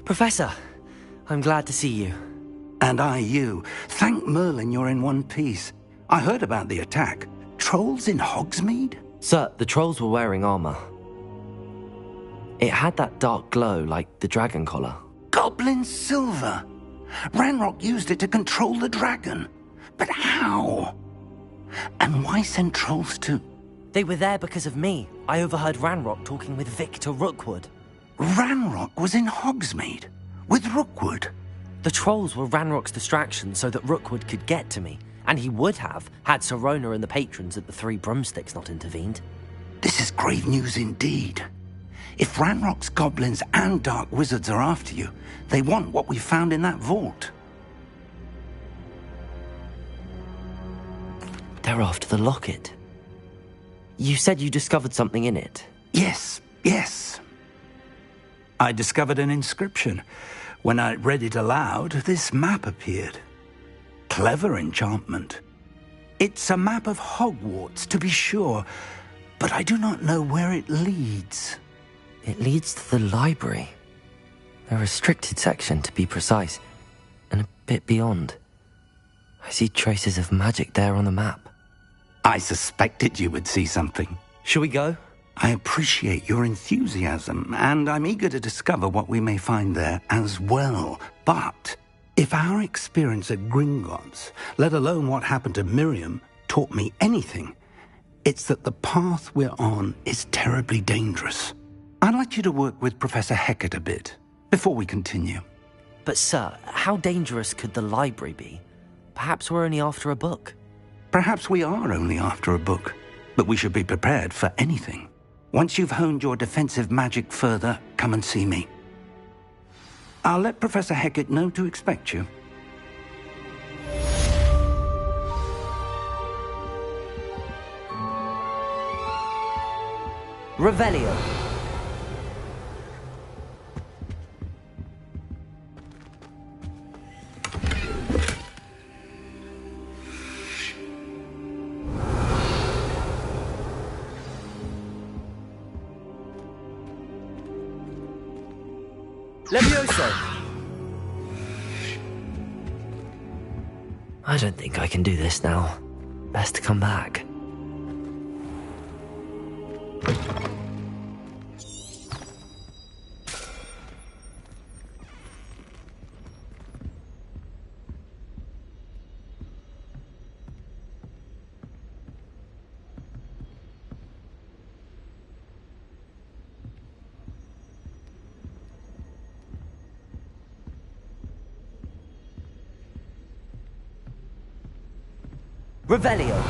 Professor, I'm glad to see you. And I you. Thank Merlin you're in one piece. I heard about the attack. Trolls in Hogsmeade? Sir, the trolls were wearing armor. It had that dark glow like the dragon collar. Goblin silver! Ranrock used it to control the dragon. But how? And why send trolls to... They were there because of me. I overheard Ranrock talking with Victor Rookwood. Ranrock was in Hogsmeade? With Rookwood? The trolls were Ranrock's distraction so that Rookwood could get to me. And he would have, had Sirona and the patrons at the Three Broomsticks not intervened. This is grave news indeed. If Ranrock's goblins and dark wizards are after you, they want what we found in that vault. They're after the locket. You said you discovered something in it. Yes. I discovered an inscription. When I read it aloud, this map appeared. Clever enchantment. It's a map of Hogwarts, to be sure, but I do not know where it leads. It leads to the library. A restricted section, to be precise, and a bit beyond. I see traces of magic there on the map. I suspected you would see something. Shall we go? I appreciate your enthusiasm, and I'm eager to discover what we may find there as well. But if our experience at Gringotts, let alone what happened to Miriam, taught me anything, it's that the path we're on is terribly dangerous. I'd like you to work with Professor Hecat a bit, before we continue. But sir, how dangerous could the library be? Perhaps we're only after a book. Perhaps we are only after a book, but we should be prepared for anything. Once you've honed your defensive magic further, come and see me. I'll let Professor Hecat know to expect you. Revelio. Levioso! I don't think I can do this now. Best to come back. Revelio.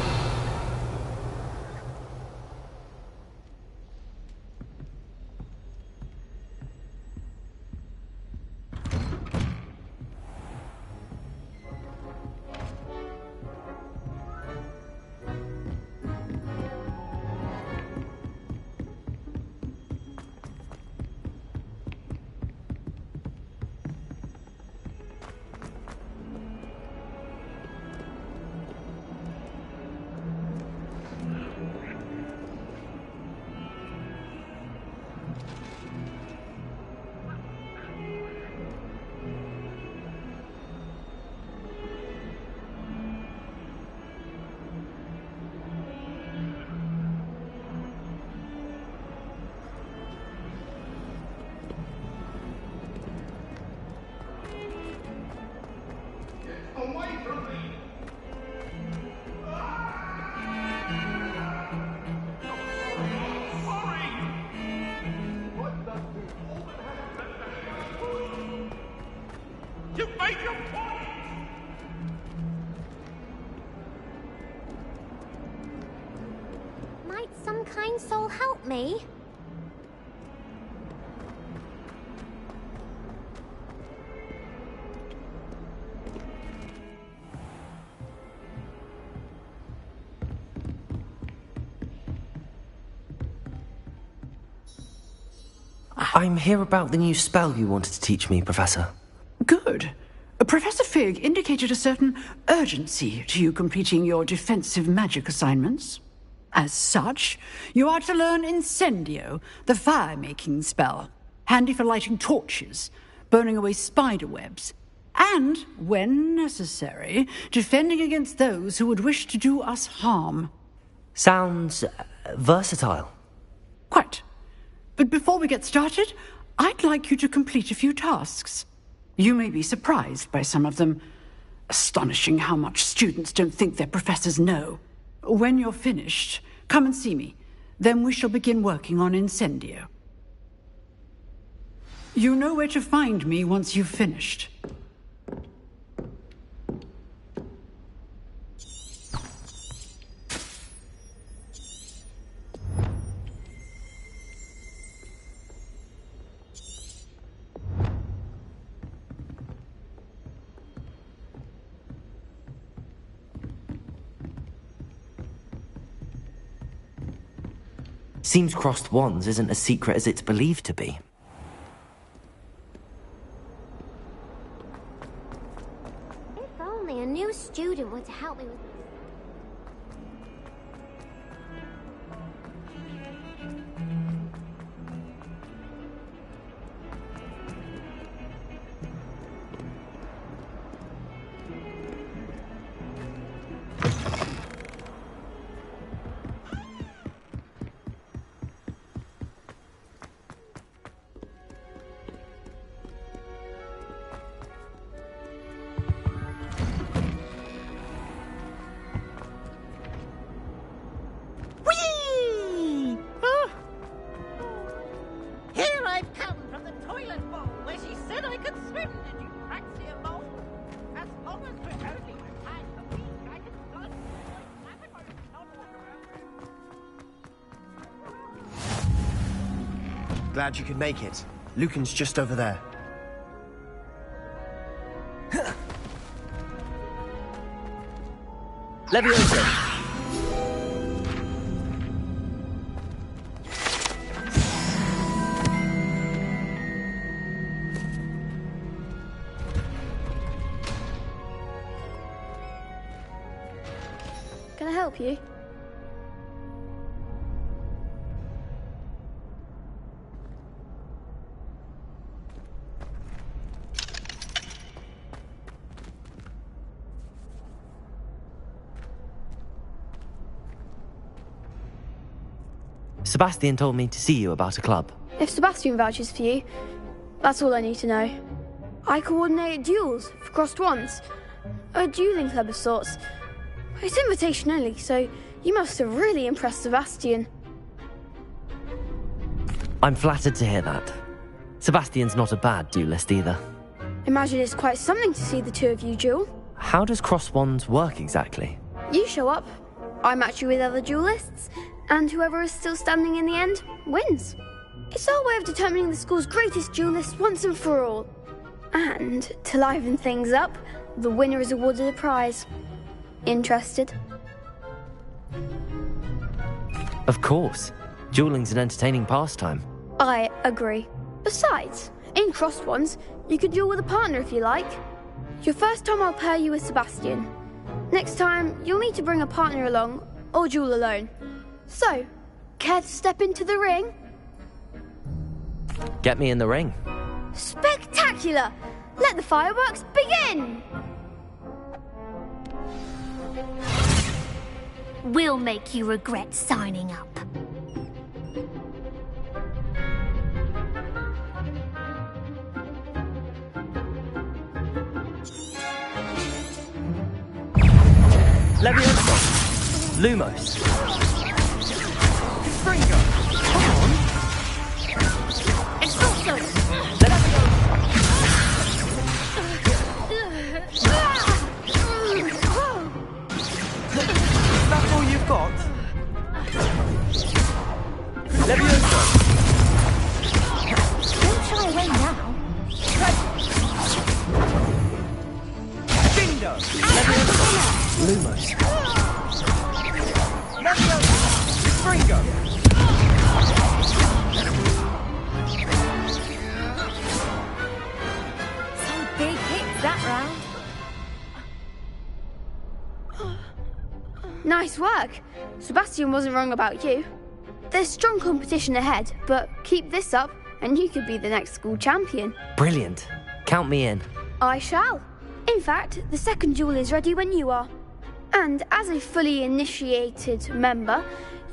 Might some kind soul help me? I'm here about the new spell you wanted to teach me, Professor. Good. Professor Fig indicated a certain urgency to you completing your defensive magic assignments. As such, you are to learn Incendio, the fire-making spell, handy for lighting torches, burning away spider webs, and, when necessary, defending against those who would wish to do us harm. Sounds versatile. Quite. But before we get started, I'd like you to complete a few tasks. You may be surprised by some of them. Astonishing how much students don't think their professors know. When you're finished, come and see me. Then we shall begin working on Incendio. You know where to find me once you've finished. Seems crossed wands isn't as secret as it's believed to be. If only a new student were to help me with this. Glad you could make it. Lucan's just over there. Leviosa! Can I help you? Sebastian told me to see you about a club. If Sebastian vouches for you, that's all I need to know. I coordinate duels for crossed wands. A dueling club of sorts. It's invitation only, so you must have really impressed Sebastian. I'm flattered to hear that. Sebastian's not a bad duelist either. Imagine it's quite something to see the two of you duel. How does crossed wands work exactly? You show up, I match you with other duelists, and whoever is still standing in the end wins. It's our way of determining the school's greatest duelist once and for all. And to liven things up, the winner is awarded a prize. Interested? Of course. Dueling's an entertaining pastime. I agree. Besides, in crossed wands, you can duel with a partner if you like. Your first time I'll pair you with Sebastian. Next time, you'll need to bring a partner along, or duel alone. So, care to step into the ring? Get me in the ring. Spectacular! Let the fireworks begin! We'll make you regret signing up. Leviosa! Lumos! Springo! Come on! It's not so! That's all you've got? Leviosa! Don't shy away now. Bindo! Lumos! Leviosa! Springo! Some big hits that round. Nice work. Sebastian wasn't wrong about you. There's strong competition ahead, but keep this up and you could be the next school champion. Brilliant. Count me in. I shall. In fact, the second duel is ready when you are. And as a fully initiated member,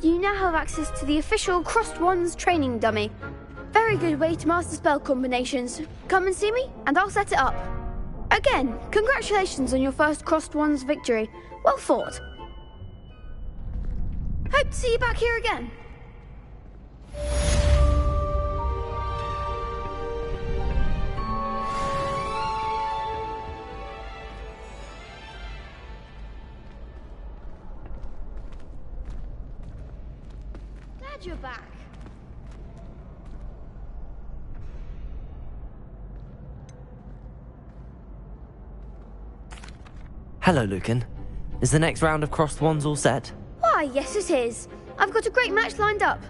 you now have access to the official Crossed Wands training dummy. Very good way to master spell combinations. Come and see me, and I'll set it up. Again, congratulations on your first Crossed Wands victory. Well fought. Hope to see you back here again. Glad you're back. Hello, Lucan. Is the next round of crossed wands all set? Why, yes it is. I've got a great match lined up.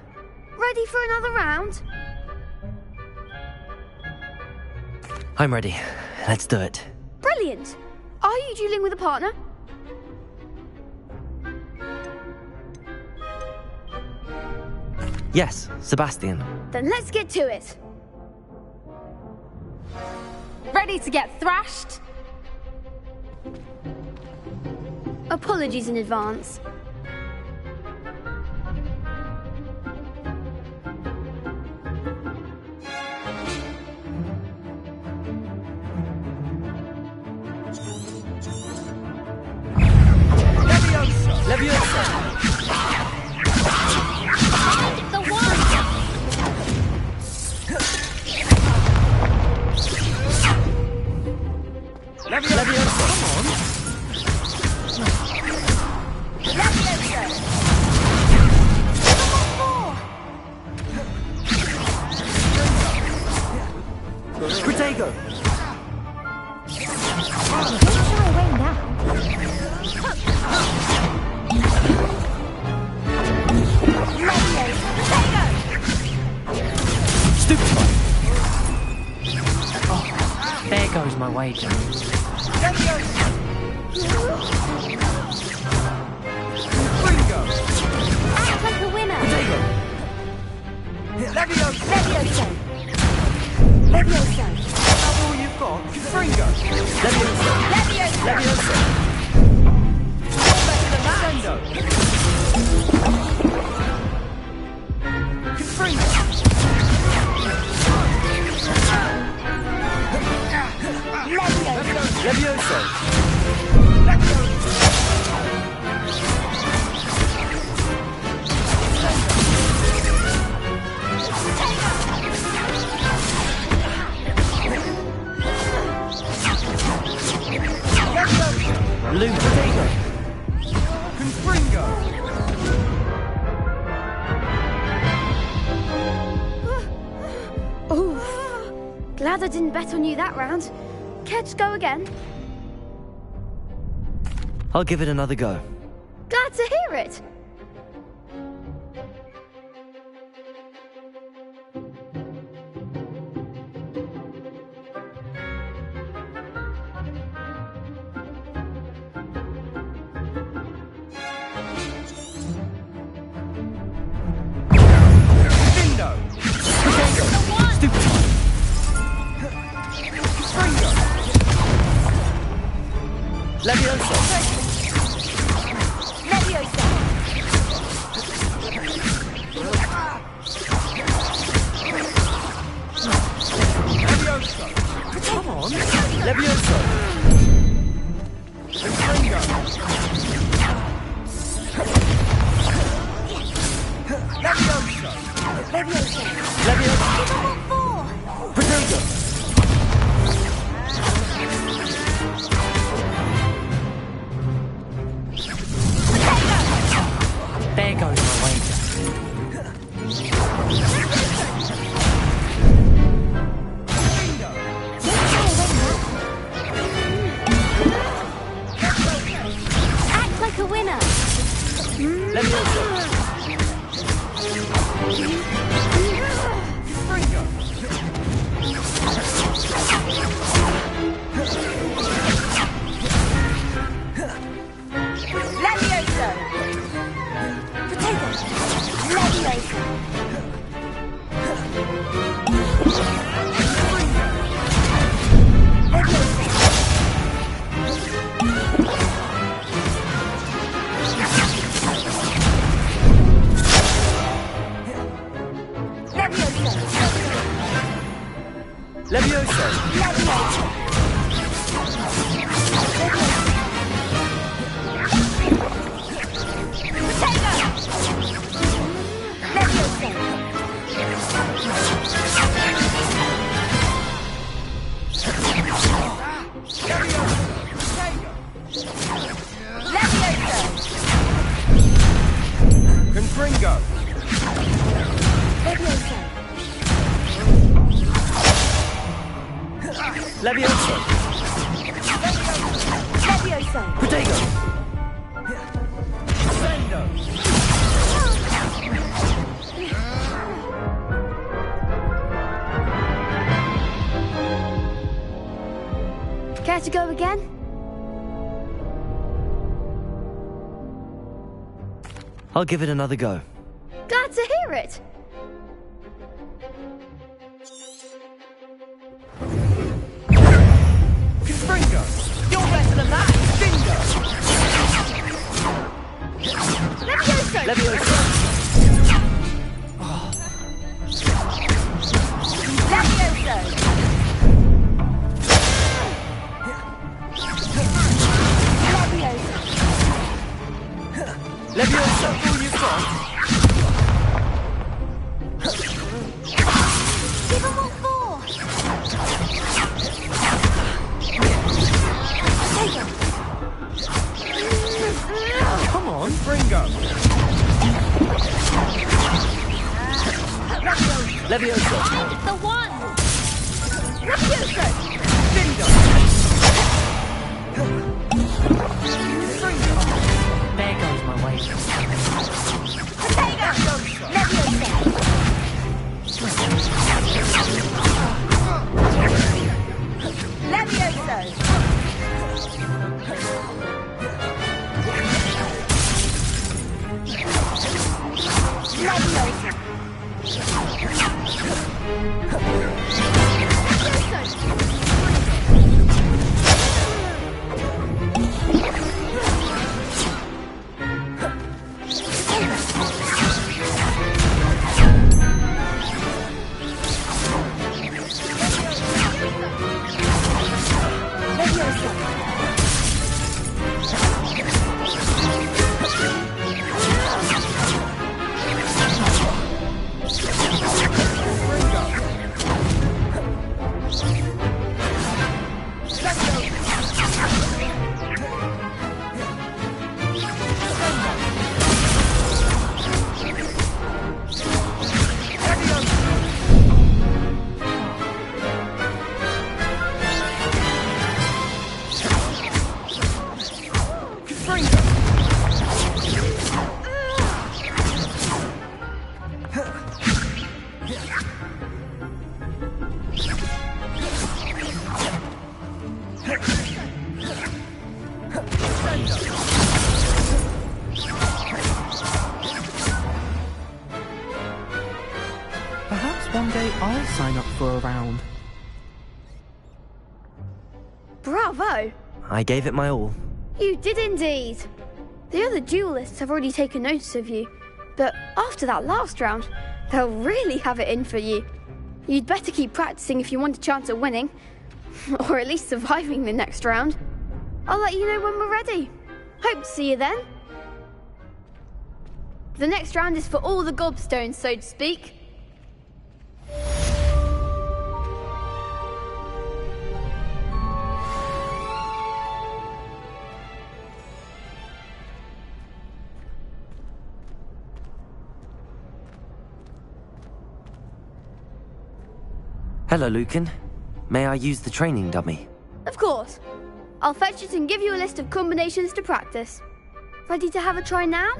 Ready for another round? I'm ready. Let's do it. Brilliant. Are you dueling with a partner? Yes, Sebastian. Then let's get to it. Ready to get thrashed? Apologies in advance. Leviosa! The one! Leviosa! Come on! Protego! Don't shy away now. Stupid! Oh, there goes my wager. Act like a winner. Leviosa! Leviosa. Leviosa. That's all you've got? Springo! Leviosa! Leviosa. Leviosa! Better than that! Glad I didn't bet on you that round. Care to go again? I'll give it another go. Glad to hear it. There goes my wager. Act like a winner. Let me also. Care to go again? I'll give it another go. Glad to hear it. Confringo! You're better than that! Levioso! Levioso! Levioso! Levioso! All you've got? sign up for a round. Bravo! I gave it my all. You did indeed. The other duelists have already taken notice of you, but after that last round, they'll really have it in for you. You'd better keep practicing if you want a chance at winning, or at least surviving the next round. I'll let you know when we're ready. Hope to see you then. The next round is for all the gobstones, so to speak. Hello, Lucan. May I use the training dummy? Of course. I'll fetch it and give you a list of combinations to practice. Ready to have a try now?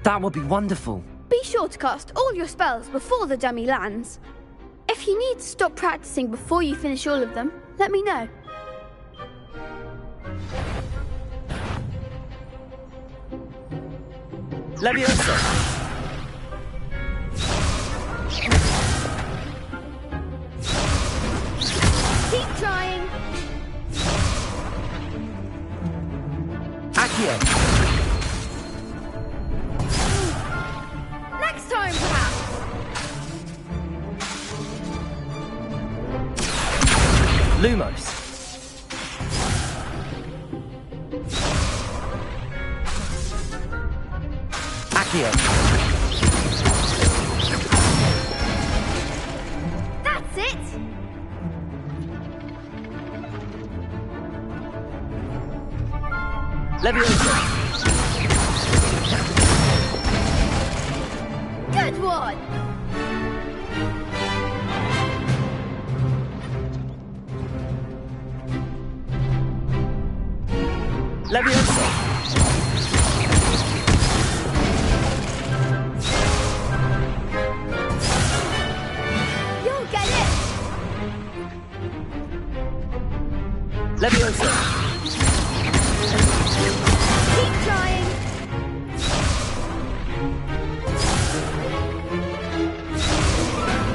That would be wonderful. Be sure to cast all your spells before the dummy lands. If you need to stop practicing before you finish all of them, let me know. Leviosa! Keep trying. Accio! Next time, perhaps. Lumos! Accio! That's it. Leviosa! Good one. Leviosa! You'll get it. Leviosa! Keep trying.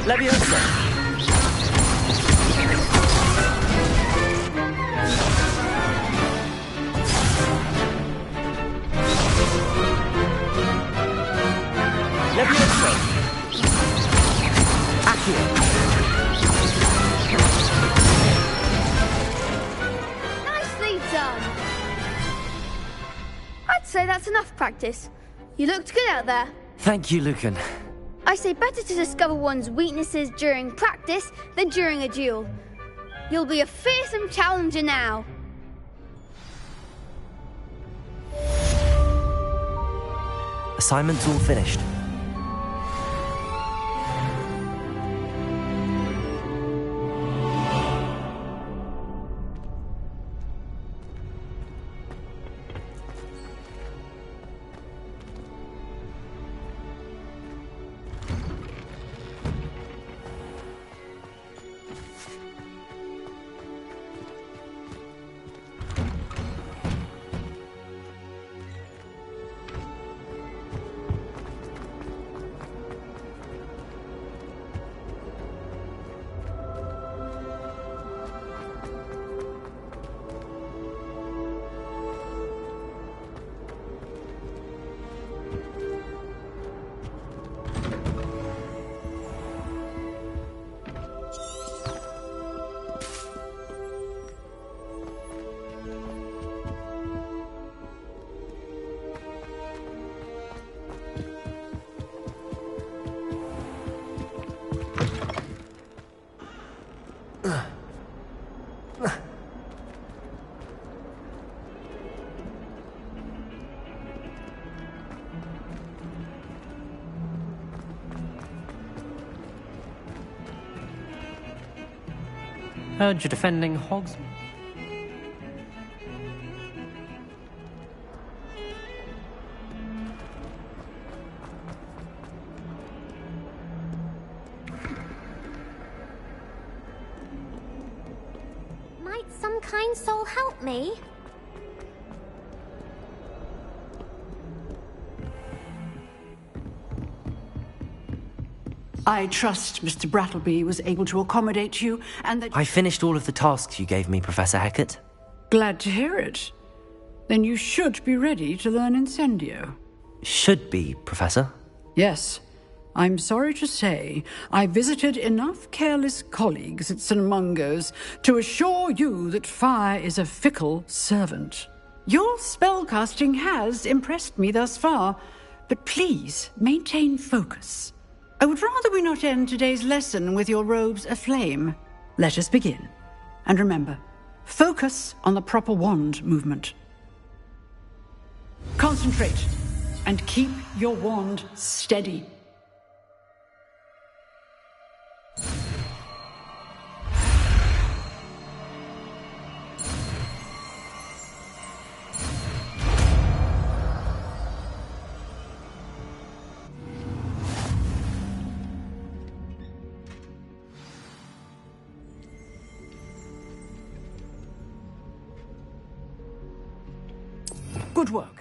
Leviosa! Leviosa! Accio! Nicely done. I'd say that's enough practice. You looked good out there. Thank you, Lucan. I say better to discover one's weaknesses during practice than during a duel. You'll be a fearsome challenger now. Assignment's all finished. Heard you're defending Hogs. Might some kind soul help me? I trust Mr. Brattleby was able to accommodate you, and that... I finished all of the tasks you gave me, Professor Hecat. Glad to hear it. Then you should be ready to learn Incendio. Should be, Professor? Yes. I'm sorry to say, I visited enough careless colleagues at St. Mungo's to assure you that fire is a fickle servant. Your spellcasting has impressed me thus far, but please maintain focus. I would rather we not end today's lesson with your robes aflame. Let us begin. And remember, focus on the proper wand movement. Concentrate, and keep your wand steady. Good work.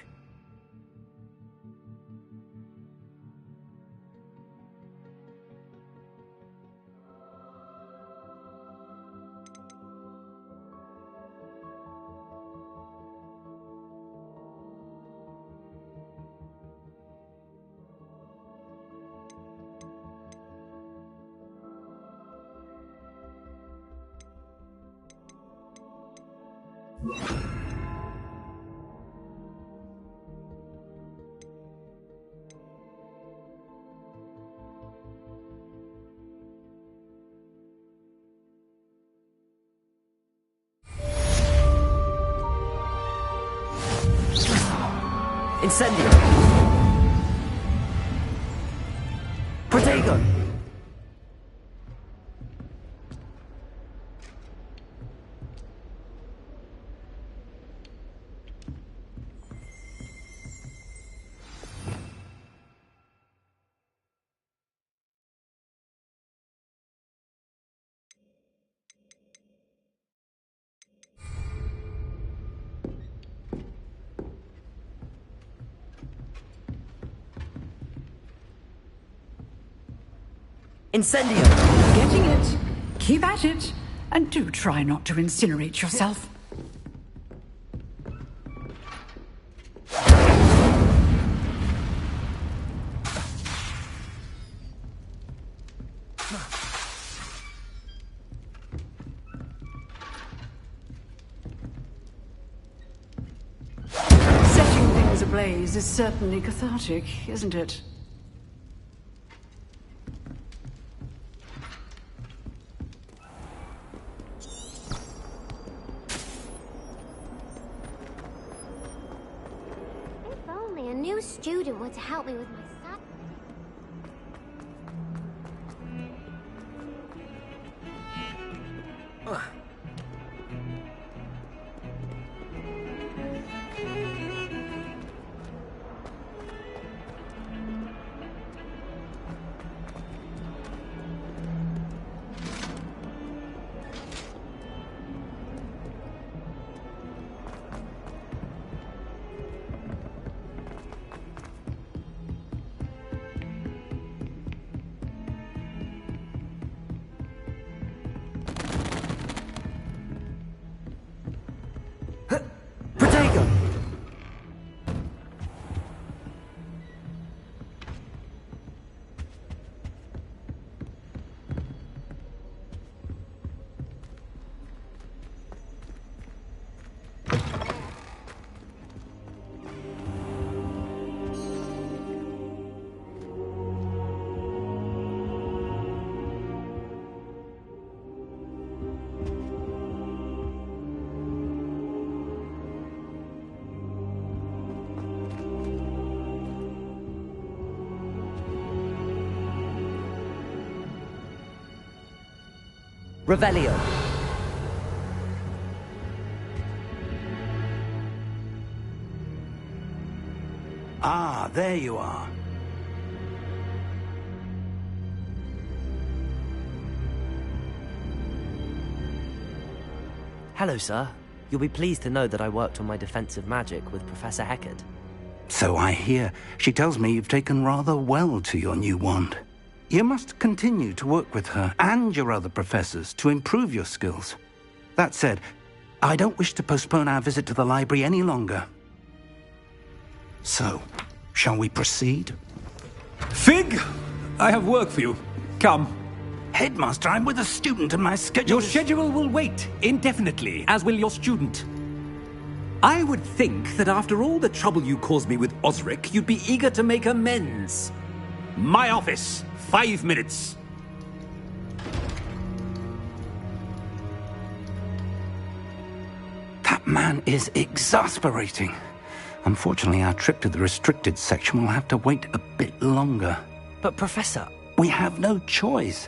Incendio! Protego! Incendio! Getting it. Keep at it. And do try not to incinerate yourself. Setting things ablaze is certainly cathartic, isn't it? Student were to help me with my son. Revelio. Ah, there you are. Hello, sir. You'll be pleased to know that I worked on my defensive magic with Professor Hecat. So I hear. She tells me you've taken rather well to your new wand. You must continue to work with her and your other professors to improve your skills. That said, I don't wish to postpone our visit to the library any longer. So, shall we proceed? Fig! I have work for you. Come. Headmaster, I'm with a student and my schedule Your schedule will wait indefinitely, as will your student. I would think that after all the trouble you caused me with Osric, you'd be eager to make amends. My office, 5 minutes. That man is exasperating. Unfortunately, our trip to the restricted section will have to wait a bit longer. But, Professor... We have no choice.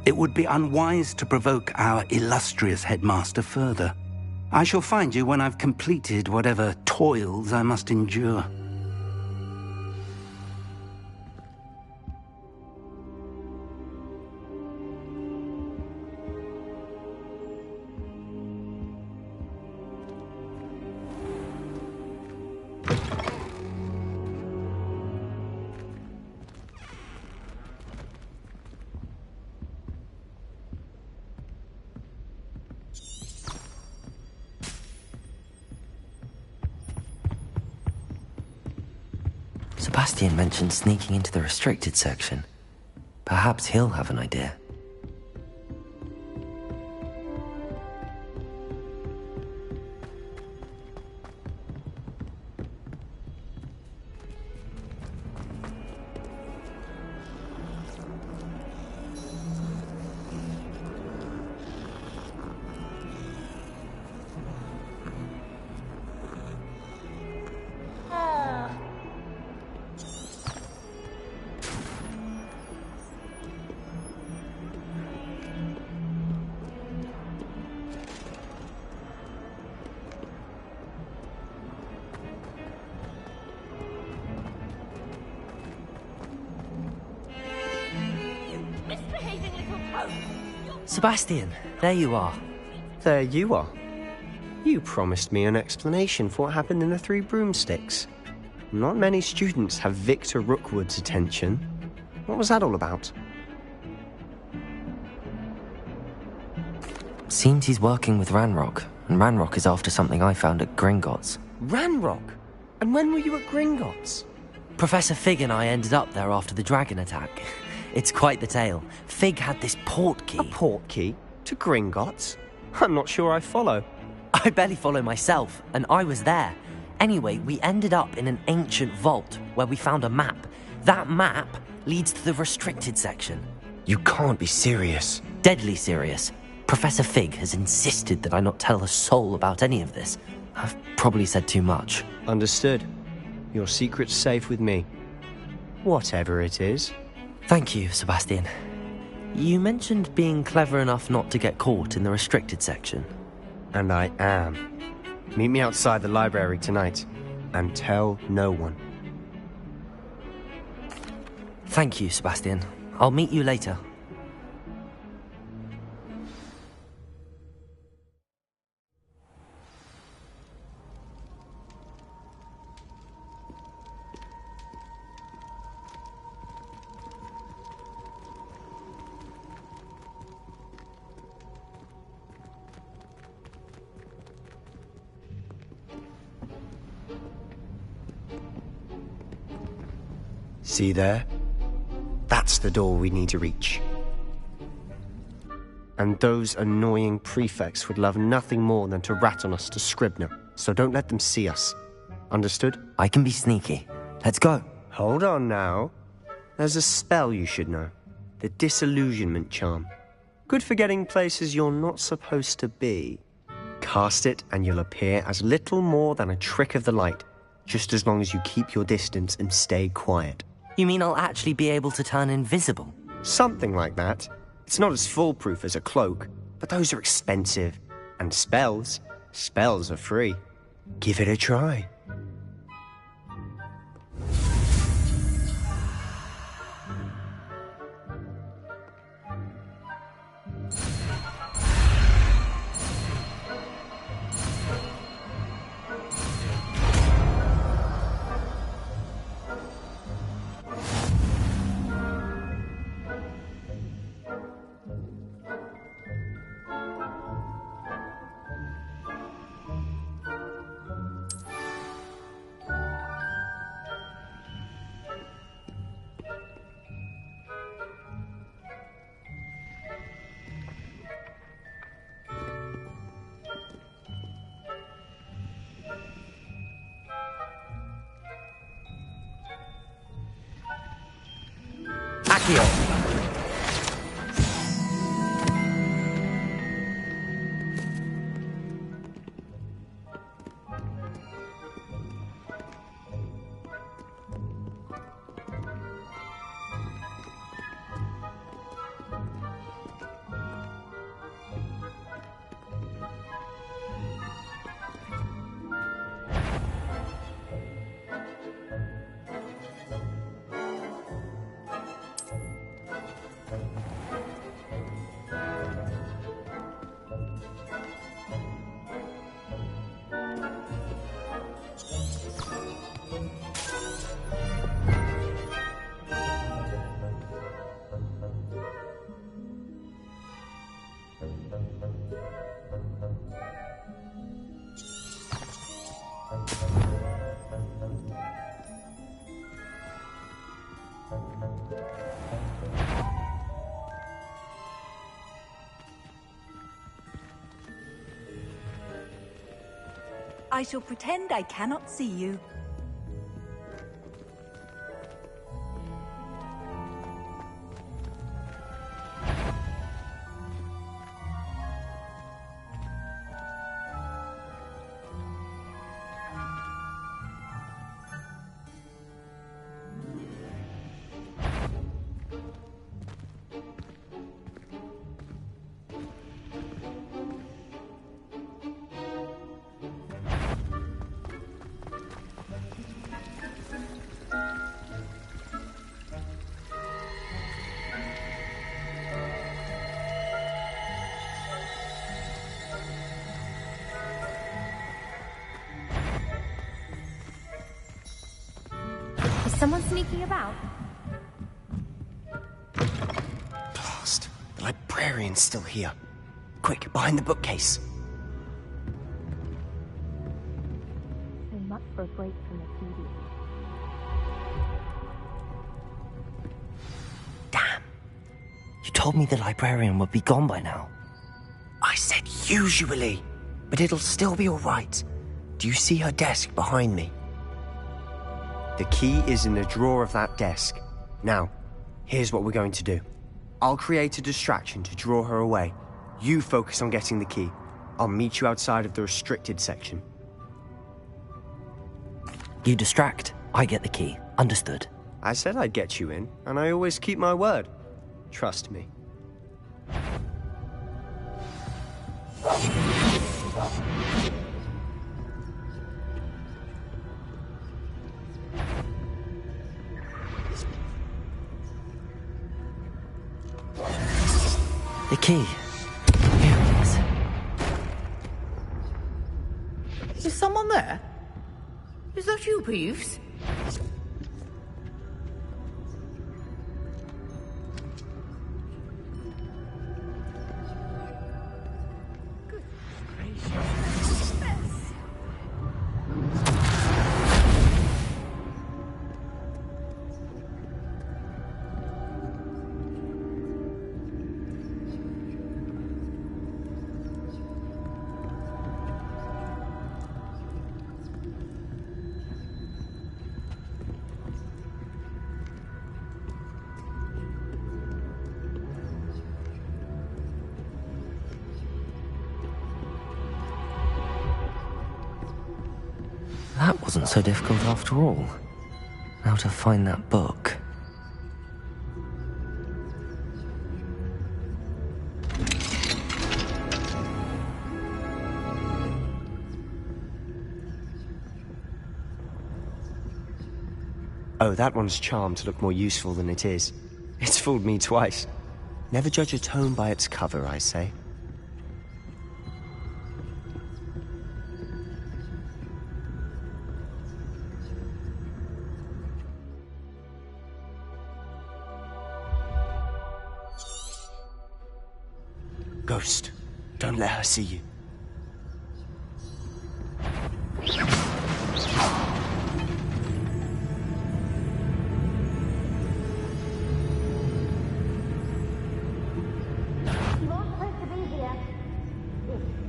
It would be unwise to provoke our illustrious headmaster further. I shall find you when I've completed whatever toils I must endure. Sebastian mentioned sneaking into the restricted section. Perhaps he'll have an idea. Sebastian, there you are. There you are. You promised me an explanation for what happened in the Three Broomsticks. Not many students have Victor Rookwood's attention. What was that all about? Seems he's working with Ranrock, and Ranrock is after something I found at Gringotts. Ranrock? And when were you at Gringotts? Professor Fig and I ended up there after the dragon attack. It's quite the tale. Fig had this port key. A port key? To Gringotts? I'm not sure I follow. I barely follow myself, and I was there. Anyway, we ended up in an ancient vault where we found a map. That map leads to the restricted section. You can't be serious. Deadly serious. Professor Fig has insisted that I not tell a soul about any of this. I've probably said too much. Understood. Your secret's safe with me. Whatever it is. Thank you, Sebastian. You mentioned being clever enough not to get caught in the restricted section. And I am. Meet me outside the library tonight, and tell no one. Thank you, Sebastian. I'll meet you later. See there? That's the door we need to reach. And those annoying prefects would love nothing more than to rat on us to Scribner, so don't let them see us. Understood? I can be sneaky. Let's go. Hold on now. There's a spell you should know. The Disillusionment Charm. Good for getting places you're not supposed to be. Cast it and you'll appear as little more than a trick of the light, just as long as you keep your distance and stay quiet. You mean I'll actually be able to turn invisible? Something like that. It's not as foolproof as a cloak, but those are expensive. And spells are free. Give it a try. I shall pretend I cannot see you. Is someone sneaking about? Blast. The librarian's still here. Quick, behind the bookcase. So much for a break from the TV. Damn. You told me the librarian would be gone by now. I said usually, but it'll still be all right. Do you see her desk behind me? The key is in the drawer of that desk. Now, here's what we're going to do. I'll create a distraction to draw her away. You focus on getting the key. I'll meet you outside of the restricted section. You distract, I get the key. Understood. I said I'd get you in, and I always keep my word. Trust me. The key. Here it is. Is someone there? Is that you, Peeves? That wasn't so difficult after all. How to find that book. Oh, that one's charmed to look more useful than it is. It's fooled me twice. Never judge a tome by its cover, I say. Ghost, don't let her see you.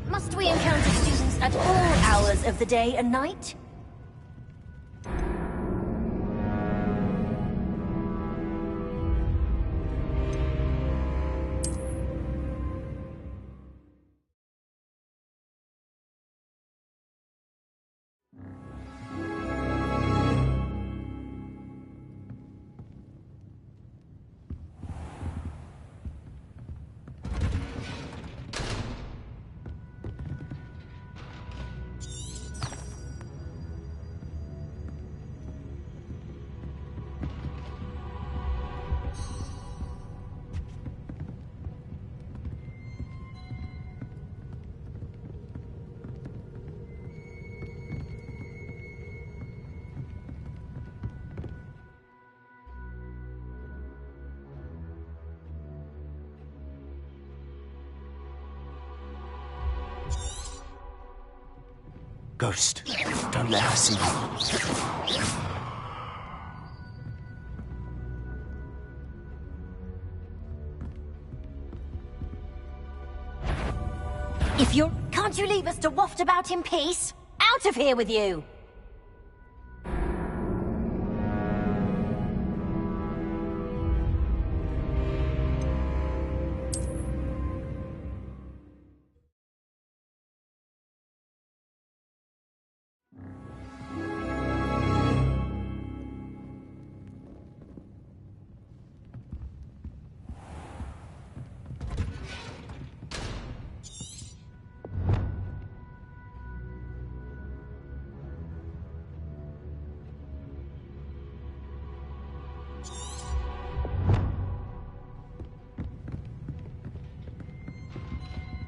Must we encounter students at all hours of the day and night? Ghost, don't let her see you. If you're... Can't you leave us to waft about in peace? Out of here with you!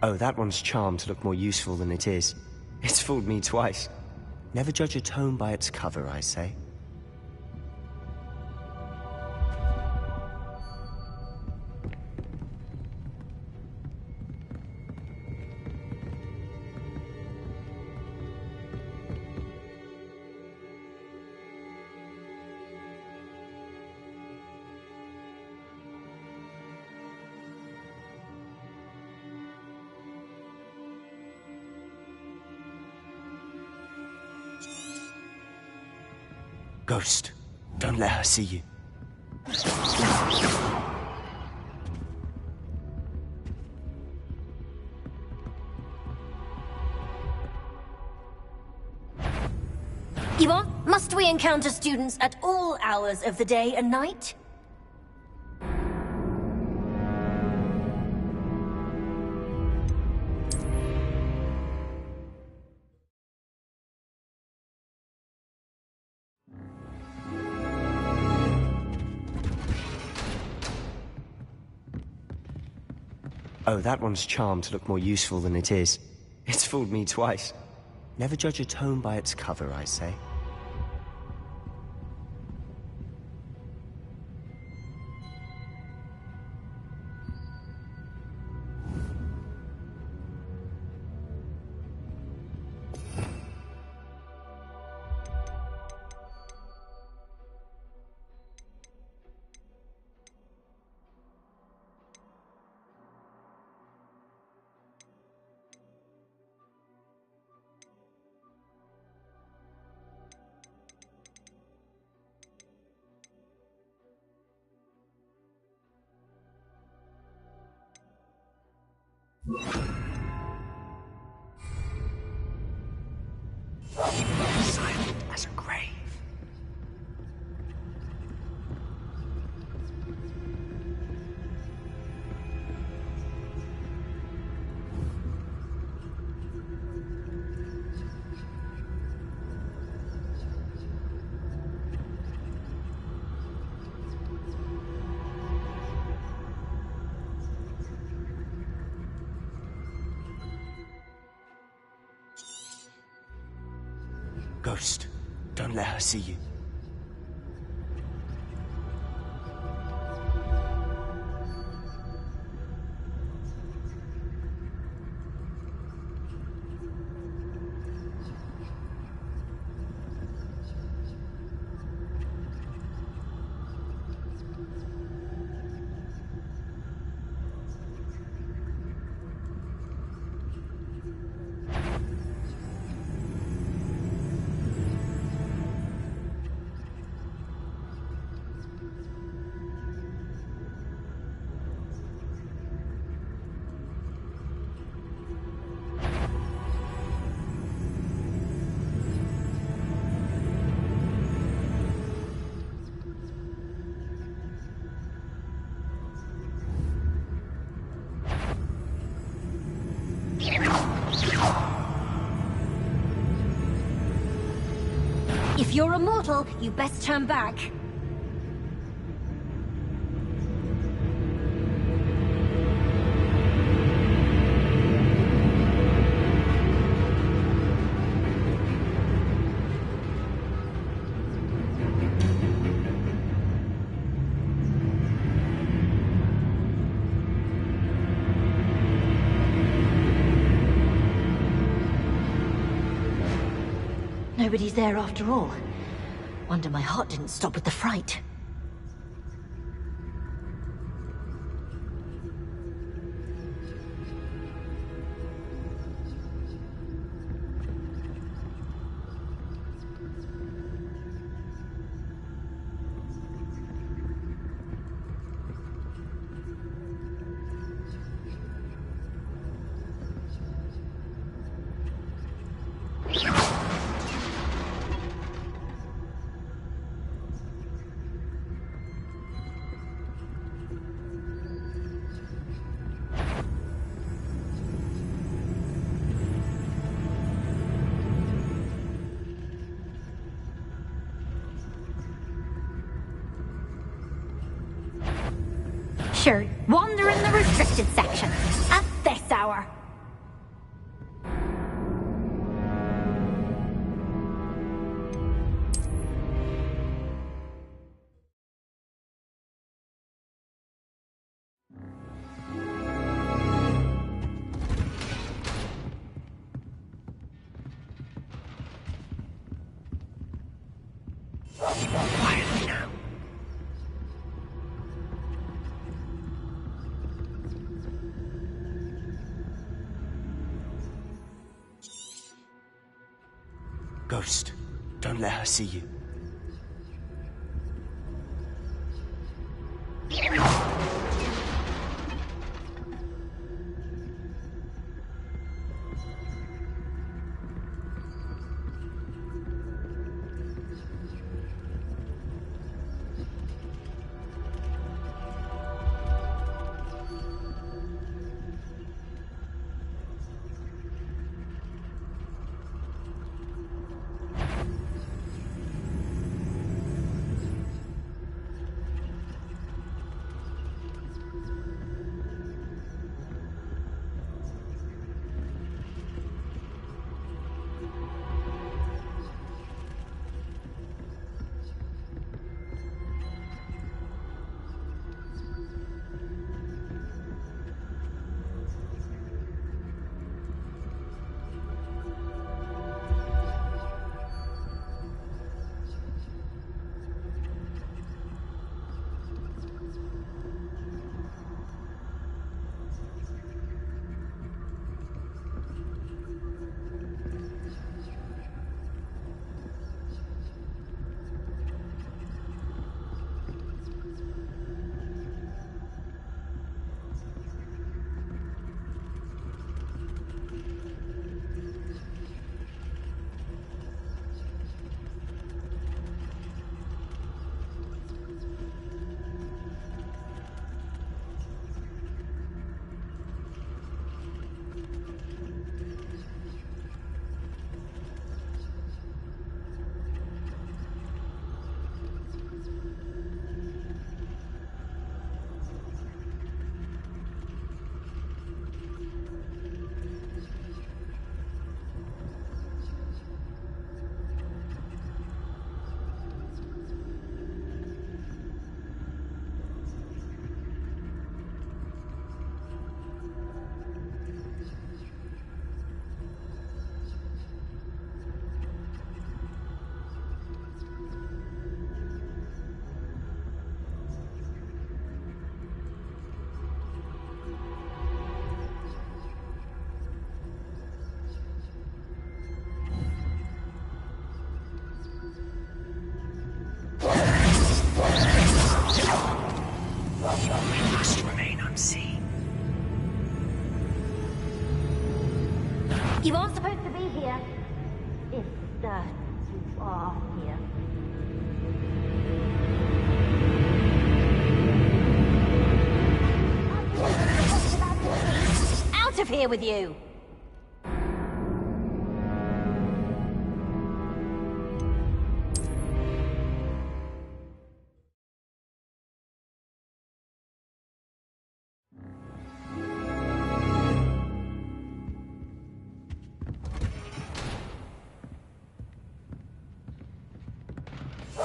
Oh, that one's charmed to look more useful than it is. It's fooled me twice. Never judge a tome by its cover, I say. Ghost, don't let her see you. Yvonne, must we encounter students at all hours of the day and night? Oh, that one's charmed to look more useful than it is. It's fooled me twice. Never judge a tome by its cover, I say. Silent as a grave. Ghost, don't let her see you. If you're a mortal, you best turn back. Nobody's there after all. Wonder my heart didn't stop with the fright. Sure, wander in the restricted section at this hour. Quietly now. Ghost, don't let her see you. You aren't supposed to be here. If you are here. Out of here with you!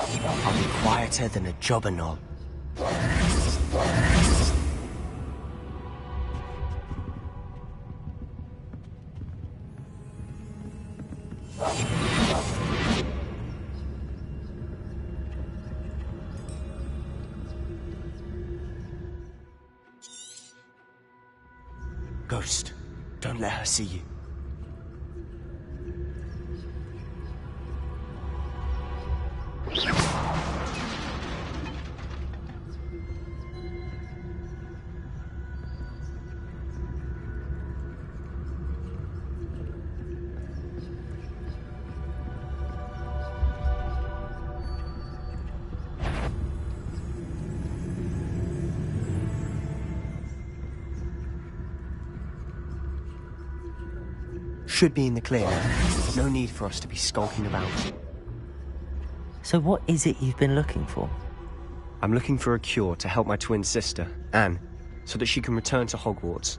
I'll be quieter than a jobberknoll. Ghost, don't let her see you. Should be in the clear now. No need for us to be skulking about. So what is it you've been looking for? I'm looking for a cure to help my twin sister, Anne, so that she can return to Hogwarts.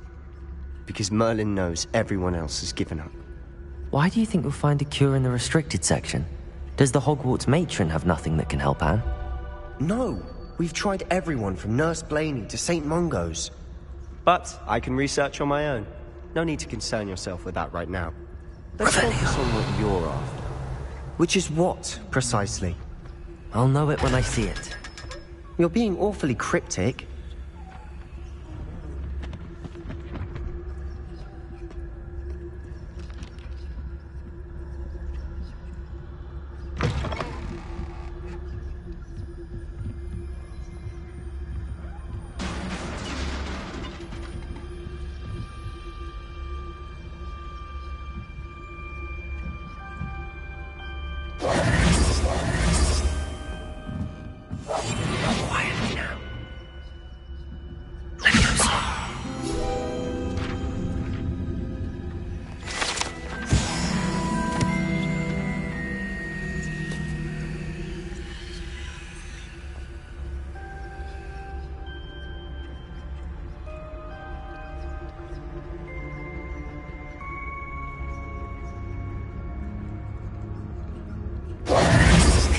Because Merlin knows everyone else has given up. Why do you think you'll find a cure in the restricted section? Does the Hogwarts matron have nothing that can help Anne? No, we've tried everyone from Nurse Blaney to St. Mungo's. But I can research on my own. No need to concern yourself with that right now. Let's focus on what you're after. Which is what, precisely? I'll know it when I see it. You're being awfully cryptic.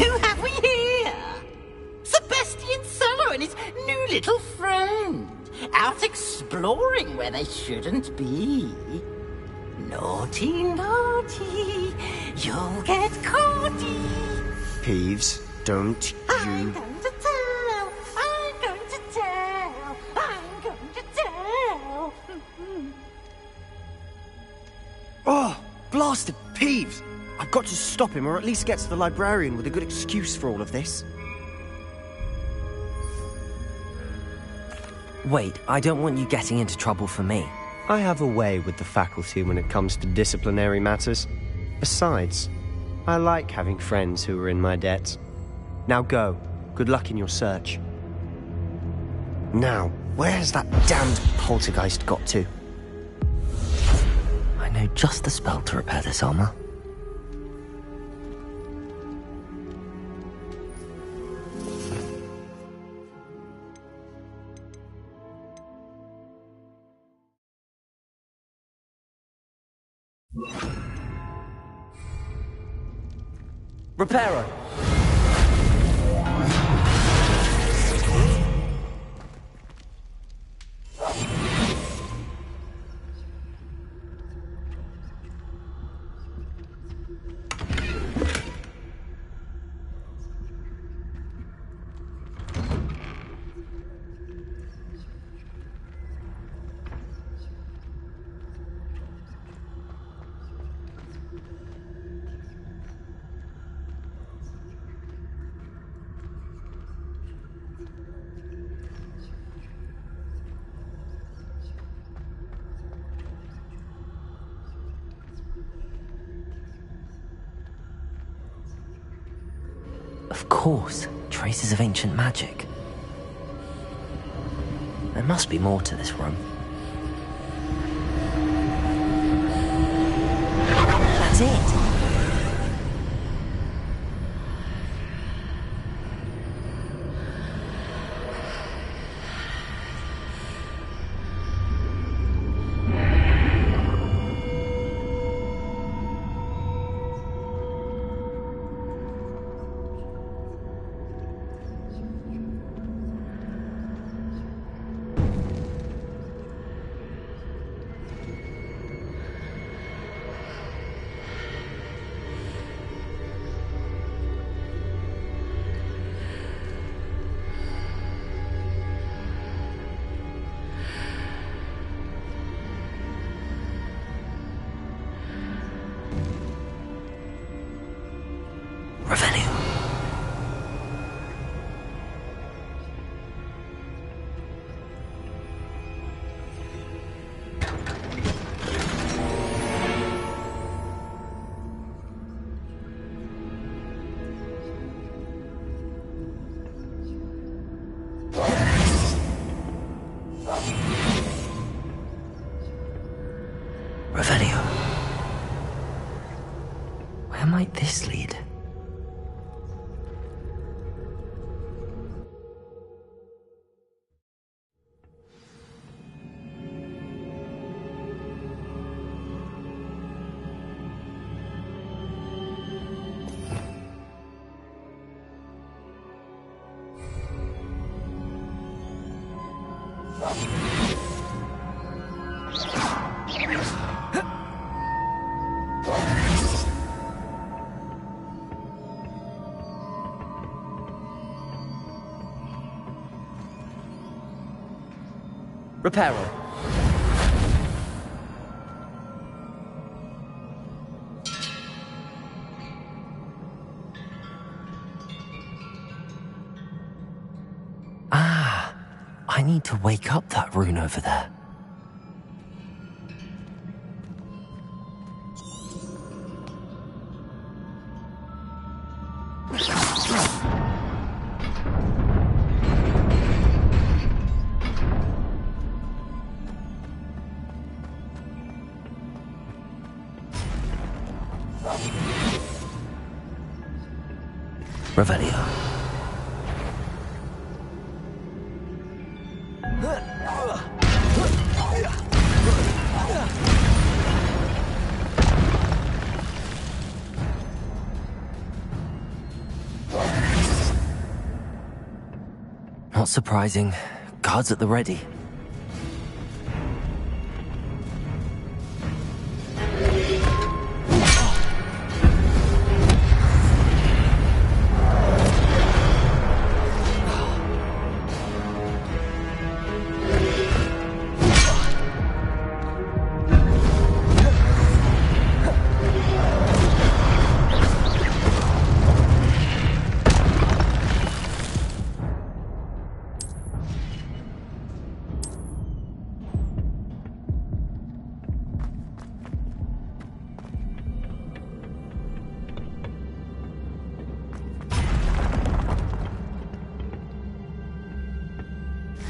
Who have we here? Sebastian Sallow and his new little friend. Out exploring where they shouldn't be. Naughty, naughty. You'll get caughty. Peeves, don't I'm you... going to tell. I'm going to tell. I'm going to tell. Oh, blasted Peeves! I've got to stop him, or at least get to the librarian with a good excuse for all of this. Wait, I don't want you getting into trouble for me. I have a way with the faculty when it comes to disciplinary matters. Besides, I like having friends who are in my debt. Now go. Good luck in your search. Now, where's that damned poltergeist got to? I know just the spell to repair this armor. Reparo! Of course, traces of ancient magic. There must be more to this room. That's it! Where might this lead? Reparo. Ah, I need to wake up that rune over there. Revelio. Not surprising. Guards at the ready.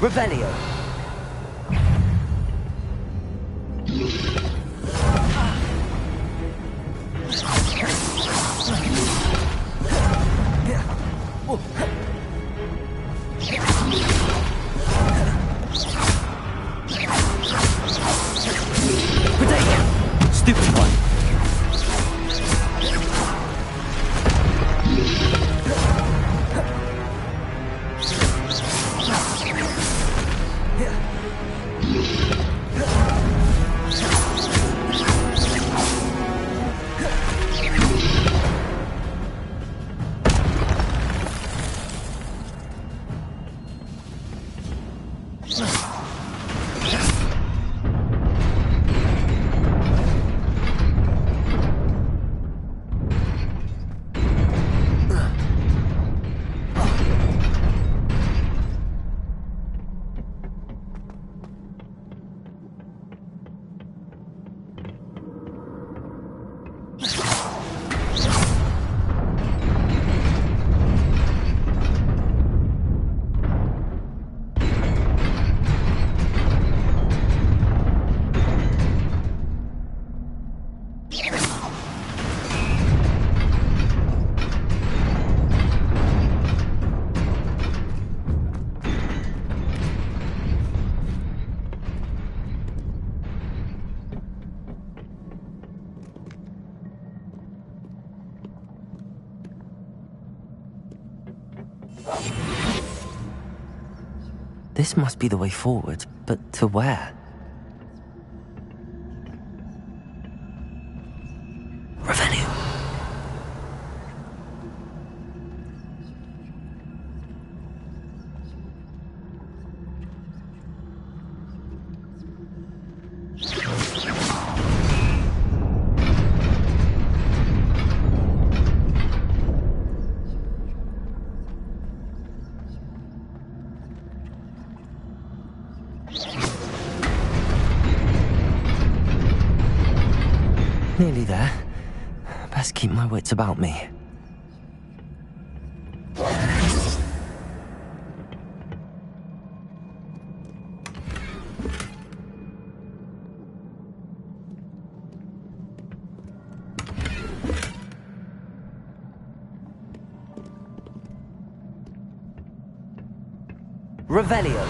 Revelio. Stupefy. This must be the way forward, but to where? Revelio. Nearly there. Best keep my wits about me. Revelio.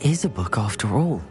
is a book after all.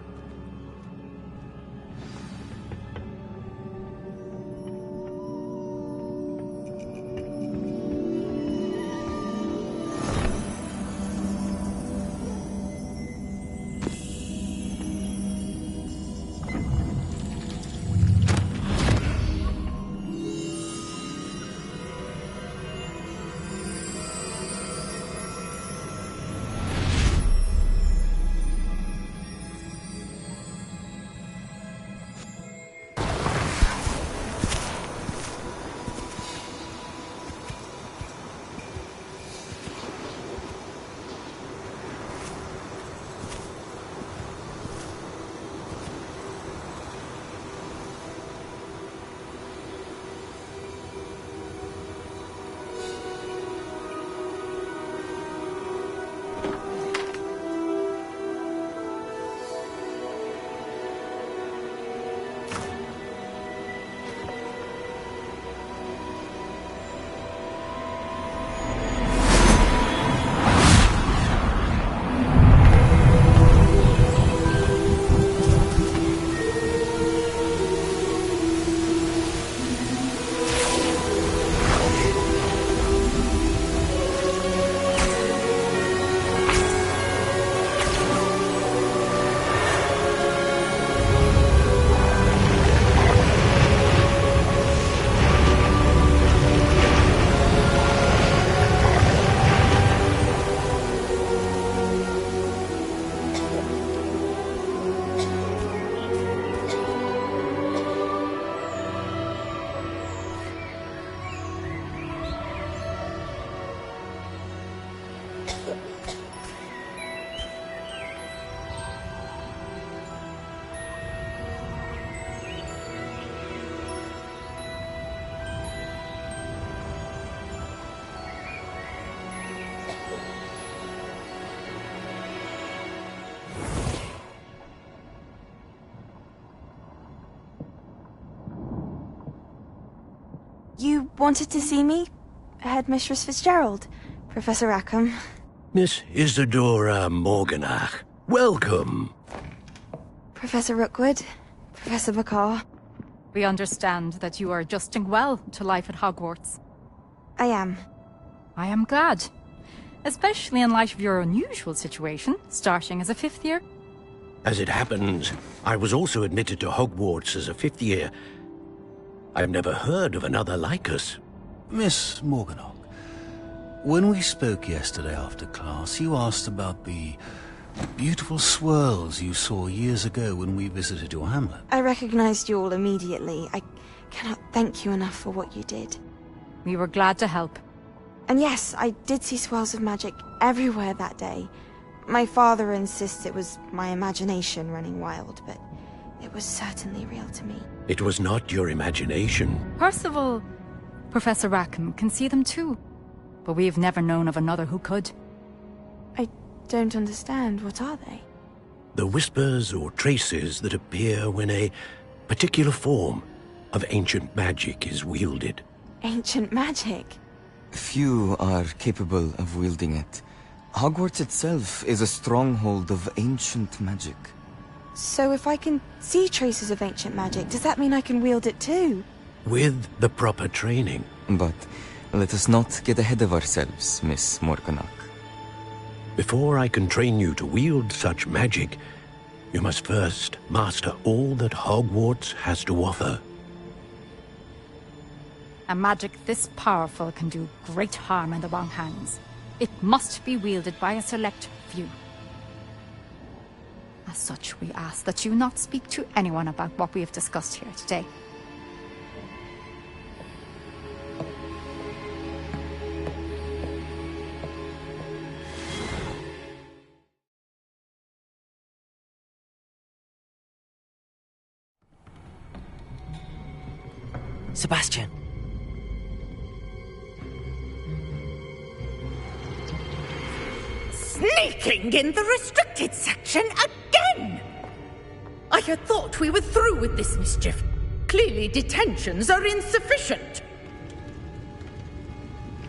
You wanted to see me? Headmistress Fitzgerald? Professor Rackham? Miss Isadora Morganach, welcome. Professor Rookwood? Professor Bakar? We understand that you are adjusting well to life at Hogwarts. I am. I am glad. Especially in light of your unusual situation, starting as a 5th year. As it happens, I was also admitted to Hogwarts as a 5th year. I've never heard of another like us. Miss Morganach, when we spoke yesterday after class, you asked about the beautiful swirls you saw years ago when we visited your hamlet. I recognized you all immediately. I cannot thank you enough for what you did. We were glad to help. And yes, I did see swirls of magic everywhere that day. My father insists it was my imagination running wild, but it was certainly real to me. It was not your imagination. Percival, Professor Rackham can see them too. But we've never known of another who could. I don't understand. What are they? The whispers or traces that appear when a particular form of ancient magic is wielded. Ancient magic? Few are capable of wielding it. Hogwarts itself is a stronghold of ancient magic. So if I can see traces of ancient magic, does that mean I can wield it too? With the proper training. But let us not get ahead of ourselves, Miss Morganach. Before I can train you to wield such magic, you must first master all that Hogwarts has to offer. A magic this powerful can do great harm in the wrong hands. It must be wielded by a select few. As such, we ask that you not speak to anyone about what we have discussed here today. Sebastian. Sneaking in the restricted section again! I had thought we were through with this mischief. Clearly detentions are insufficient.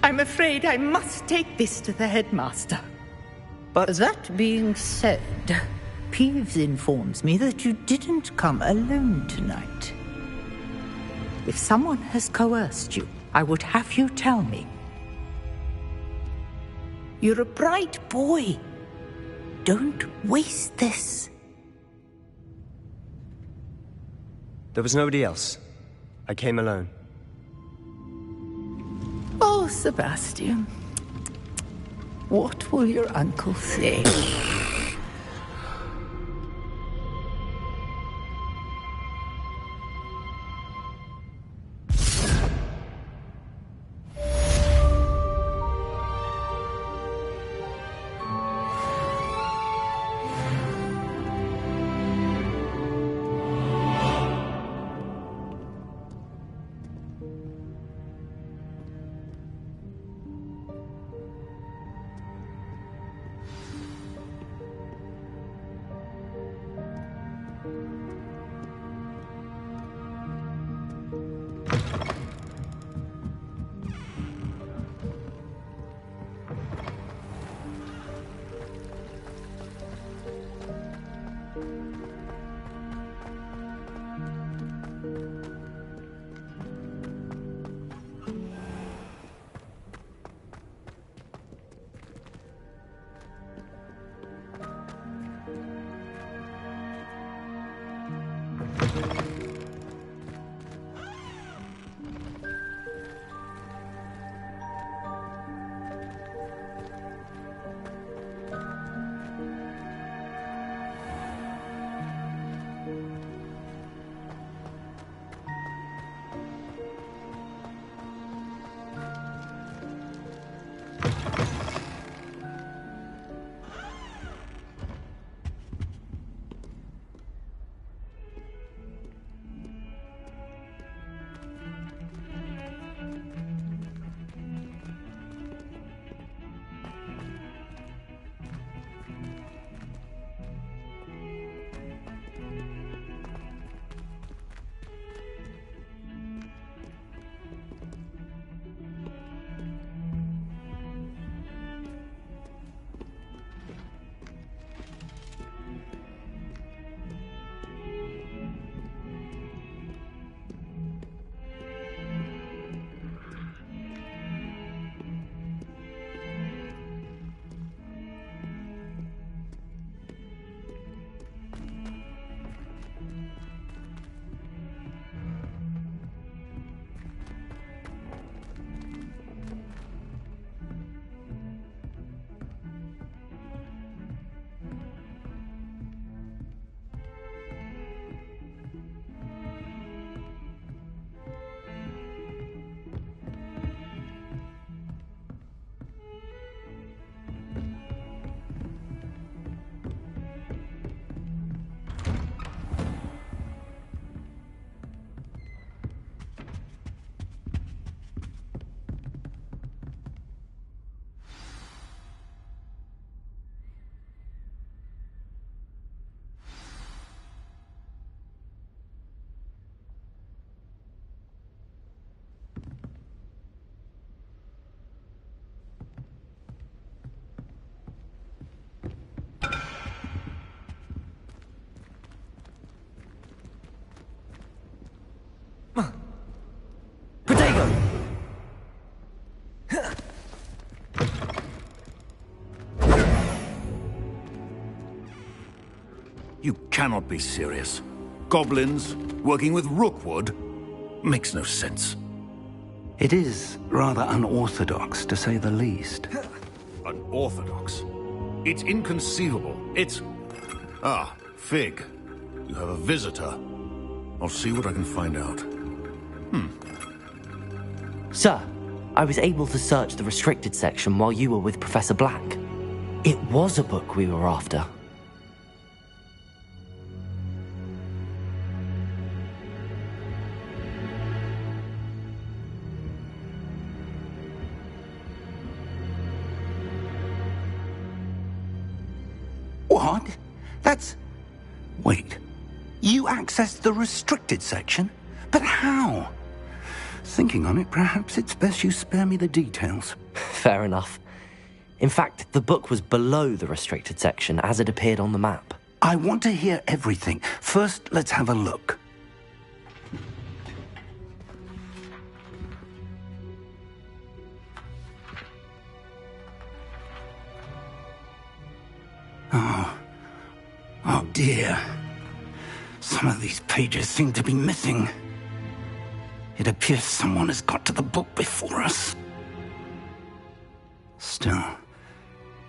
I'm afraid I must take this to the headmaster. But that being said, Peeves informs me that you didn't come alone tonight. If someone has coerced you, I would have you tell me. You're a bright boy. Don't waste this. There was nobody else. I came alone. Oh, Sebastian. What will your uncle say? You cannot be serious. Goblins working with Rookwood? Makes no sense. It is rather unorthodox, to say the least. Unorthodox? It's inconceivable. It's... Ah, Fig. You have a visitor. I'll see what I can find out. Sir, I was able to search the restricted section while you were with Professor Black. It was a book we were after. What? That's... Wait. You accessed the restricted section? But how? Thinking on it, perhaps it's best you spare me the details. Fair enough. In fact, the book was below the restricted section as it appeared on the map. I want to hear everything. First, let's have a look. Oh dear. Some of these pages seem to be missing. It appears someone has got to the book before us. Still,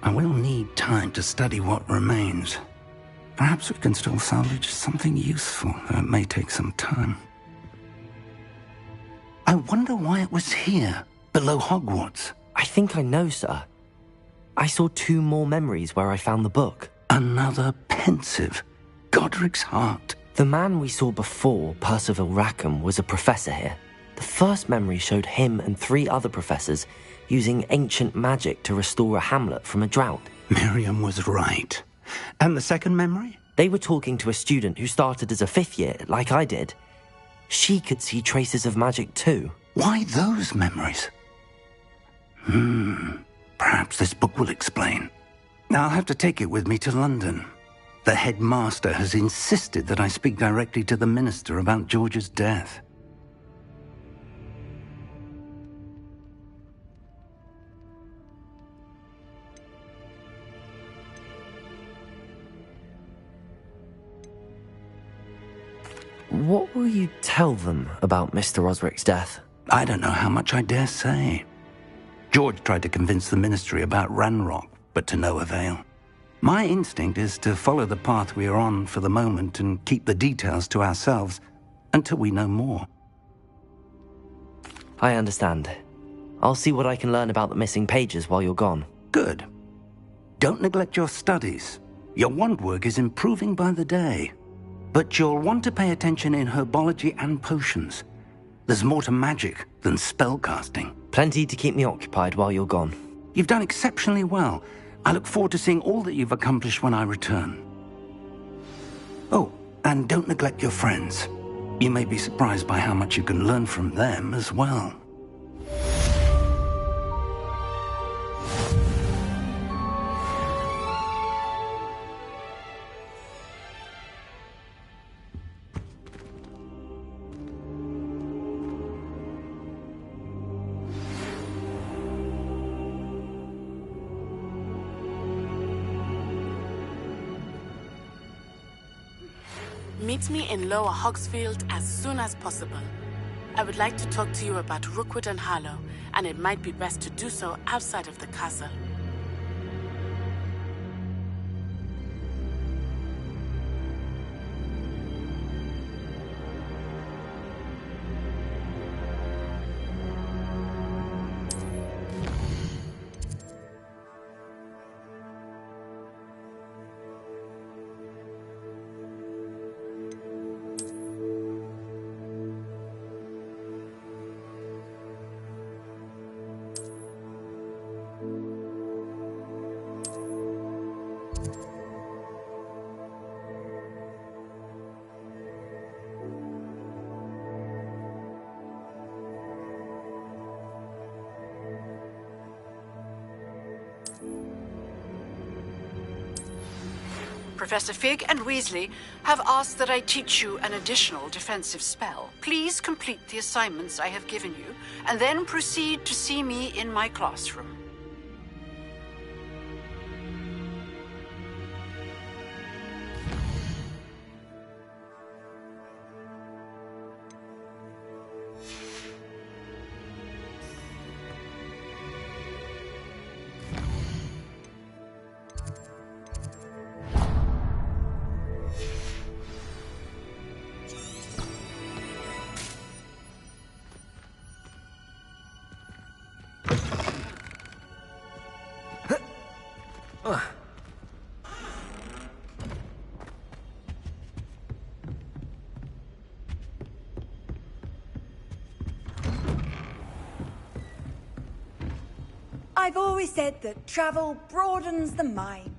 I will need time to study what remains. Perhaps we can still salvage something useful, though it may take some time. I wonder why it was here, below Hogwarts. I think I know, sir. I saw 2 more memories where I found the book. Another pensive. Godric's heart. The man we saw before, Percival Rackham, was a professor here. The first memory showed him and 3 other professors using ancient magic to restore a hamlet from a drought. Miriam was right. And the second memory? They were talking to a student who started as a 5th year, like I did. She could see traces of magic too. Why those memories? Perhaps this book will explain. I'll have to take it with me to London. The headmaster has insisted that I speak directly to the minister about George's death. What will you tell them about Mr. Osric's death? I don't know how much I dare say. George tried to convince the ministry about Ranrock, but to no avail. My instinct is to follow the path we are on for the moment and keep the details to ourselves until we know more. I understand. I'll see what I can learn about the missing pages while you're gone. Good. Don't neglect your studies. Your wand work is improving by the day. But you'll want to pay attention in herbology and potions. There's more to magic than spellcasting. Plenty to keep me occupied while you're gone. You've done exceptionally well. I look forward to seeing all that you've accomplished when I return. Oh, and don't neglect your friends. You may be surprised by how much you can learn from them as well. Meet me in Lower Hogsfield as soon as possible. I would like to talk to you about Rookwood and Harlow, and it might be best to do so outside of the castle. Professor Fig and Weasley have asked that I teach you an additional defensive spell. Please complete the assignments I have given you, and then proceed to see me in my classroom. I've always said that travel broadens the mind.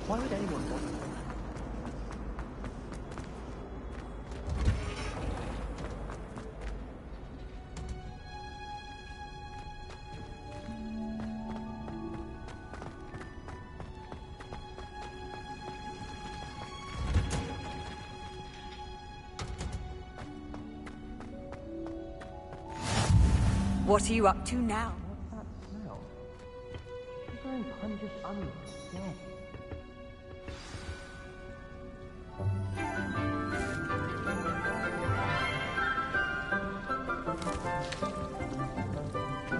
Why would anyone want that? What are you up to now? What's that smell? I'm going pungent onions. Yeah.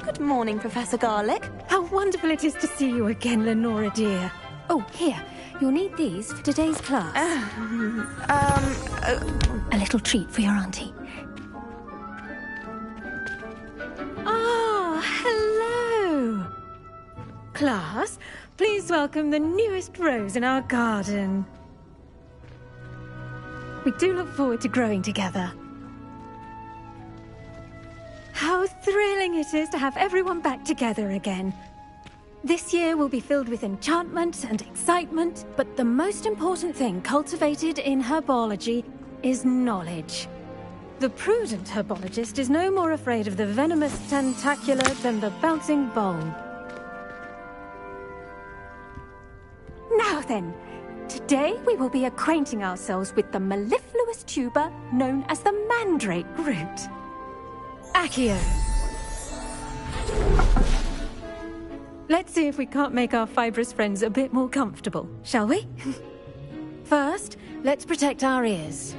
Good morning, Professor Garlic. How wonderful it is to see you again, Lenora dear. Oh, here. You'll need these for today's class. A little treat for your auntie. Ah, hello. Class, please welcome the newest rose in our garden. We do look forward to growing together. How thrilling it is to have everyone back together again. This year will be filled with enchantment and excitement, but the most important thing cultivated in herbology is knowledge. The prudent herbologist is no more afraid of the venomous tentacular than the bouncing bulb. Now then, today we will be acquainting ourselves with the mellifluous tuber known as the mandrake root. Accio. Let's see if we can't make our fibrous friends a bit more comfortable, shall we? First, let's protect our ears.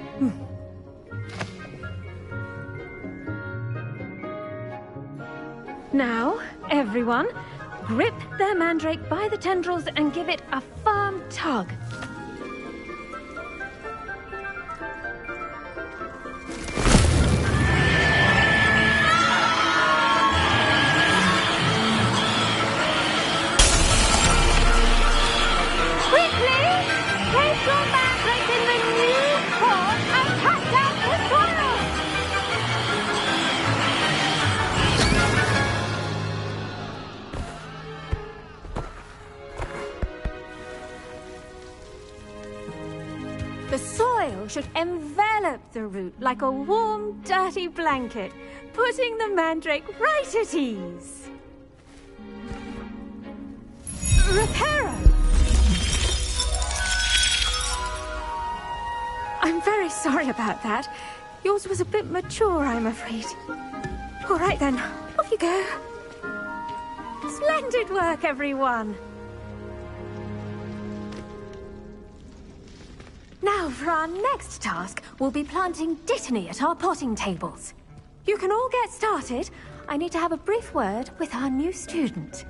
Now, everyone, grip their mandrake by the tendrils and give it a firm tug. Should envelop the root like a warm, dirty blanket, putting the mandrake right at ease. Reparo! I'm very sorry about that. Yours was a bit mature, I'm afraid. All right then, off you go. Splendid work, everyone. Now, for our next task, we'll be planting dittany at our potting tables. You can all get started. I need to have a brief word with our new student.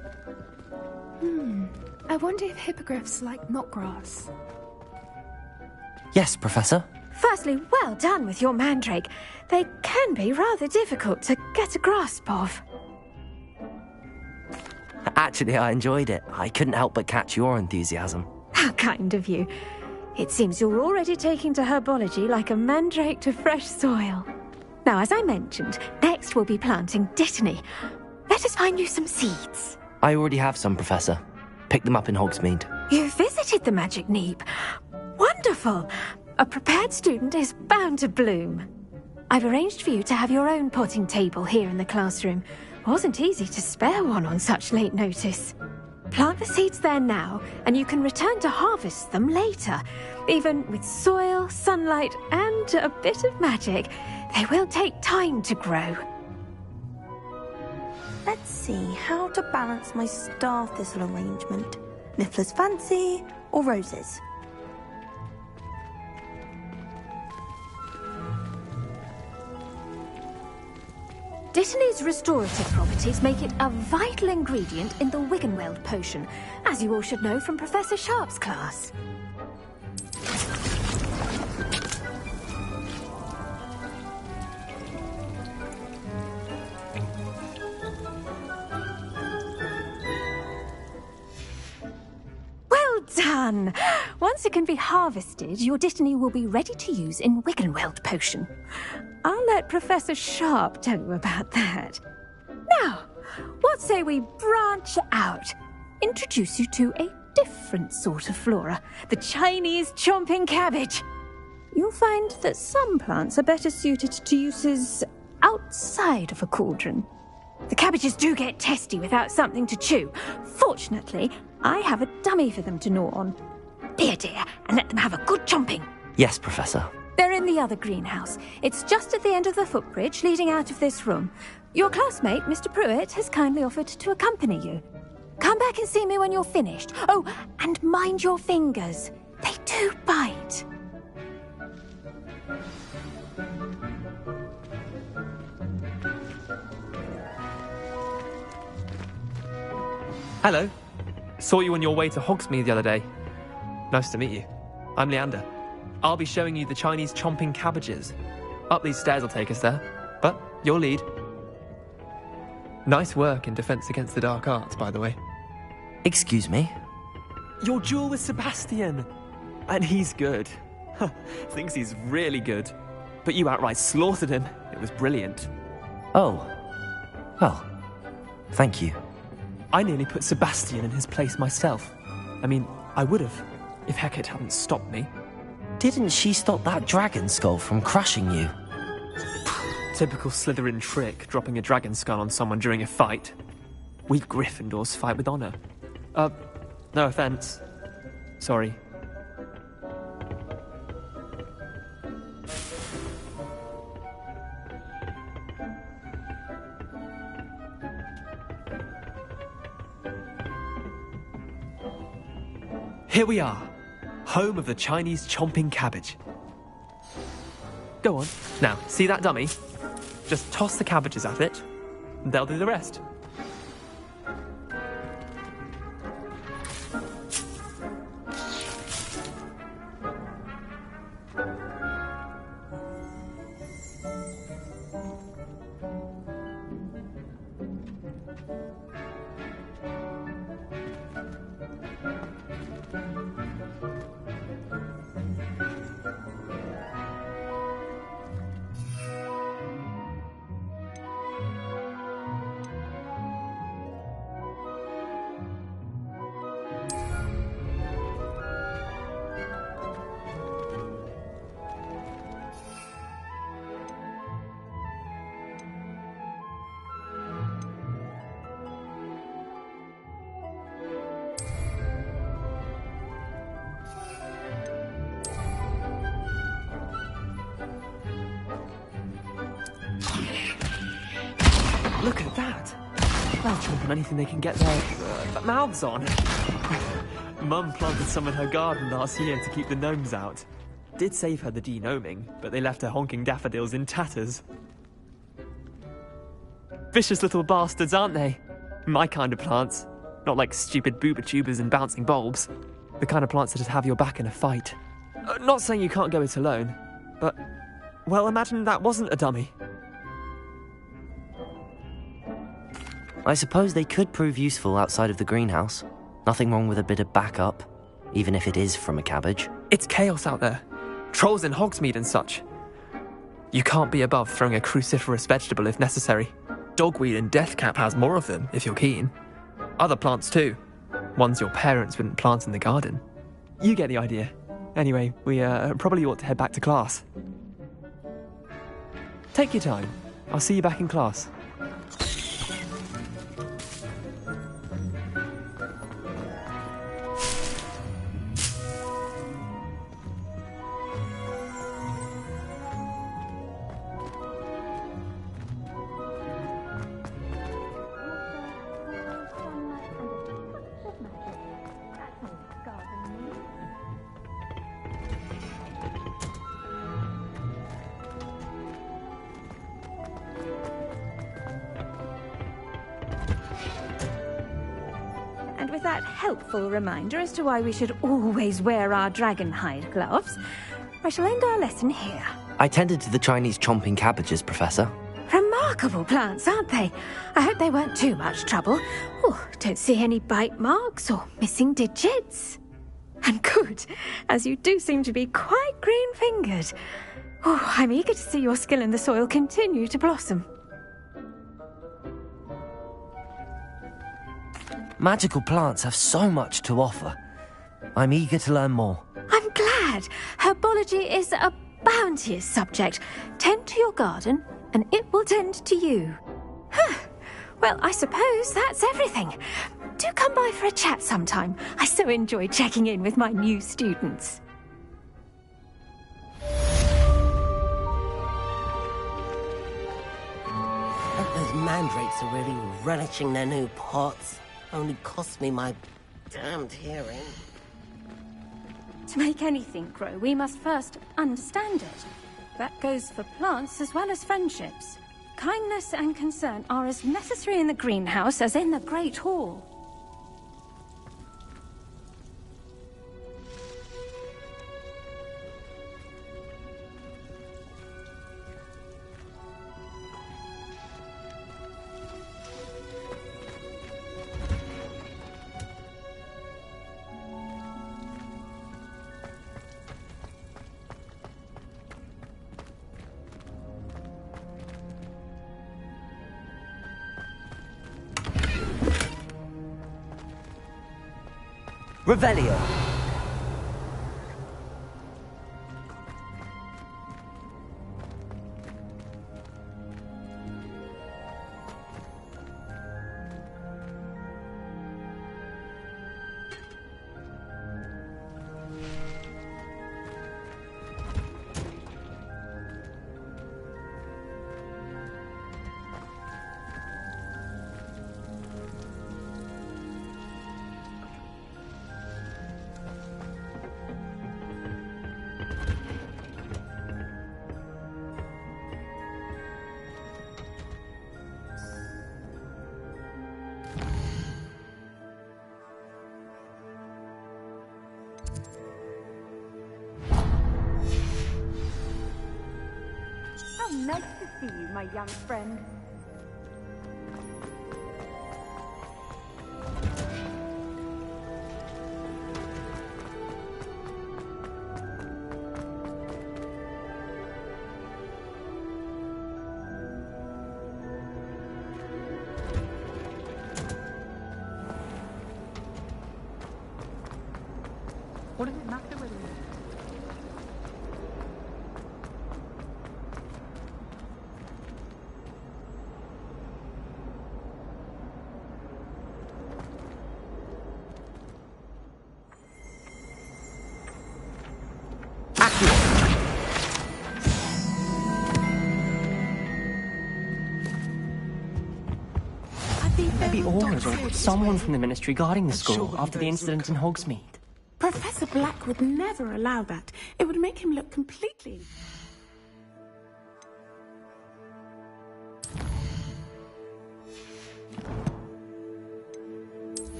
I wonder if hippogriffs like knotgrass. Yes, Professor. Firstly, well done with your mandrake. They can be rather difficult to get a grasp of. Actually, I enjoyed it. I couldn't help but catch your enthusiasm. How kind of you. It seems you're already taking to herbology like a mandrake to fresh soil. Now, as I mentioned, next we'll be planting dittany. Let us find you some seeds. I already have some, Professor. Picked them up in Hogsmeade. You visited the Magic Neep. Wonderful. A prepared student is bound to bloom. I've arranged for you to have your own potting table here in the classroom. Wasn't easy to spare one on such late notice. Plant the seeds there now, and you can return to harvest them later. Even with soil, sunlight, and a bit of magic, they will take time to grow. Let's see how to balance my star thistle arrangement. Niffler's fancy or roses? Dittany's restorative properties make it a vital ingredient in the Wiggenweld potion, as you all should know from Professor Sharp's class. Well done! Once it can be harvested, your Dittany will be ready to use in Wiggenweld potion. I'll let Professor Sharp tell you about that. Now, what say we branch out? Introduce you to a different sort of flora, the Chinese chomping cabbage. You'll find that some plants are better suited to uses outside of a cauldron. The cabbages do get testy without something to chew. Fortunately, I have a dummy for them to gnaw on. Be a dear and let them have a good chomping. Yes, Professor. They're in the other greenhouse. It's just at the end of the footbridge leading out of this room. Your classmate, Mr. Pruitt, has kindly offered to accompany you. Come back and see me when you're finished. Oh, and mind your fingers. They do bite. Hello. Saw you on your way to Hogsmeade the other day. Nice to meet you. I'm Leander. I'll be showing you the Chinese chomping cabbages. Up these stairs will take us there, but your lead. Nice work in Defense Against the Dark Arts, by the way. Excuse me? Your duel with Sebastian. And he's good. Thinks he's really good. But you outright slaughtered him. It was brilliant. Oh. Well, thank you. I nearly put Sebastian in his place myself. I mean, I would have, if Hecate hadn't stopped me. Didn't she stop that dragon skull from crushing you? Typical Slytherin trick, dropping a dragon skull on someone during a fight. We Gryffindors fight with honor. No offense. Sorry. Here we are, home of the Chinese chomping cabbage. Go on. Now, see that dummy? Just toss the cabbages at it, and they'll do the rest. Look at that! They'll chomp on anything they can get their mouths on. Mum planted some in her garden last year to keep the gnomes out. Did save her the de-gnoming, but they left her honking daffodils in tatters. Vicious little bastards, aren't they? My kind of plants. Not like stupid booba tubers and bouncing bulbs. The kind of plants that just have your back in a fight. Not saying you can't go it alone, but... well, imagine that wasn't a dummy. I suppose they could prove useful outside of the greenhouse. Nothing wrong with a bit of backup, even if it is from a cabbage. It's chaos out there. Trolls in Hogsmeade and such. You can't be above throwing a cruciferous vegetable if necessary. Dogweed and deathcap has more of them, if you're keen. Other plants too. Ones your parents wouldn't plant in the garden. You get the idea. Anyway, we probably ought to head back to class. Take your time. I'll see you back in class. And with that helpful reminder as to why we should always wear our dragon hide gloves, I shall end our lesson here. I tended to the Chinese chomping cabbages, Professor. Remarkable plants, aren't they? I hope they weren't too much trouble. Oh, don't see any bite marks or missing digits. And good, as you do seem to be quite green-fingered. Oh, I'm eager to see your skill in the soil continue to blossom. Magical plants have so much to offer. I'm eager to learn more. I'm glad. Herbology is a bounteous subject. Tend to your garden, and it will tend to you. Well, I suppose that's everything. Do come by for a chat sometime. I so enjoy checking in with my new students. Those mandrakes are really relishing their new pots. Only cost me my damned hearing. To make anything grow, we must first understand it. That goes for plants as well as friendships. Kindness and concern are as necessary in the greenhouse as in the Great Hall. Revelio. Nice to see you, my young friend. What does it matter whether Maybe Ormond or someone from the Ministry guarding the school after the incident in Hogsmeade. Professor Black would never allow that. It would make him look completely...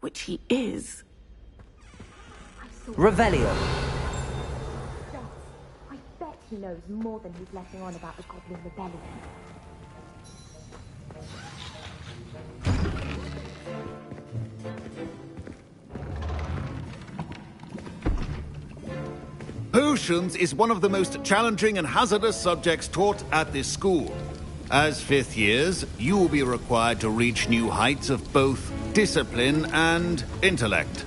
which he is. Revelio. I bet he knows more than he's letting on about the Goblin Rebellion. Potions is one of the most challenging and hazardous subjects taught at this school. As fifth years, you will be required to reach new heights of both discipline and intellect.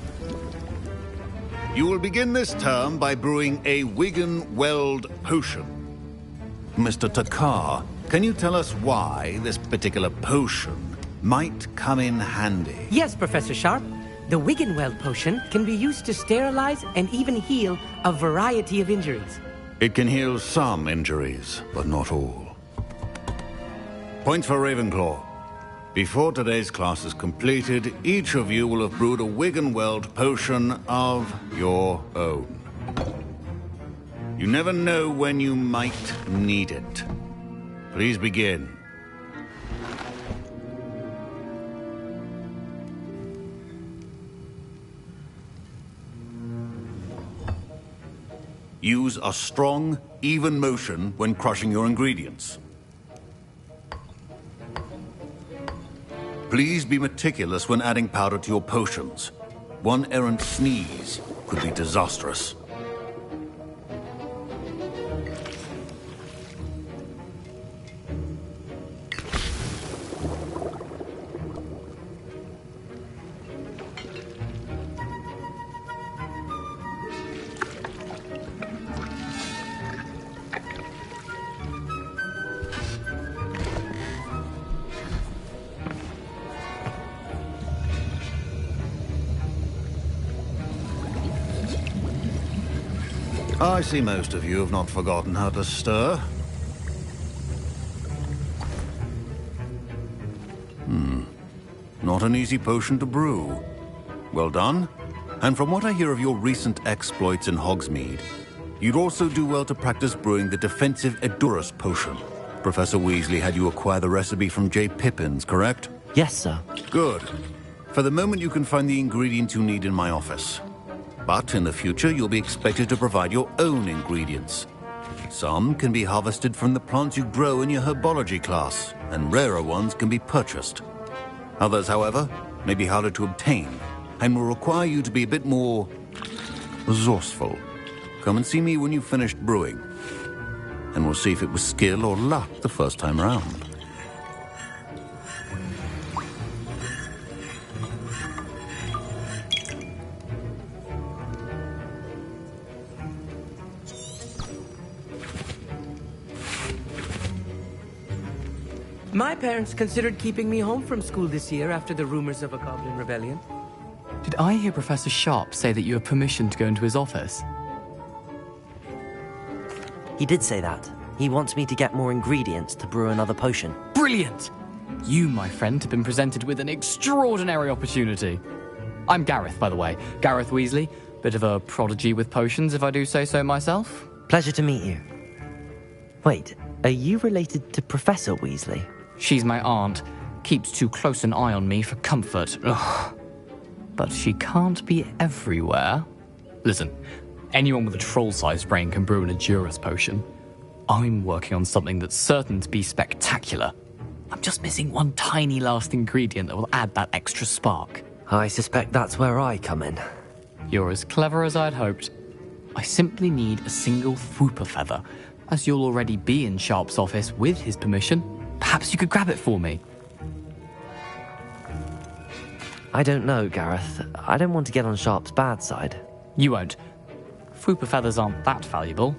You will begin this term by brewing a Wiggenweld potion. Mr. Takar, can you tell us why this particular potion might come in handy? Yes, Professor Sharp. The Wiggenweld potion can be used to sterilize and even heal a variety of injuries. It can heal some injuries, but not all. Point for Ravenclaw. Before today's class is completed, each of you will have brewed a Wiggenweld potion of your own. You never know when you might need it. Please begin. Use a strong, even motion when crushing your ingredients. Please be meticulous when adding powder to your potions. One errant sneeze could be disastrous. I see most of you have not forgotten how to stir. Not an easy potion to brew. Well done. And from what I hear of your recent exploits in Hogsmeade, you'd also do well to practice brewing the defensive Edurus potion. Professor Weasley had you acquire the recipe from J. Pippins, correct? Yes, sir. Good. For the moment, you can find the ingredients you need in my office. But in the future, you'll be expected to provide your own ingredients. Some can be harvested from the plants you grow in your herbology class, and rarer ones can be purchased. Others, however, may be harder to obtain, and will require you to be a bit more resourceful. Come and see me when you've finished brewing, and we'll see if it was skill or luck the first time round. My parents considered keeping me home from school this year after the rumors of a goblin rebellion. Did I hear Professor Sharp say that you have permission to go into his office? He did say that. He wants me to get more ingredients to brew another potion. Brilliant! You, my friend, have been presented with an extraordinary opportunity. I'm Gareth, by the way. Gareth Weasley. Bit of a prodigy with potions, if I do say so myself. Pleasure to meet you. Wait, are you related to Professor Weasley? She's my aunt. Keeps too close an eye on me for comfort. Ugh. But she can't be everywhere. Listen, anyone with a troll-sized brain can brew an Edurus potion. I'm working on something that's certain to be spectacular. I'm just missing one tiny last ingredient that will add that extra spark. I suspect that's where I come in. You're as clever as I'd hoped. I simply need a single Fwooper feather. As you'll already be in Sharp's office with his permission, perhaps you could grab it for me. I don't know, Gareth. I don't want to get on Sharp's bad side. You won't. Fwooper feathers aren't that valuable.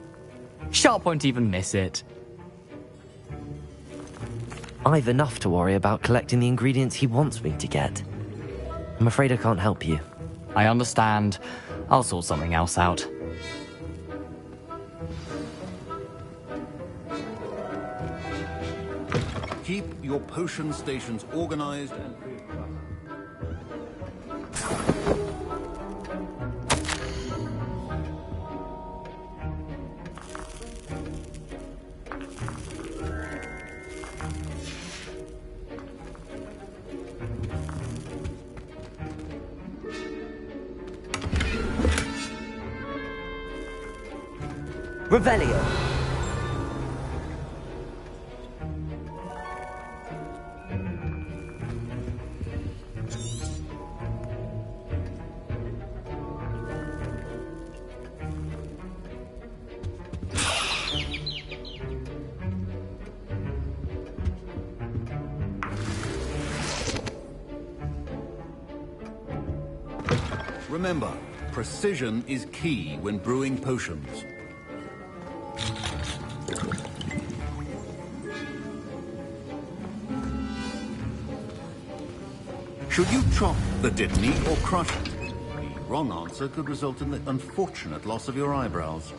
Sharp won't even miss it. I've enough to worry about collecting the ingredients he wants me to get. I'm afraid I can't help you. I understand. I'll sort something else out. Keep your potion stations organized and free of clutter. Revelio. Remember, precision is key when brewing potions. Should you chop the dittany or crush it? The wrong answer could result in the unfortunate loss of your eyebrows.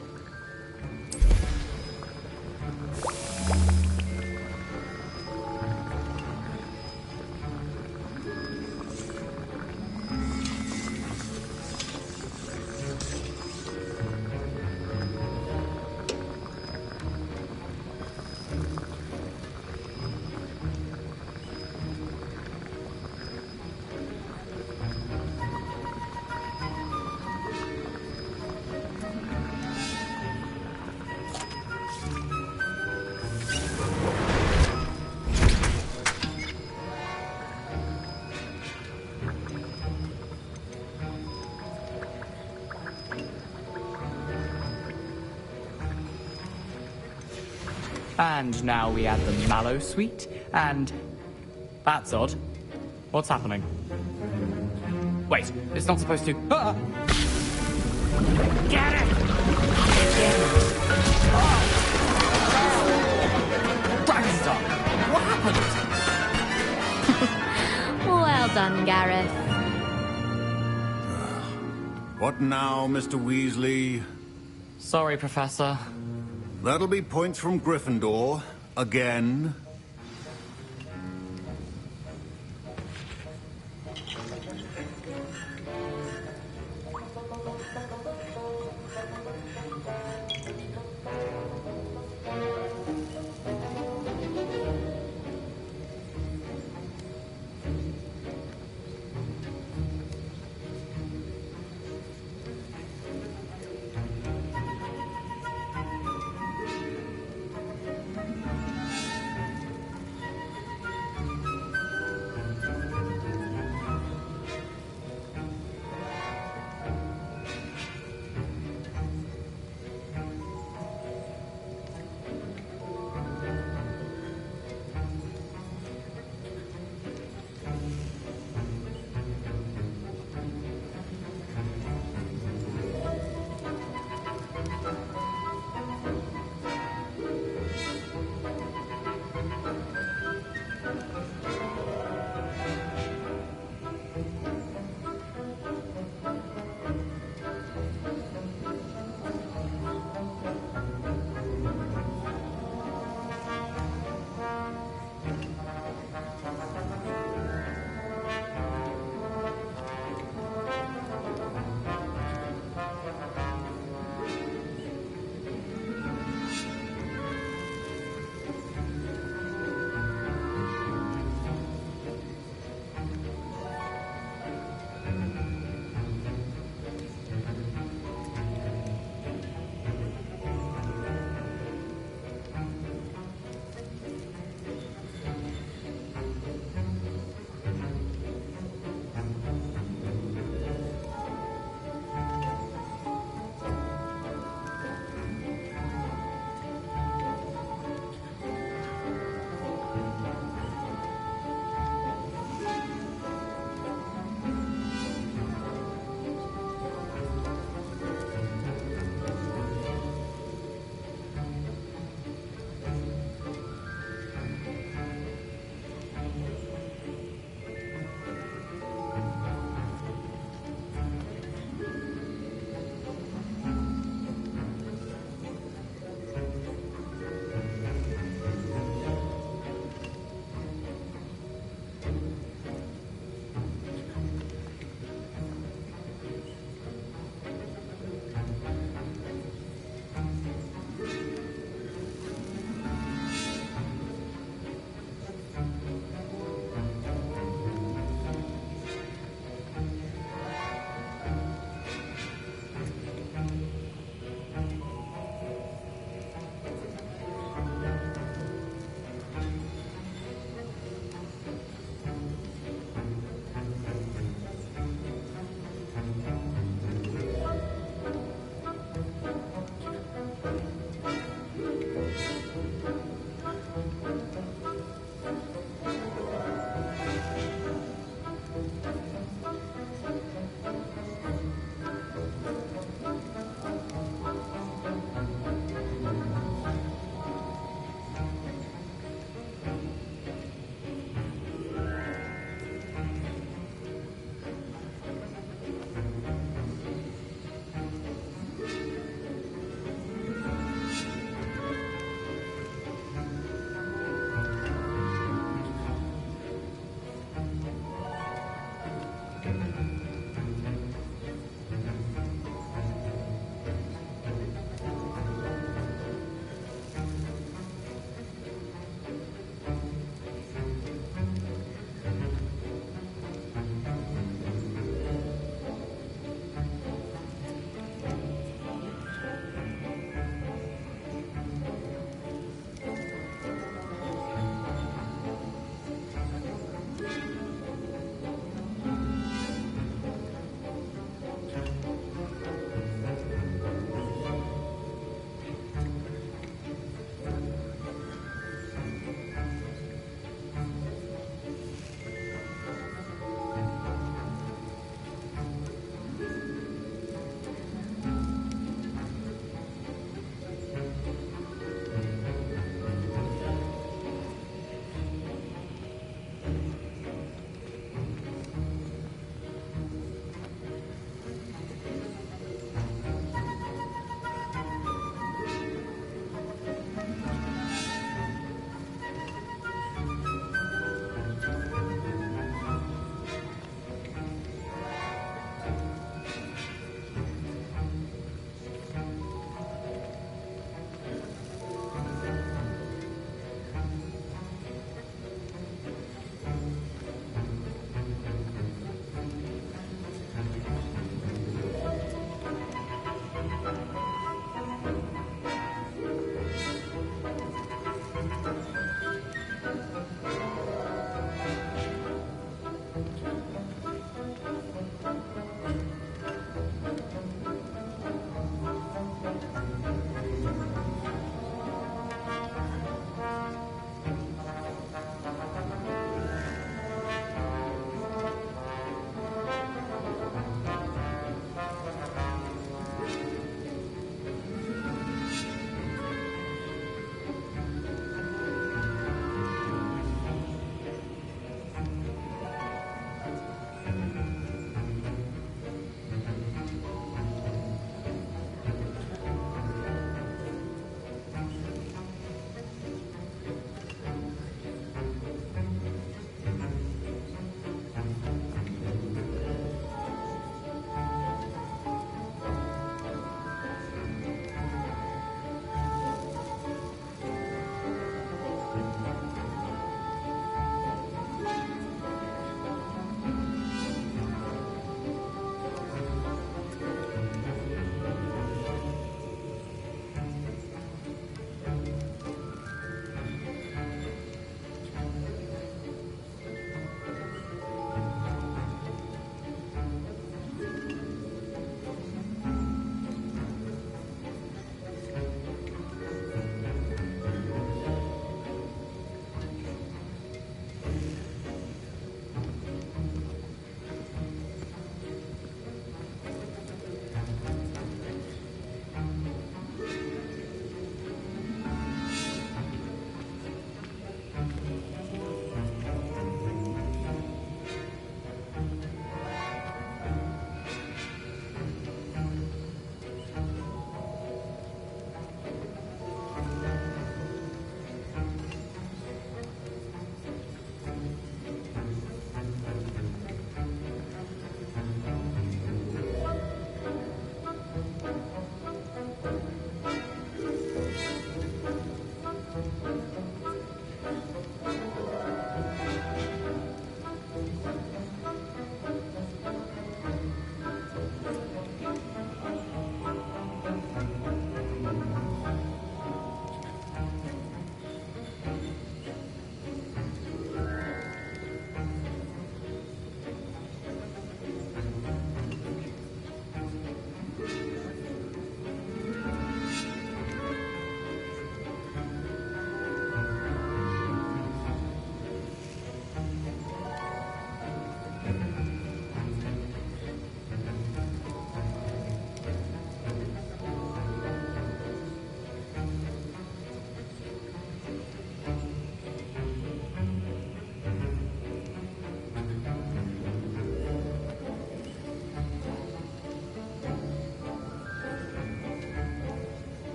And now we add the mallow sweet, and... That's odd. What's happening? Wait, it's not supposed to... Ah! Get it! Dragonstar! What happened? Well done, Gareth. What now, Mr. Weasley? Sorry, Professor. That'll be points from Gryffindor. Again.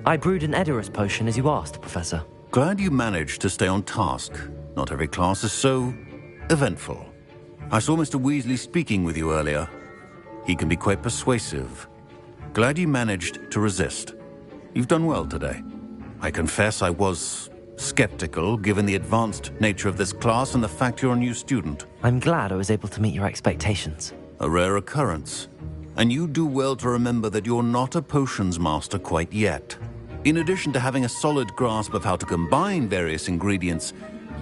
I brewed an Edorus potion as you asked, Professor. Glad you managed to stay on task. Not every class is so eventful. I saw Mr. Weasley speaking with you earlier. He can be quite persuasive. Glad you managed to resist. You've done well today. I confess I was skeptical, given the advanced nature of this class and the fact you're a new student. I'm glad I was able to meet your expectations. A rare occurrence. And you do well to remember that you're not a potions master quite yet. In addition to having a solid grasp of how to combine various ingredients,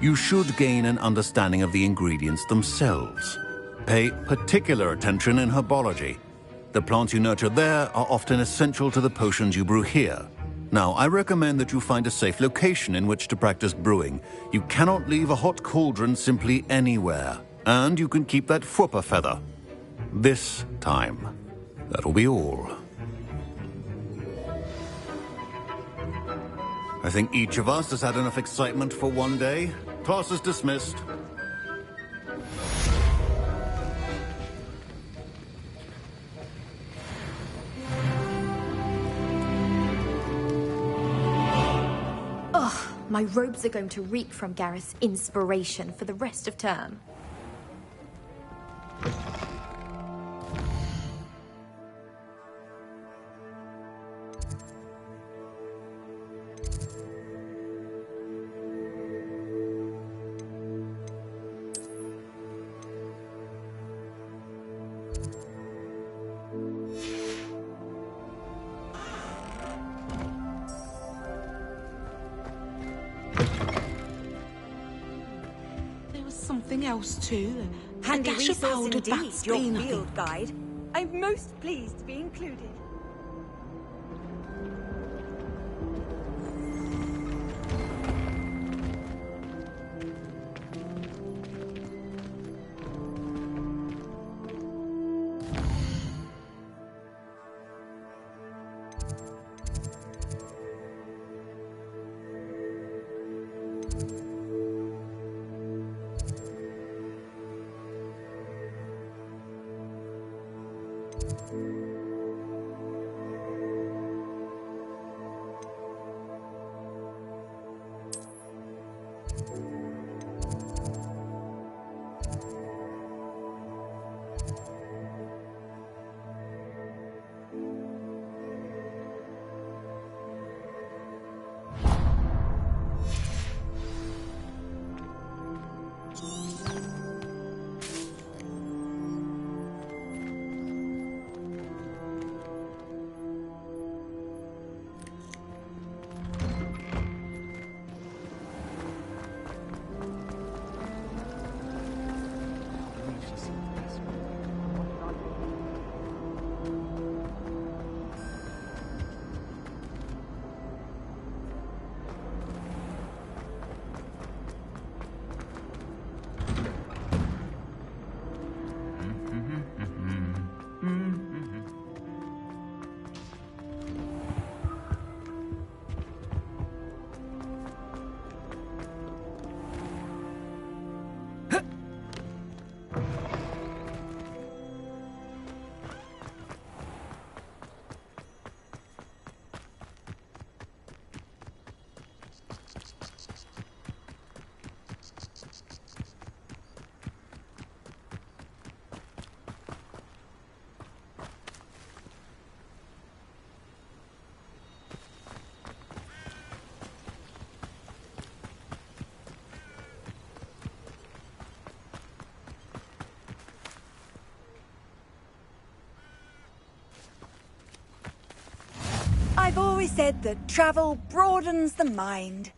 you should gain an understanding of the ingredients themselves. Pay particular attention in herbology. The plants you nurture there are often essential to the potions you brew here. Now, I recommend that you find a safe location in which to practice brewing. You cannot leave a hot cauldron simply anywhere. And you can keep that Fwooper feather. This time. That'll be all. I think each of us has had enough excitement for one day. Class is dismissed. Ugh, my robes are going to reek from Gareth's inspiration for the rest of term. Something else too. Handy A dash of resource powdered indeed, bats, your nothing. field guide. I'm most pleased to be included. I've always said that travel broadens the mind.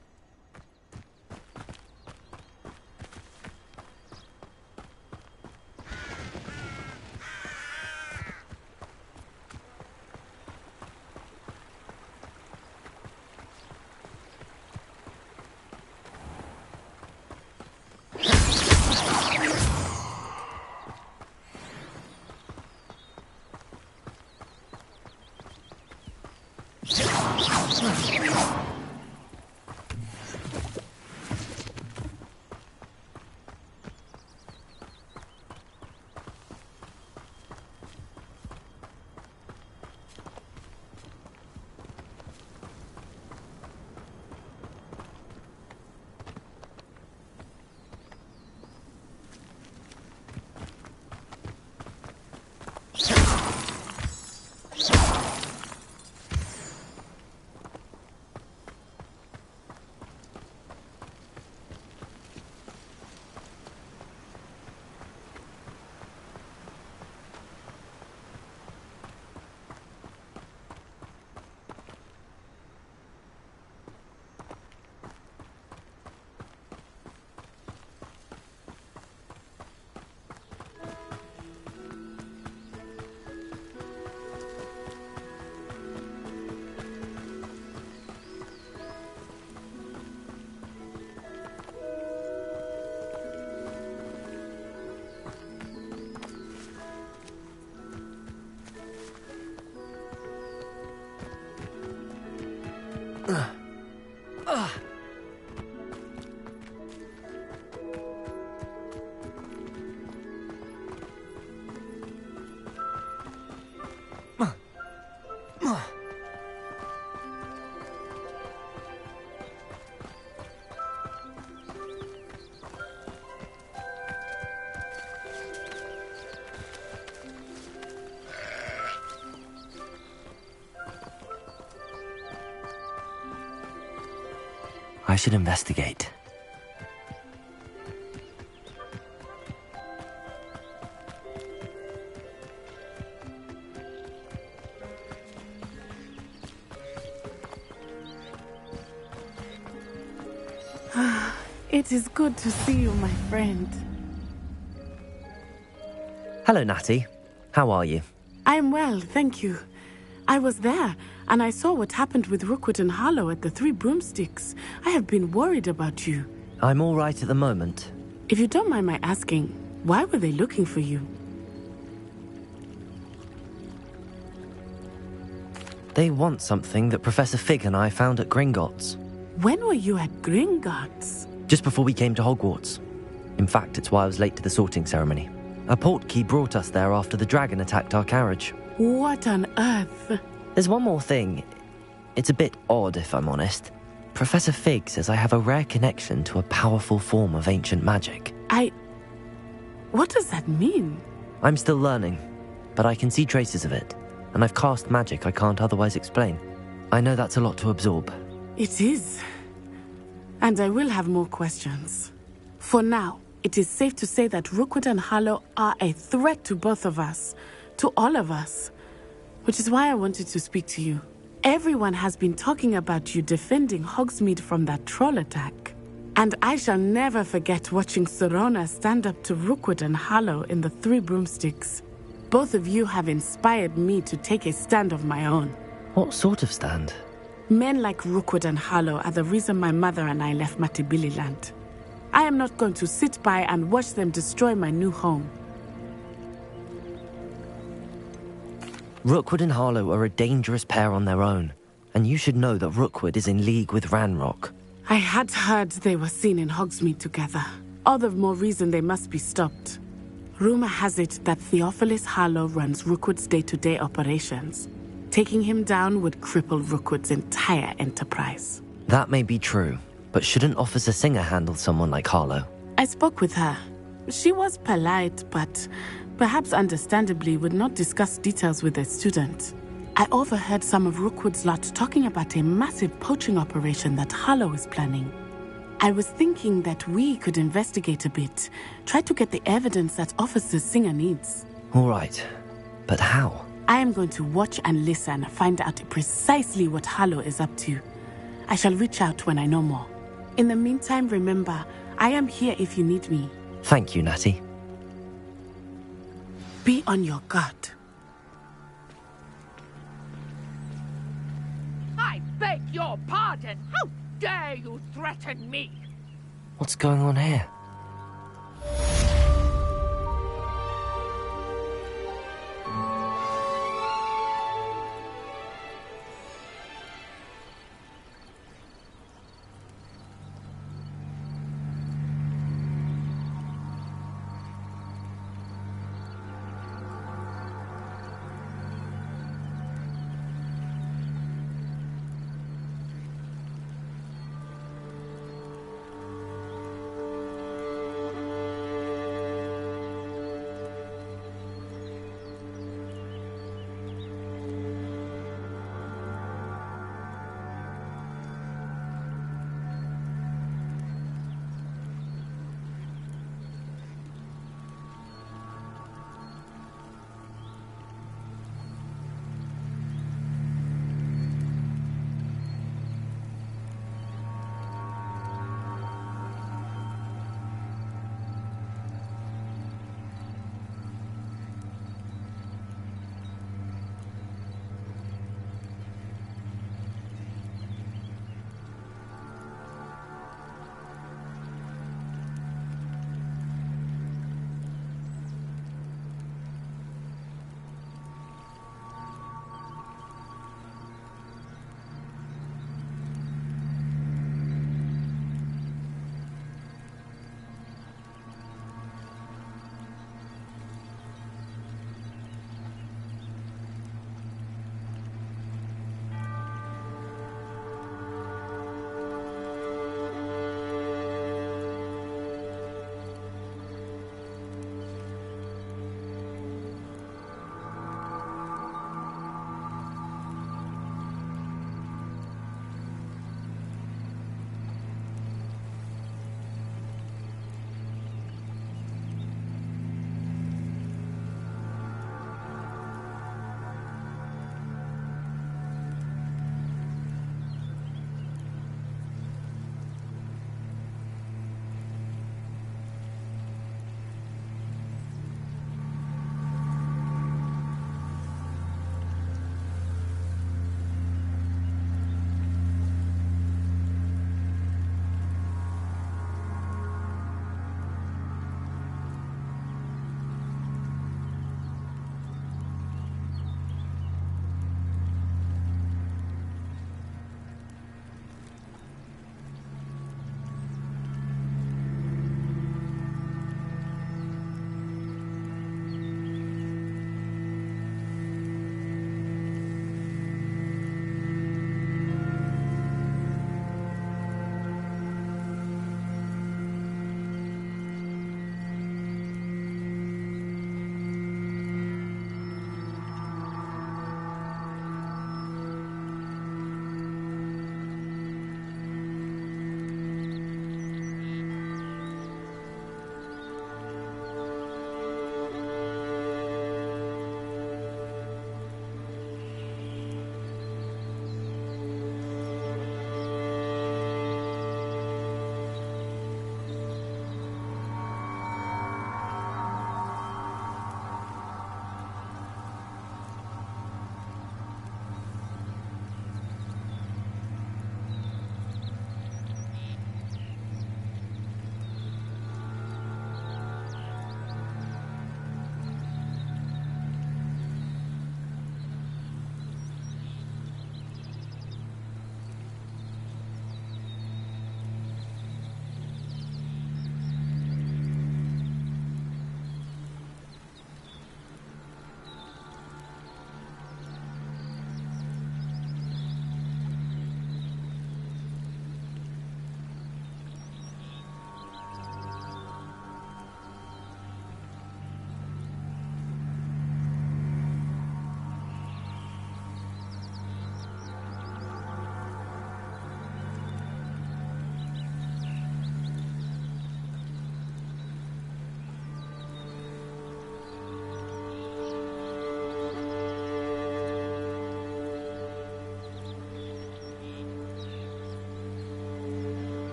I should investigate. It is good to see you, my friend. Hello, Natty. How are you? I'm well, thank you. I was there, and I saw what happened with Rookwood and Harlow at the Three Broomsticks. I have been worried about you. I'm all right at the moment. If you don't mind my asking, why were they looking for you? They want something that Professor Fig and I found at Gringotts. When were you at Gringotts? Just before we came to Hogwarts. In fact, it's why I was late to the sorting ceremony. A portkey brought us there after the dragon attacked our carriage. What on earth? There's one more thing. It's a bit odd, if I'm honest. Professor Fig says I have a rare connection to a powerful form of ancient magic. What does that mean? I'm still learning, but I can see traces of it, and I've cast magic I can't otherwise explain. I know that's a lot to absorb. It is. And I will have more questions. For now, it is safe to say that Rookwood and Harlow are a threat to both of us, to all of us, which is why I wanted to speak to you. Everyone has been talking about you defending Hogsmeade from that troll attack. And I shall never forget watching Serona stand up to Rookwood and Harlow in the Three Broomsticks. Both of you have inspired me to take a stand of my own. What sort of stand? Men like Rookwood and Harlow are the reason my mother and I left Matabeleland. I am not going to sit by and watch them destroy my new home. Rookwood and Harlow are a dangerous pair on their own, and you should know that Rookwood is in league with Ranrock. I had heard they were seen in Hogsmeade together. All the more reason they must be stopped. Rumor has it that Theophilus Harlow runs Rookwood's day-to-day operations. Taking him down would cripple Rookwood's entire enterprise. That may be true, but shouldn't Officer Singer handle someone like Harlow? I spoke with her. She was polite, but perhaps understandably would not discuss details with a student. I overheard some of Rookwood's lot talking about a massive poaching operation that Harlow is planning. I was thinking that we could investigate a bit, try to get the evidence that Officer Singer needs. All right, but how? I am going to watch and listen, find out precisely what Harlow is up to. I shall reach out when I know more. In the meantime, remember, I am here if you need me. Thank you, Natty. Be on your guard. I beg your pardon. How dare you threaten me? What's going on here?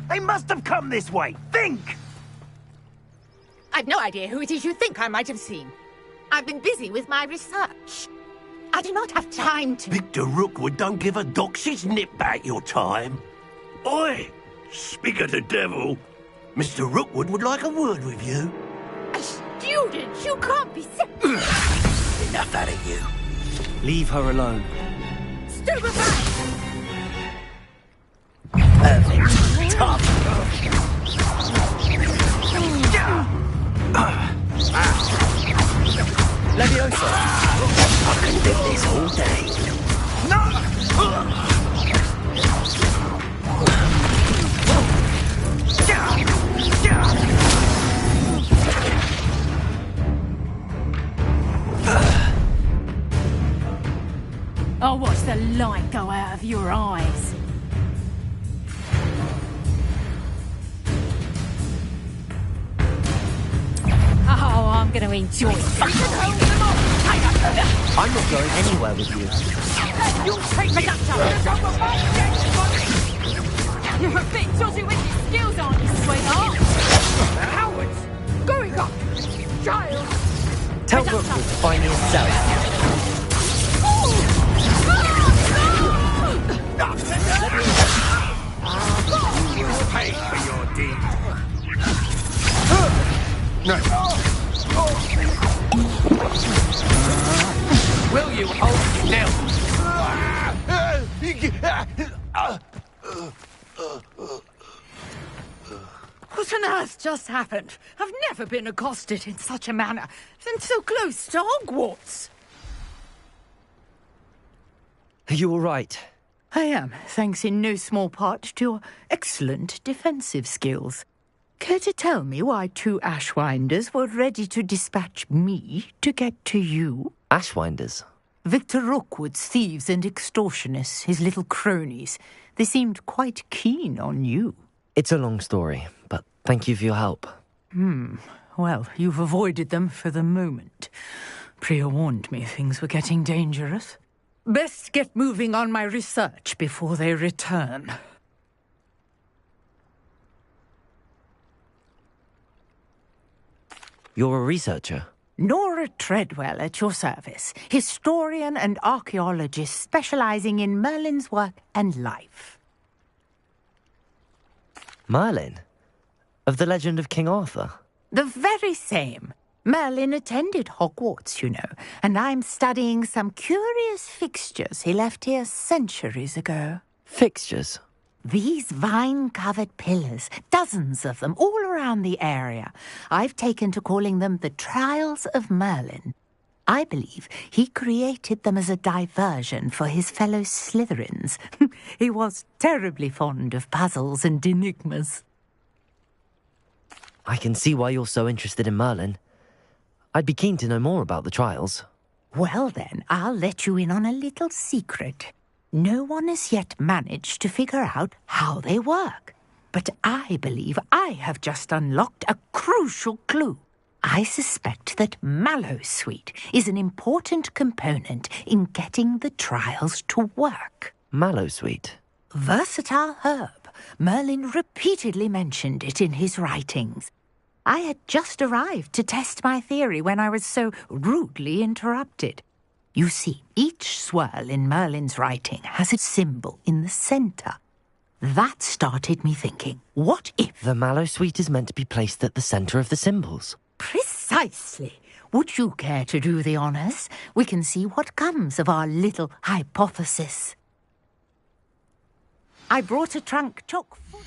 They must have come this way. Think! I've no idea who it is you think I might have seen. I've been busy with my research. I do not have time to... Victor Rookwood don't give a doxy's nip back your time. Oi! Speak of the devil. Mr. Rookwood would like a word with you. A student? You can't be sick. Enough out of you. Leave her alone. Stupefy! Perfect. Tough. Leviosa. I can do this all day. I'll watch the light go out of your eyes. Oh, I'm going to enjoy it. I'm not going anywhere with you. You'll take me that You're a bit dodgy with your skills, aren't you, sweetheart? Cowards! Going up! Child! Tell Rookwood to find me himself. You will pay for your deed. Will you hold still? What on earth just happened? I've never been accosted in such a manner, and so close to Hogwarts. Are you all right? I am, thanks in no small part to your excellent defensive skills. Care to tell me why 2 Ashwinders were ready to dispatch me to get to you? Ashwinders? Victor Rookwood's thieves and extortionists, his little cronies. They seemed quite keen on you. It's a long story, but thank you for your help. Well, you've avoided them for the moment. Priya warned me things were getting dangerous. Best get moving on my research before they return. You're a researcher? Nora Treadwell at your service, historian and archaeologist specializing in Merlin's work and life. Merlin? Of the legend of King Arthur? The very same. Merlin attended Hogwarts, you know, and I'm studying some curious fixtures he left here centuries ago. Fixtures? These vine-covered pillars, dozens of them, all around the area. I've taken to calling them the Trials of Merlin. I believe he created them as a diversion for his fellow Slytherins. He was terribly fond of puzzles and enigmas. I can see why you're so interested in Merlin. I'd be keen to know more about the trials. Well then, I'll let you in on a little secret. No one has yet managed to figure out how they work. But I believe I have just unlocked a crucial clue. I suspect that Mallowsweet is an important component in getting the trials to work. Mallowsweet? Versatile herb. Merlin repeatedly mentioned it in his writings. I had just arrived to test my theory when I was so rudely interrupted. You see, each swirl in Merlin's writing has a symbol in the centre. That started me thinking, what if... The Mallowsweet is meant to be placed at the centre of the symbols. Precisely. Would you care to do the honours? We can see what comes of our little hypothesis. I brought a trunk chock full...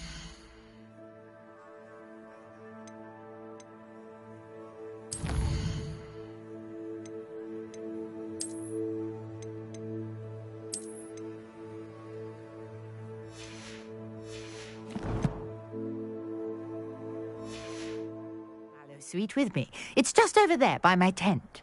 Mallowsweet with me. It's just over there by my tent.